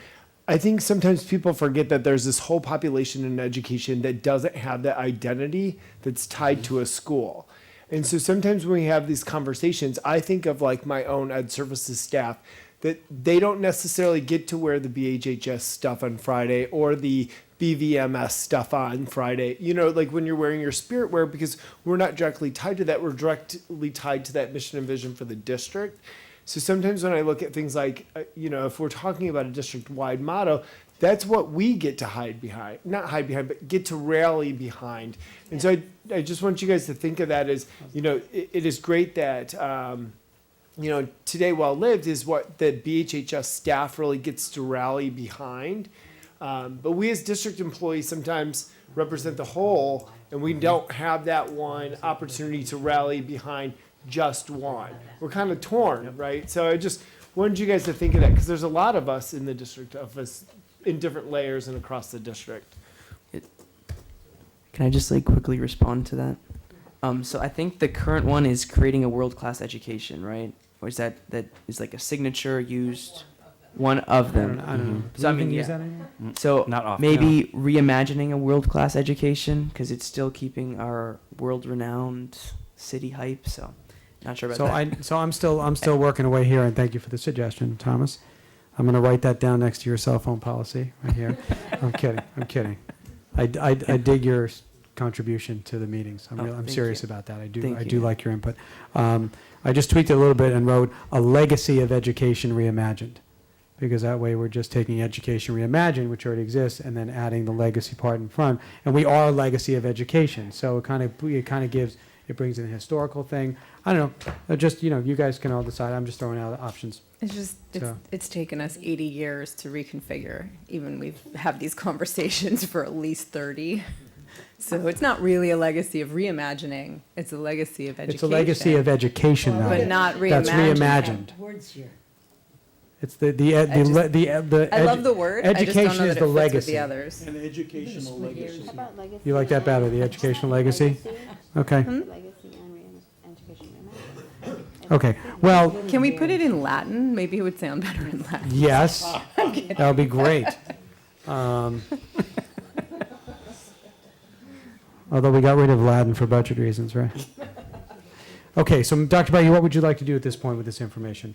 I think sometimes people forget that there's this whole population in education that doesn't have that identity that's tied to a school. And so sometimes when we have these conversations, I think of like my own ed services staff, that they don't necessarily get to wear the BHHS stuff on Friday or the BVMS stuff on Friday, like when you're wearing your spirit wear, because we're not directly tied to that, we're directly tied to that mission and vision for the district. So sometimes when I look at things like, if we're talking about a district-wide motto, that's what we get to not hide behind, but get to rally behind. And so I just want you guys to think of that as, it is great that, today well lived is what the BHHS staff really gets to rally behind. But we as district employees sometimes represent the whole, and we don't have that one opportunity to rally behind just one. We're kind of torn, right? So I just wanted you guys to think of that, because there's a lot of us in the district office in different layers and across the district. Can I just quickly respond to that? So I think the current one is creating a world-class education, right? Or is that is like a signature used? One of them. I don't know. So I Do we mean, even use yeah. that anymore? So Not often. maybe reimagining a world-class education, because it's still keeping our world-renowned city hype. So not sure about that. I'm still working away here, and thank you for the suggestion, Thomas. I'm going to write that down next to your cell phone policy right here. I'm kidding. I dig your contribution to the meetings. I'm thank serious you. about that. I Thank do you. like your input. I just tweaked it a little bit and wrote a legacy of education reimagined, because that way we're just taking education reimagined, which already exists, and then adding the legacy part in front. And we are a legacy of education, so it kind of gives, it brings in a historical thing. I don't know, just, you guys can all decide. I'm just throwing out options. It's just, So- it's taken us 80 years to reconfigure. Even we've had these conversations for at least 30. So it's not really a legacy of reimagining. It's a legacy of education. It's a legacy of education, though. But not That's reimagined. reimagined. Words here. It's the. I love the word. I just don't Education know is that the it fits with legacy. the others. An educational legacy. You like that better, the educational legacy? Okay. Okay, well, Can we put it in Latin? Maybe it would sound better in Latin. yes, that would be great. Although we got rid of Latin for budget reasons, right? Okay, so Dr. Baggy, what would you like to do at this point with this information?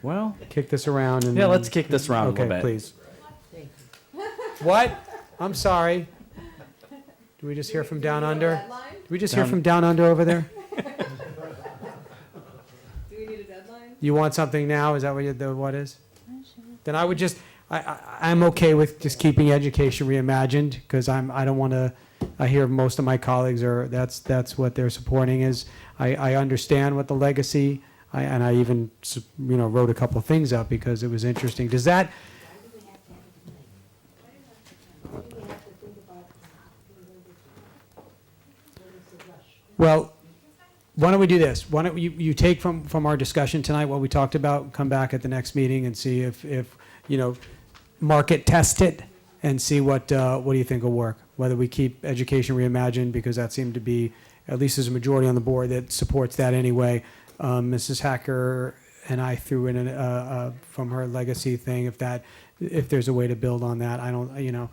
Well, Kick this around and. yeah, let's kick this around a little Okay, bit. please. What? I'm sorry. Do we just hear from down under? Do we just hear from down under over there? Do we need a deadline? You want something now? Is that what is? Then I would just, I'm okay with just keeping education reimagined, because I don't want to, I hear most of my colleagues that's what they're supporting is, I understand what the legacy, and I even, wrote a couple of things up because it was interesting. Does that, well, why don't we do this? Why don't you take from our discussion tonight what we talked about, come back at the next meeting and see if market test it and see what do you think will work? Whether we keep education reimagined, because that seemed to be, at least there's a majority on the board that supports that anyway. Mrs. Hacker and I threw in from her legacy thing, if there's a way to build on that. I don't,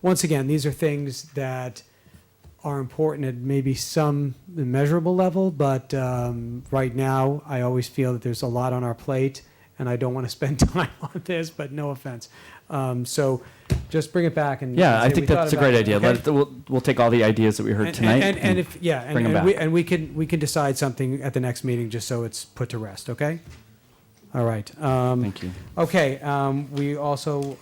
once again, these are things that are important at maybe some measurable level, but right now, I always feel that there's a lot on our plate, and I don't want to spend time on this, but no offense. So just bring it back and. Yeah, I say think we that's a thought great about it, idea. okay? We'll take all the ideas that we heard tonight. And if, yeah, bring 'em and we can decide something at the next meeting, just so it's put to rest, okay? All right. Thank you. Okay, we also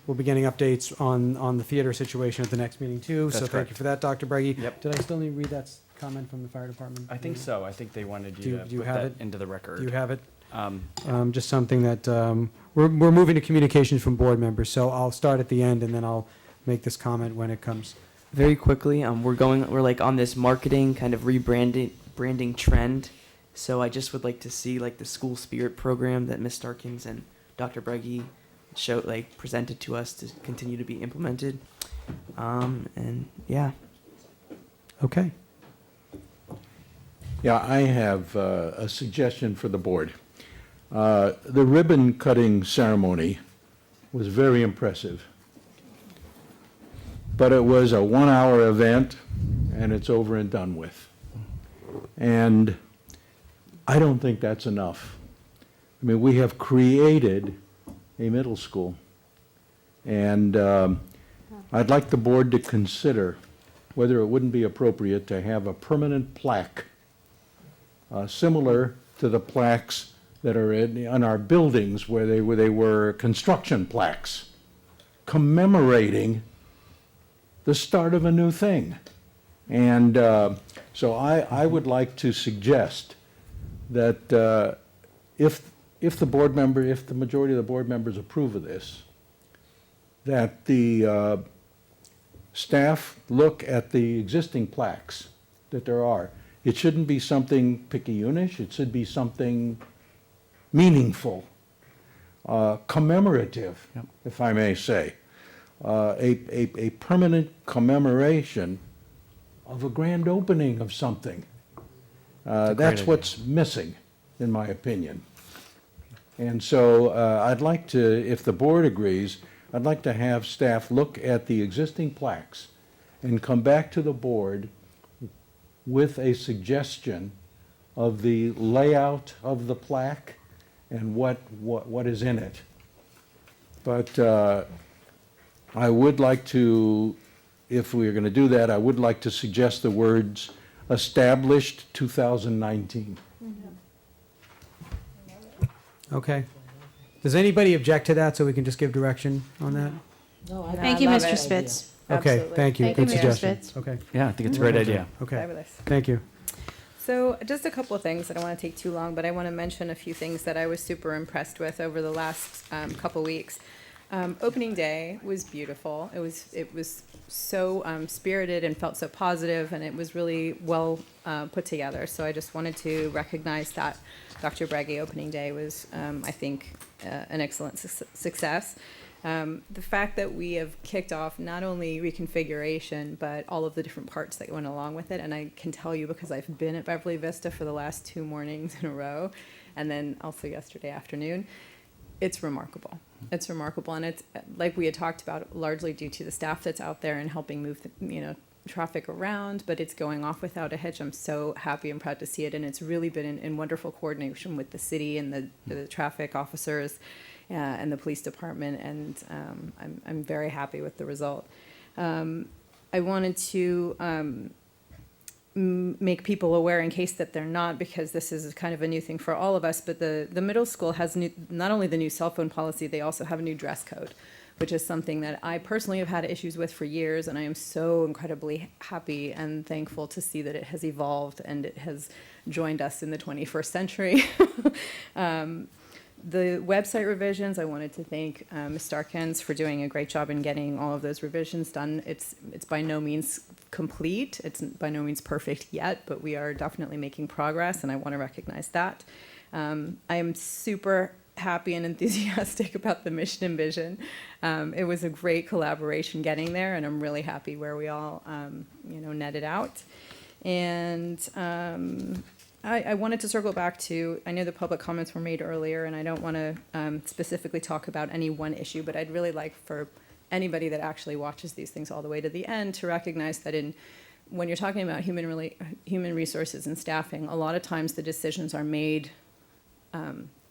will be getting updates on the theater situation at the next meeting too. So That's thank correct. you for that, Dr. Breggy. Yep. Did I still need to read that comment from the fire department? I think so. I think they wanted Do you you- to do you put have that it? into the record. Do you have it? Um, Just something that, we're moving to communications from board members, so I'll start at the end and then I'll make this comment when it comes. Very quickly, we're like on this marketing kind of branding trend. So I just would like to see like the school spirit program that Ms. Starkins and Dr. Breggy presented to us to continue to be implemented. And yeah. Okay. Yeah, I have a suggestion for the board. The ribbon cutting ceremony was very impressive. But it was a 1-hour event, and it's over and done with. And I don't think that's enough. I mean, we have created a middle school. And I'd like the board to consider whether it wouldn't be appropriate to have a permanent plaque similar to the plaques that are in our buildings where they were construction plaques commemorating the start of a new thing. And so I would like to suggest that if the majority of the board members approve of this, that the staff look at the existing plaques that there are. It shouldn't be something picayunish, it should be something meaningful, commemorative, if I may say. A permanent commemoration of a grand opening of something. That's idea. what's missing, in my opinion. And so I'd like to, if the board agrees, I'd like to have staff look at the existing plaques and come back to the board with a suggestion of the layout of the plaque and what is in it. But I would like to, if we're going to do that, I would like to suggest the words established 2019. Okay. Does anybody object to that, so we can just give direction on that? Thank you, Mr. Spitz. Okay, thank you. Thank you, Good Mr. suggestion. Spitz. Okay, Yeah, I think it's a great idea. okay. Fabulous. Thank you. So just a couple of things. I don't want to take too long, but I want to mention a few things that I was super impressed with over the last couple weeks. Opening day was beautiful. It was so spirited and felt so positive, and it was really well put together. So I just wanted to recognize that Dr. Breggy opening day was, I think, an excellent success. The fact that we have kicked off not only reconfiguration, but all of the different parts that went along with it. And I can tell you because I've been at Beverly Vista for the last 2 mornings in a row, and then also yesterday afternoon. It's remarkable. It's remarkable. And it's, like we had talked about, largely due to the staff that's out there and helping move the, traffic around, but it's going off without a hitch. I'm so happy and proud to see it. And it's really been in wonderful coordination with the city and the traffic officers and the police department, and I'm very happy with the result. I wanted to make people aware, in case that they're not, because this is kind of a new thing for all of us, but the middle school has not only the new cell phone policy, they also have a new dress code, which is something that I personally have had issues with for years, and I am so incredibly happy and thankful to see that it has evolved and it has joined us in the 21st century. The website revisions, I wanted to thank Ms. Starkens for doing a great job in getting all of those revisions done. It's by no means complete. It's by no means perfect yet, but we are definitely making progress, and I want to recognize that. I am super happy and enthusiastic about the mission and vision. It was a great collaboration getting there, and I'm really happy where we all, netted out. And I wanted to circle back to, I know the public comments were made earlier, and I don't want to specifically talk about any one issue, but I'd really like for anybody that actually watches these things all the way to the end to recognize that when you're talking about human resources and staffing, a lot of times the decisions are made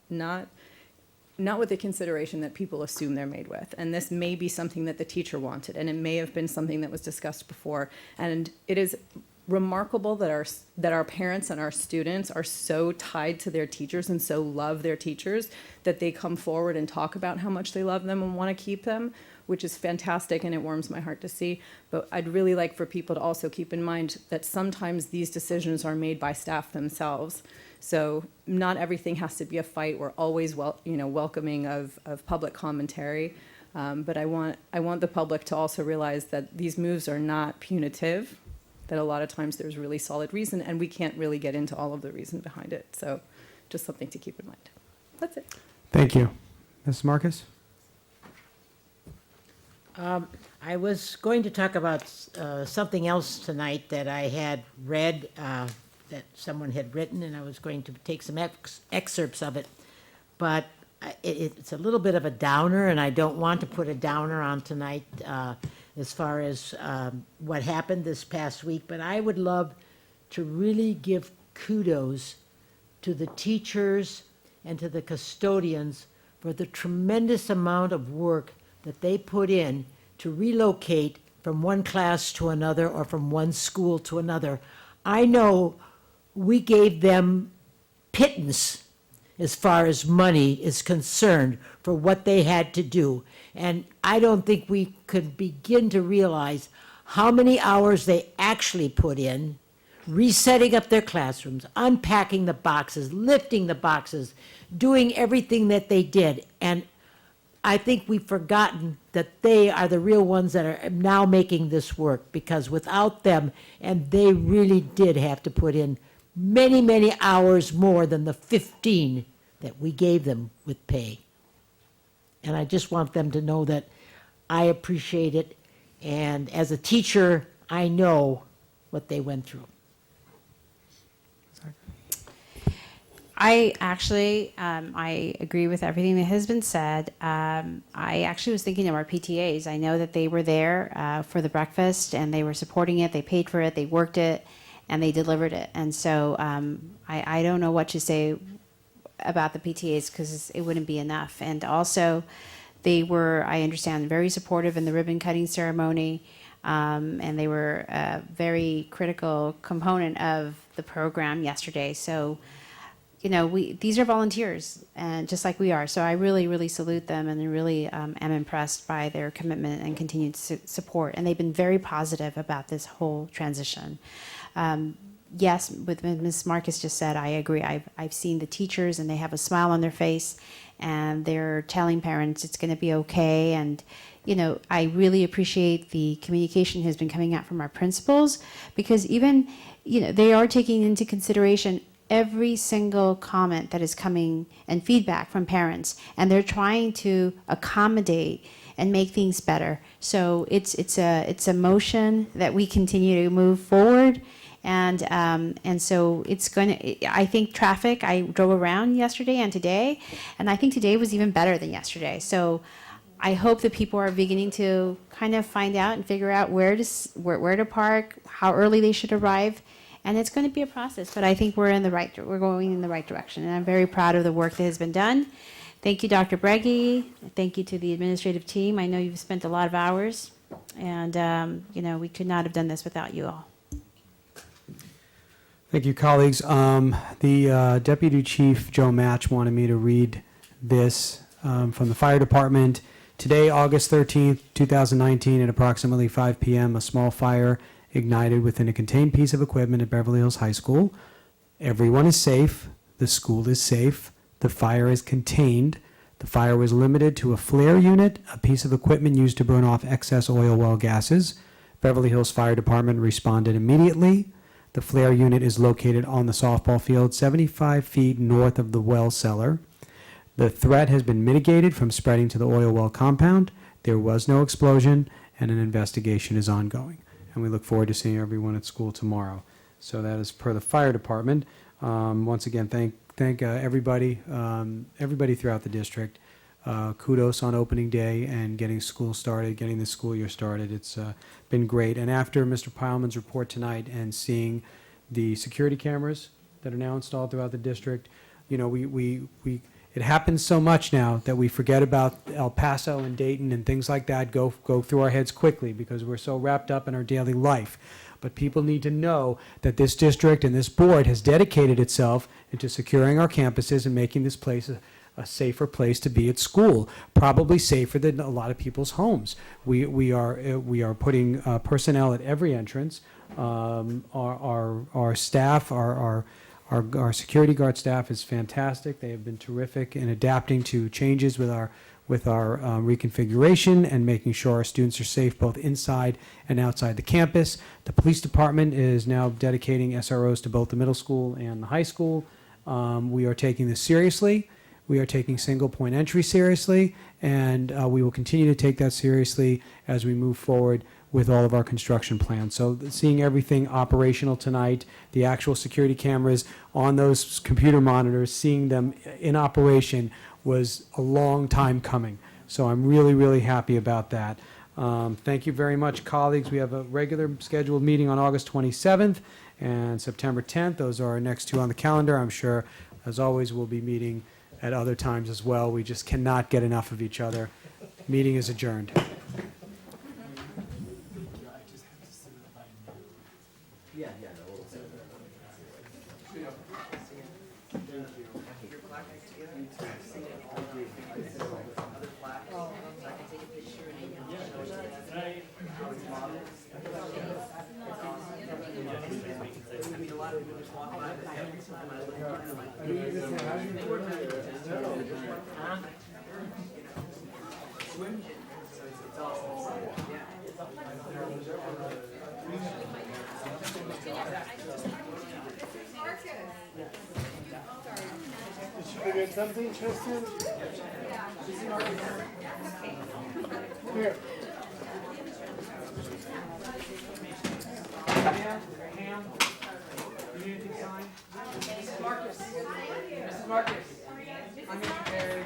not with the consideration that people assume they're made with. And this may be something that the teacher wanted, and it may have been something that was discussed before. And it is remarkable that our parents and our students are so tied to their teachers and so love their teachers that they come forward and talk about how much they love them and want to keep them, which is fantastic, and it warms my heart to see. But I'd really like for people to also keep in mind that sometimes these decisions are made by staff themselves. So not everything has to be a fight. We're always welcoming of public commentary. But I want the public to also realize that these moves are not punitive, that a lot of times there's really solid reason, and we can't really get into all of the reason behind it. So just something to keep in mind. That's it. Thank you. Mrs. Marcus? I was going to talk about something else tonight that I had read, that someone had written, and I was going to take some excerpts of it. But it's a little bit of a downer, and I don't want to put a downer on tonight as far as what happened this past week. But I would love to really give kudos to the teachers and to the custodians for the tremendous amount of work that they put in to relocate from one class to another or from one school to another. I know we gave them pittance as far as money is concerned for what they had to do. And I don't think we could begin to realize how many hours they actually put in, resetting up their classrooms, unpacking the boxes, lifting the boxes, doing everything that they did. And I think we've forgotten that they are the real ones that are now making this work, because without them, and they really did have to put in many, many hours more than the 15 that we gave them with pay. And I just want them to know that I appreciate it. And as a teacher, I know what they went through. I actually, I agree with everything that has been said. I actually was thinking of our PTAs. I know that they were there for the breakfast, and they were supporting it. They paid for it. They worked it, and they delivered it. And so I don't know what to say about the PTAs, because it wouldn't be enough. And also They were, I understand, very supportive in the ribbon cutting ceremony, and they were a very critical component of the program yesterday. So, you know, these are volunteers, and just like we are. So I really, really salute them, and I really am impressed by their commitment and continued support. And they've been very positive about this whole transition. Yes, with what Ms. Marcus just said, I agree. I've seen the teachers, and they have a smile on their face, and they're telling parents it's going to be okay. And, you know, I really appreciate the communication has been coming out from our principals, because even, you know, they are taking into consideration every single comment that is coming and feedback from parents, and they're trying to accommodate and make things better. So it's a motion that we continue to move forward, and so it's going to. I think traffic. I drove around yesterday and today, and I think today was even better than yesterday. So I hope that people are beginning to kind of find out and figure out where to park, how early they should arrive. And it's going to be a process, but I think we're going in the right direction. And I'm very proud of the work that has been done. Thank you, Dr. Breggy. Thank you to the administrative team. I know you've spent a lot of hours, and you know, we could not have done this without you all. Thank you, colleagues. The Deputy Chief, Joe Match, wanted me to read this from the fire department. Today, August 13th, 2019, at approximately 5 p.m., a small fire ignited within a contained piece of equipment at Beverly Hills High School. Everyone is safe. The school is safe. The fire is contained. The fire was limited to a flare unit, a piece of equipment used to burn off excess oil well gases. Beverly Hills Fire Department responded immediately. The flare unit is located on the softball field, 75 feet north of the well cellar. The threat has been mitigated from spreading to the oil well compound. There was no explosion, and an investigation is ongoing. And we look forward to seeing everyone at school tomorrow. So that is per the fire department. Once again, thank everybody throughout the district. Kudos on opening day and getting school started, getting the school year started. It's been great. And after Mr. Pileman's report tonight and seeing the security cameras that are now installed throughout the district, you know, it happens so much now that we forget about El Paso and Dayton and things like that go through our heads quickly because we're so wrapped up in our daily life. But people need to know that this district and this board has dedicated itself into securing our campuses and making this place a safer place to be at school, probably safer than a lot of people's homes. We are putting personnel at every entrance. Our staff, our security guard staff is fantastic. They have been terrific in adapting to changes with our reconfiguration and making sure our students are safe both inside and outside the campus. The police department is now dedicating SROs to both the middle school and the high school. We are taking this seriously. We are taking single point entry seriously, and we will continue to take that seriously as we move forward with all of our construction plans. So seeing everything operational tonight, the actual security cameras on those computer monitors, seeing them in operation was a long time coming. So I'm really, really happy about that. Thank you very much, colleagues. We have a regular scheduled meeting on August 27th and September 10th. Those are our next two on the calendar. I'm sure, as always, we'll be meeting at other times as well. We just cannot get enough of each other. Meeting is adjourned. Should we get something, Tristan? Here. Mrs. Marcus. Mrs. Marcus. I'm Mr. Carey.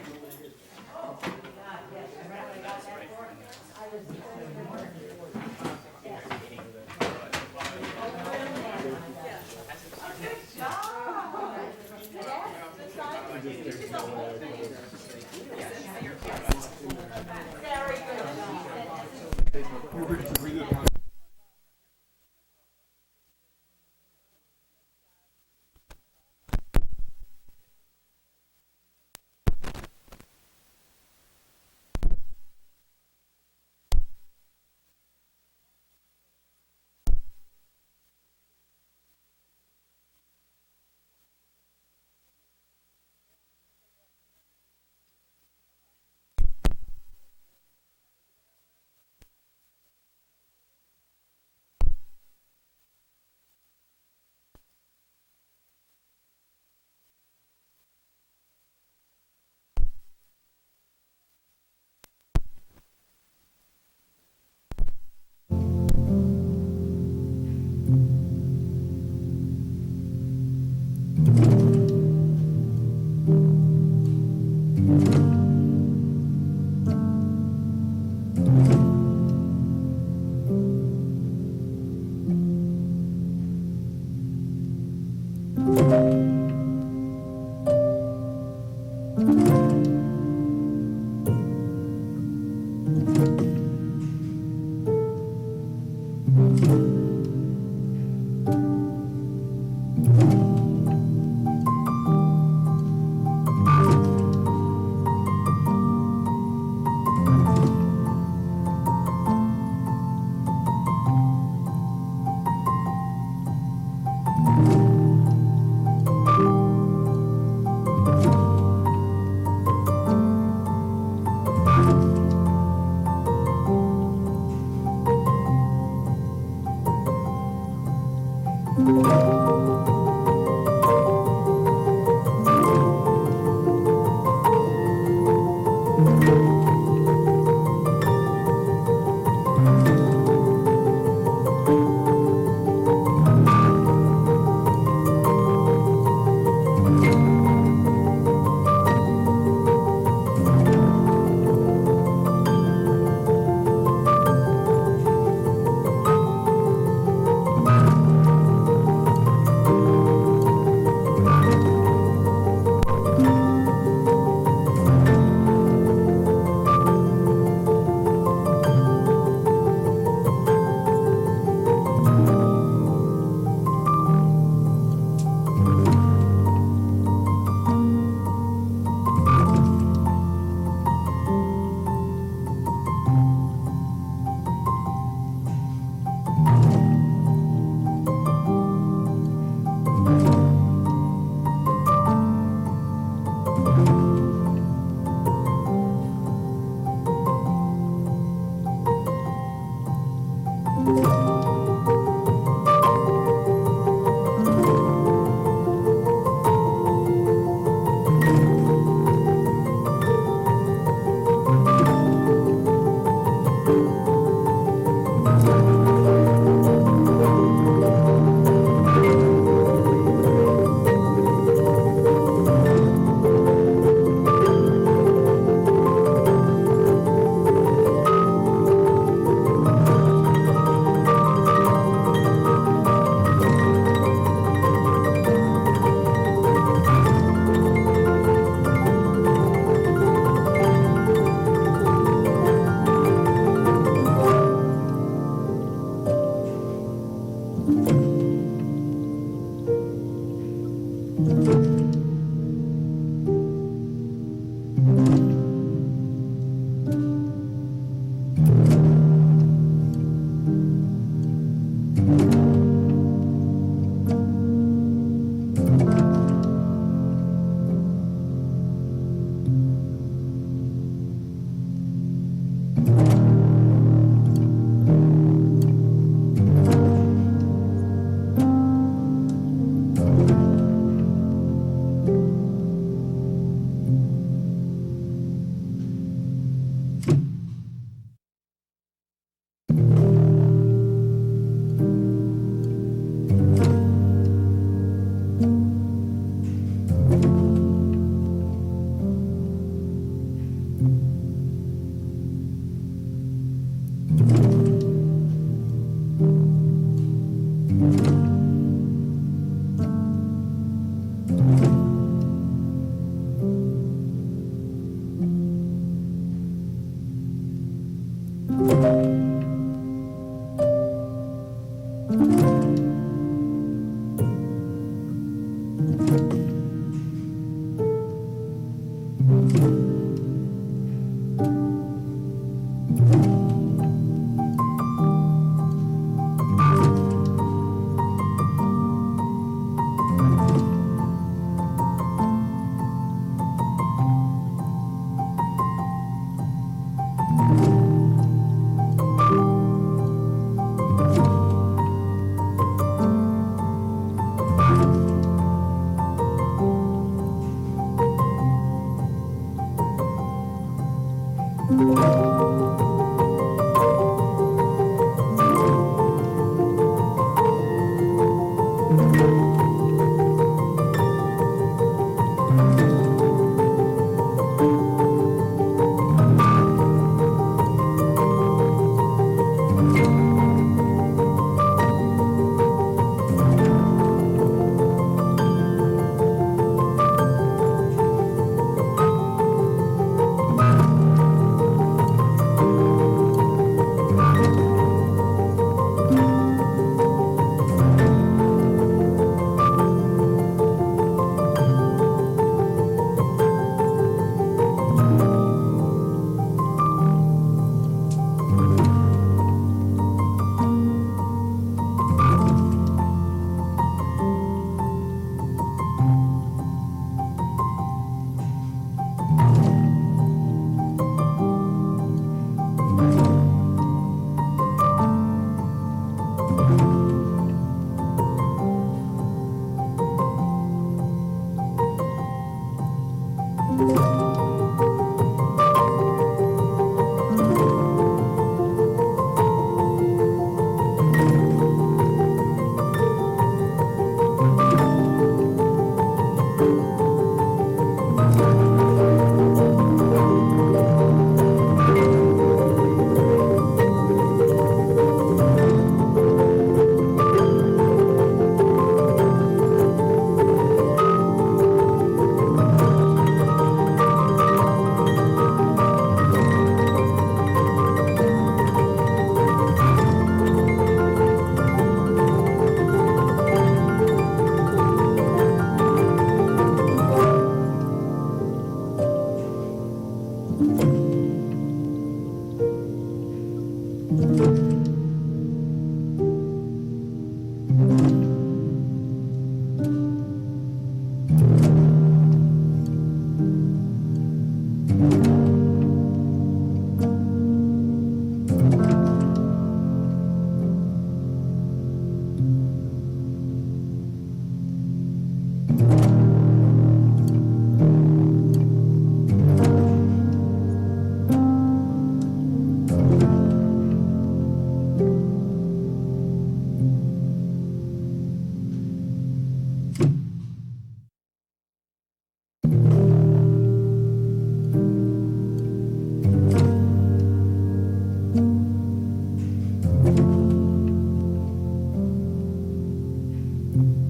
Thank you.